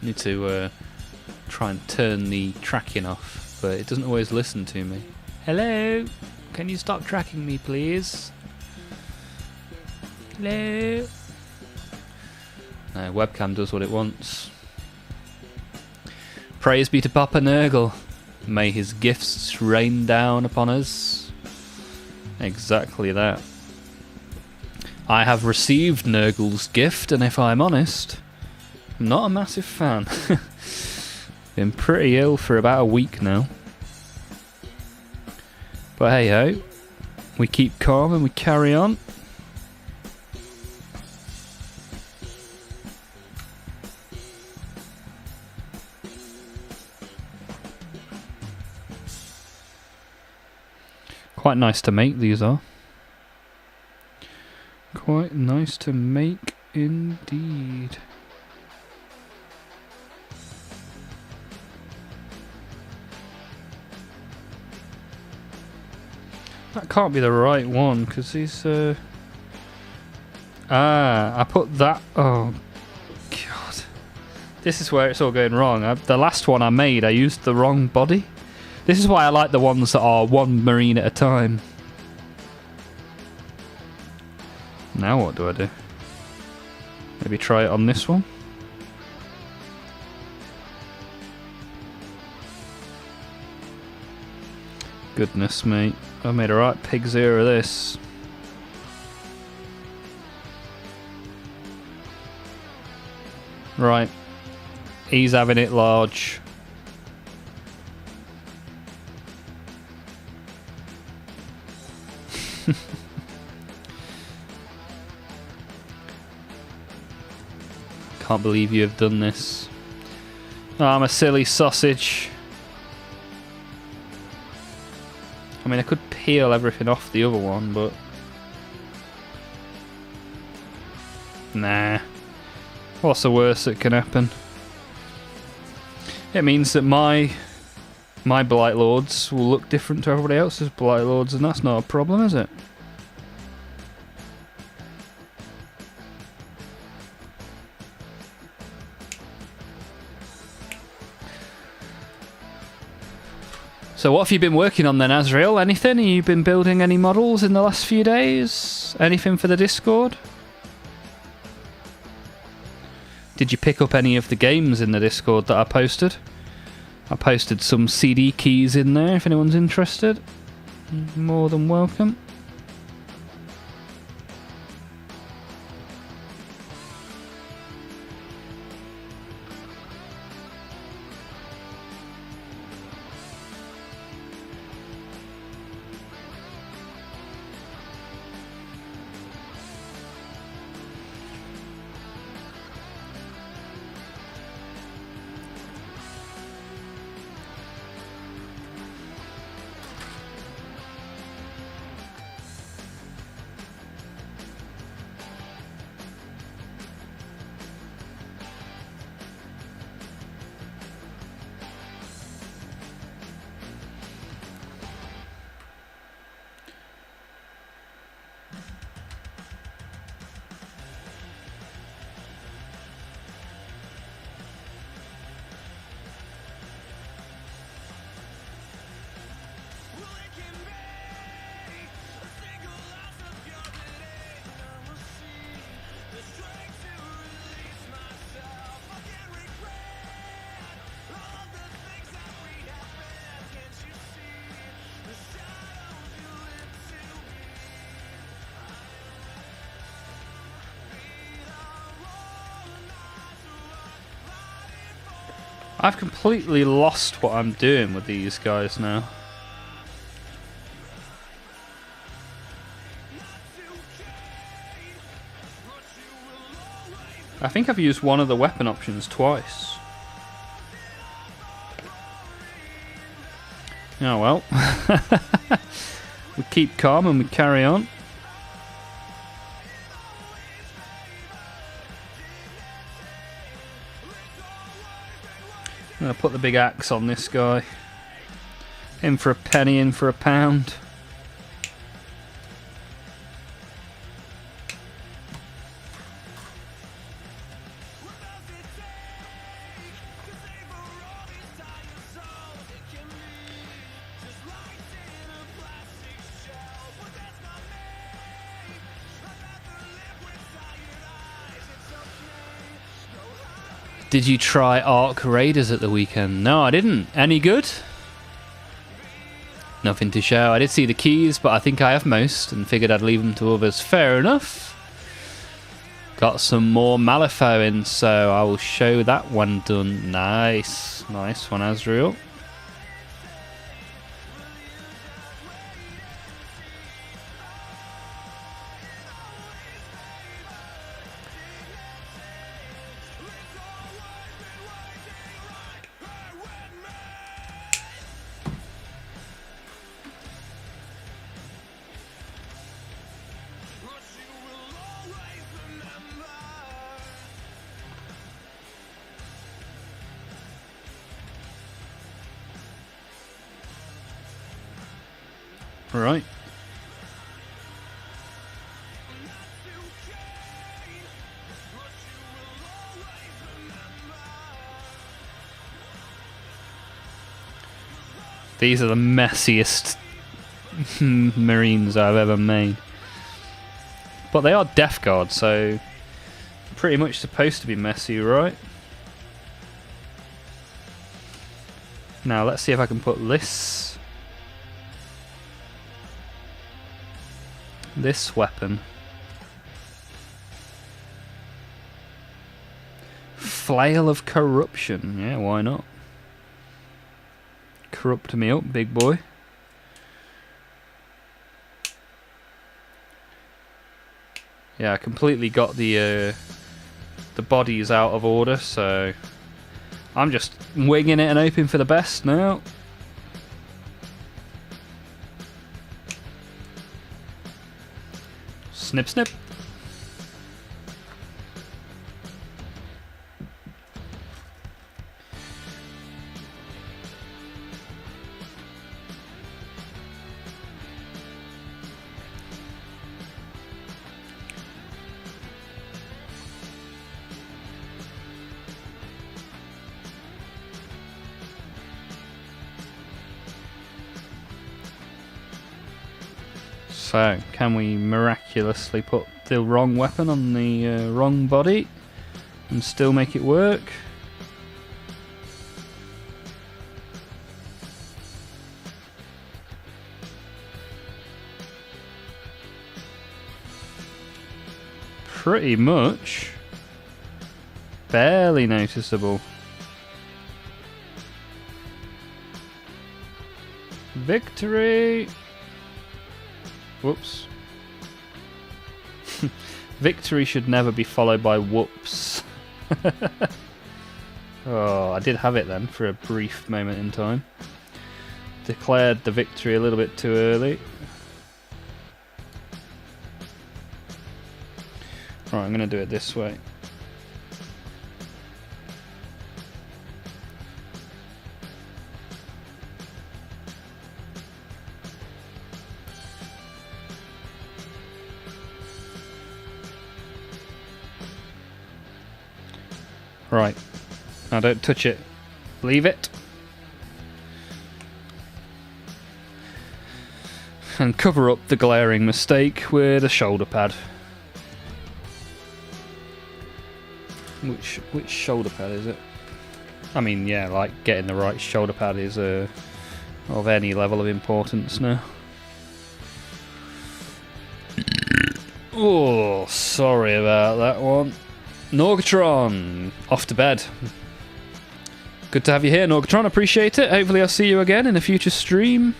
Need to try and turn the tracking off, but it doesn't always listen to me. Hello? Can you stop tracking me, please? Hello? No, webcam does what it wants. Praise be to Papa Nurgle. May his gifts rain down upon us. Exactly that. I have received Nurgle's gift, and if I'm honest, I'm not a massive fan. Been pretty ill for about a week now. But hey ho, we keep calm and we carry on. Quite nice to make, these are. Quite nice to make indeed. That can't be the right one, because he's I put that. Oh god, this is where it's all going wrong. The last one I made, I used the wrong body. This is why I like the ones that are one marine at a time. Now what do I do? Maybe try it on this one. Goodness me, I made a right pig's ear of this. Right, he's having it large. Can't believe you have done this. Oh, I'm a silly sausage. I mean, I could peel everything off the other one, but nah. What's the worst that can happen? It means that my Blight Lords will look different to everybody else's Blight Lords, and that's not a problem, is it? So what have you been working on then, Azrael? Anything? Have you been building any models in the last few days? Anything for the Discord? Did you pick up any of the games in the Discord that I posted? I posted some CD keys in there if anyone's interested. More than welcome. I've completely lost what I'm doing with these guys now. I think I've used one of the weapon options twice. Oh well. We keep calm and we carry on. I'm going to put the big axe on this guy. In for a penny, in for a pound. Did you try Ark Raiders at the weekend? No, I didn't. Any good? Nothing to show. I did see the keys, but I think I have most and figured I'd leave them to others. Fair enough. Got some more Malifaux in, so I will show that one done. Nice. Nice one, Azrael. Right. These are the messiest Marines I've ever made. But they are Death Guard, so pretty much supposed to be messy, right? Now let's see if I can put this weapon. Flail of Corruption. Yeah, why not? Corrupt me up, big boy. Yeah, I completely got the bodies out of order, so I'm just winging it and hoping for the best now. Snip, snip. So, can we miraculously put the wrong weapon on the wrong body and still make it work? Pretty much. Barely noticeable. Victory! Whoops. Victory should never be followed by whoops. Oh, I did have it then for a brief moment in time. Declared the victory a little bit too early. Right, I'm going to do it this way. Right. Now don't touch it. Leave it. And cover up the glaring mistake with a shoulder pad. Which shoulder pad is it? I mean, yeah, like getting the right shoulder pad is of any level of importance now. Oh, sorry about that one. Norgatron, off to bed. Good to have you here, Norgatron. Appreciate it. Hopefully I'll see you again in a future stream.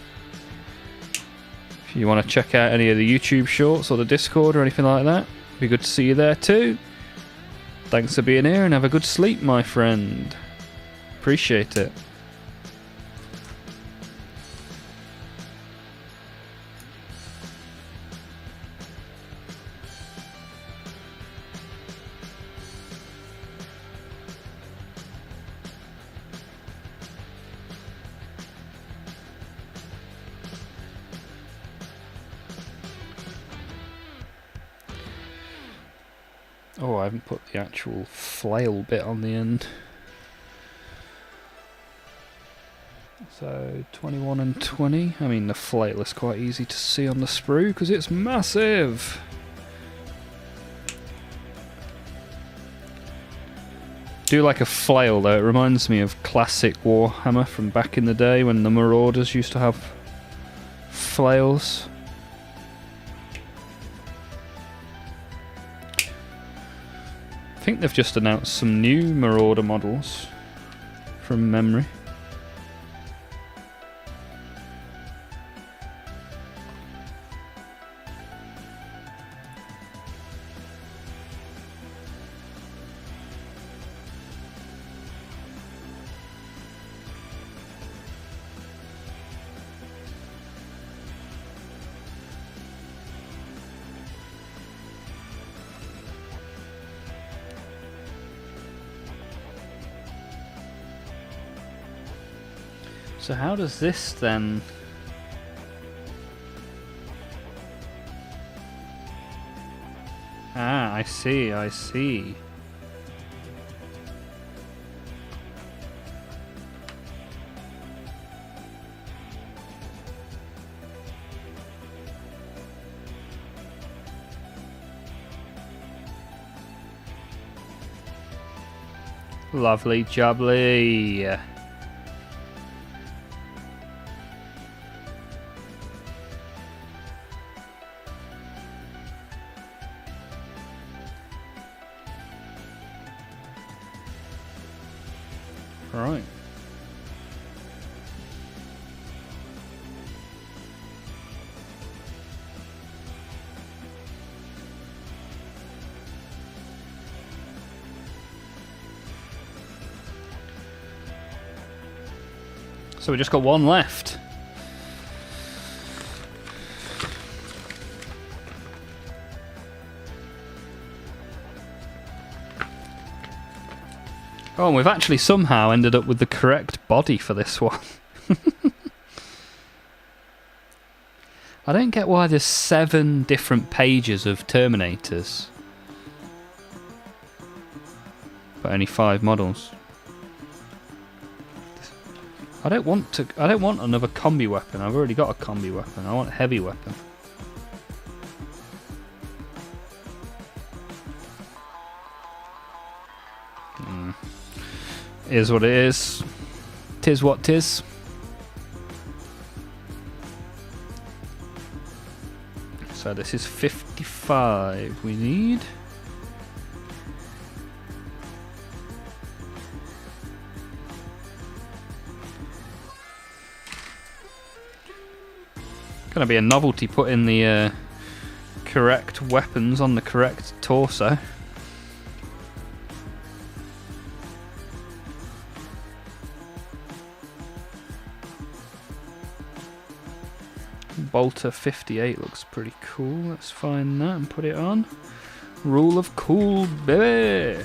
If you want to check out any of the YouTube shorts or the Discord or anything like that, it'd be good to see you there too. Thanks for being here and have a good sleep, my friend. Appreciate it. Oh, I haven't put the actual flail bit on the end. So 21 and 20. I mean, the flail is quite easy to see on the sprue because it's massive. Do like a flail though. It reminds me of classic Warhammer from back in the day when the Marauders used to have flails. I think they've just announced some new Marauder models from memory. So how does this then... Ah, I see, I see. Lovely jubbly. Right. So we just got one left. Oh, and we've actually somehow ended up with the correct body for this one. I don't get why there's 7 different pages of Terminators, but only 5 models. I don't want another combi weapon. I've already got a combi weapon. I want a heavy weapon. Is what it is. Tis what tis. So this is 55 we need. Gonna be a novelty putting the correct weapons on the correct torso. Bolter 58 looks pretty cool. Let's find that and put it on. Rule of cool, baby.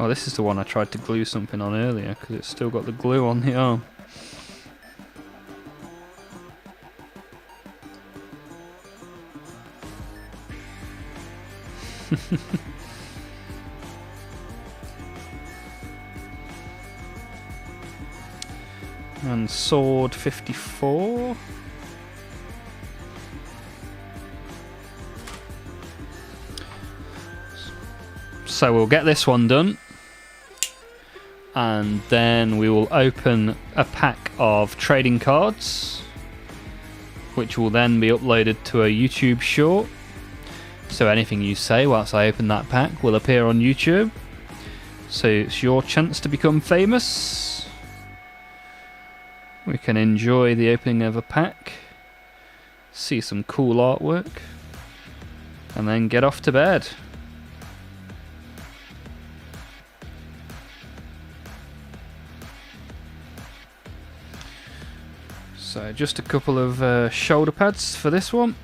Oh, this is the one I tried to glue something on earlier because it's still got the glue on the arm. And sword 54. So we'll get this one done. And then we will open a pack of trading cards, which will then be uploaded to a YouTube short. So anything you say whilst I open that pack will appear on YouTube. So it's your chance to become famous. We can enjoy the opening of a pack, see some cool artwork, and then get off to bed. So just a couple of shoulder pads for this one.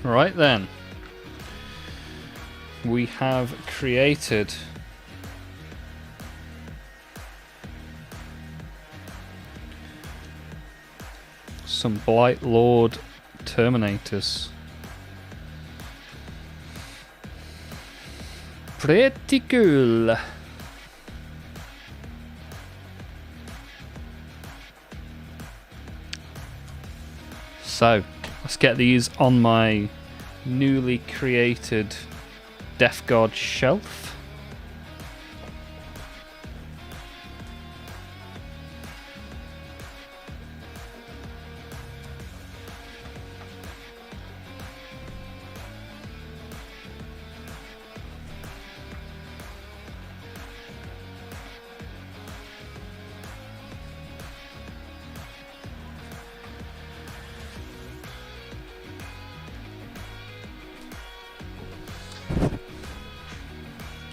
Right then, we have created some Blight Lord Terminators. Pretty cool. So let's get these on my newly created Death Guard shelf.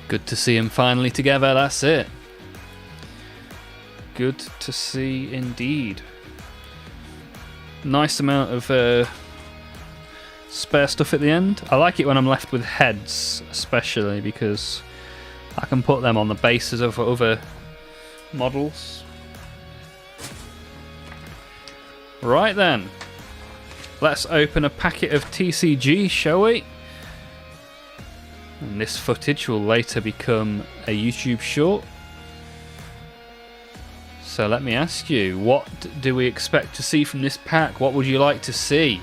Good to see him finally together, that's it. Good to see indeed. Nice amount of spare stuff at the end. I like it when I'm left with heads, especially because I can put them on the bases of other models. Right then, let's open a packet of TCG, shall we? And this footage will later become a YouTube short. So let me ask you, what do we expect to see from this pack? What would you like to see?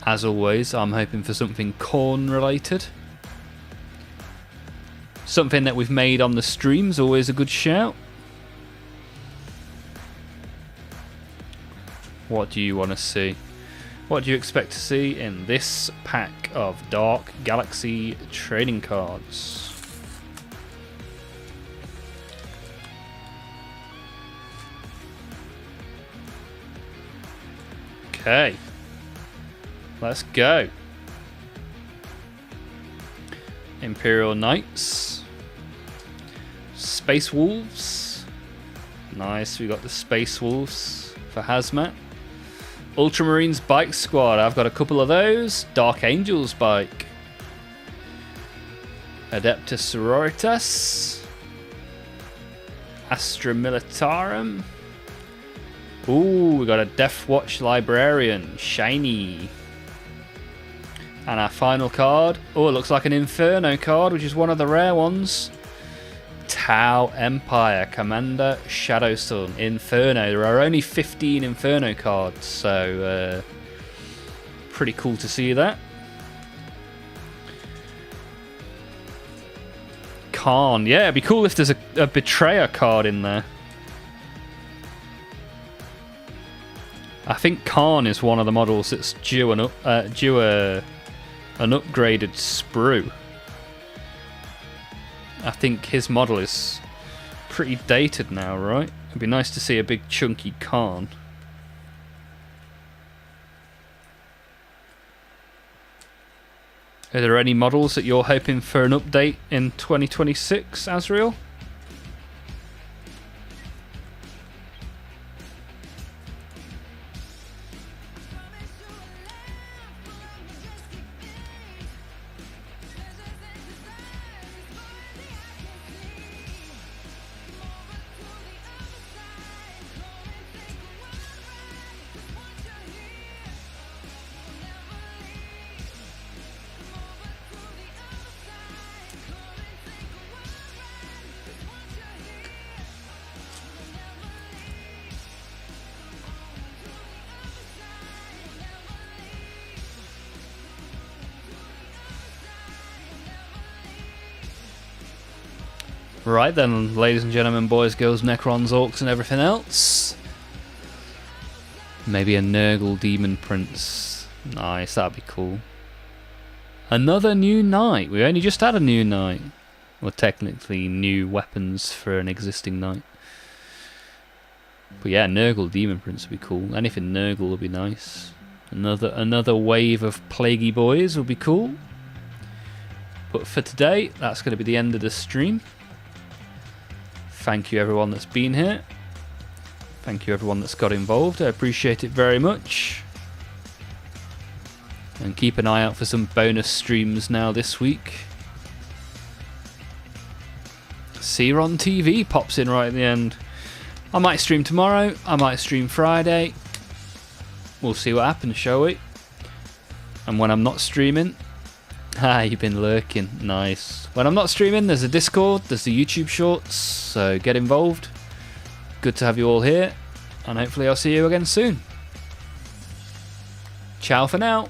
As always, I'm hoping for something corn related. Something that we've made on the stream's always a good shout. What do you want to see? What do you expect to see in this pack of Dark Galaxy trading cards? Okay, let's go. Imperial Knights, Space Wolves. Nice, we got the Space Wolves for Hazmat. Ultramarines Bike Squad, I've got a couple of those. Dark Angels Bike. Adeptus Sororitas. Astra Militarum. Ooh, we got a Death Watch Librarian, shiny. And our final card, oh, it looks like an Inferno card, which is one of the rare ones. Tau Empire, Commander Shadowsun, Inferno. There are only 15 Inferno cards, so pretty cool to see that. Khan, yeah, it'd be cool if there's a Betrayer card in there. I think Khan is one of the models that's due an upgraded sprue. I think his model is pretty dated now, right? It'd be nice to see a big chunky Khan. Are there any models that you're hoping for an update in 2026, Azriel? Right then, ladies and gentlemen, boys, girls, Necrons, Orcs and everything else. Maybe a Nurgle Demon Prince. Nice, that'd be cool. Another new knight. We only just had a new knight. Well, technically new weapons for an existing knight. But yeah, Nurgle Demon Prince would be cool. Anything Nurgle would be nice. Another wave of Plaguey boys would be cool. But for today, that's going to be the end of the stream. Thank you everyone that's been here. Thank you everyone that's got involved. I appreciate it very much. And keep an eye out for some bonus streams now this week. Seron TV pops in right at the end. I might stream tomorrow. I might stream Friday. We'll see what happens, shall we? And when I'm not streaming... Ah, you've been lurking. Nice. When I'm not streaming, there's a Discord, there's the YouTube shorts, so get involved. Good to have you all here, and hopefully I'll see you again soon. Ciao for now.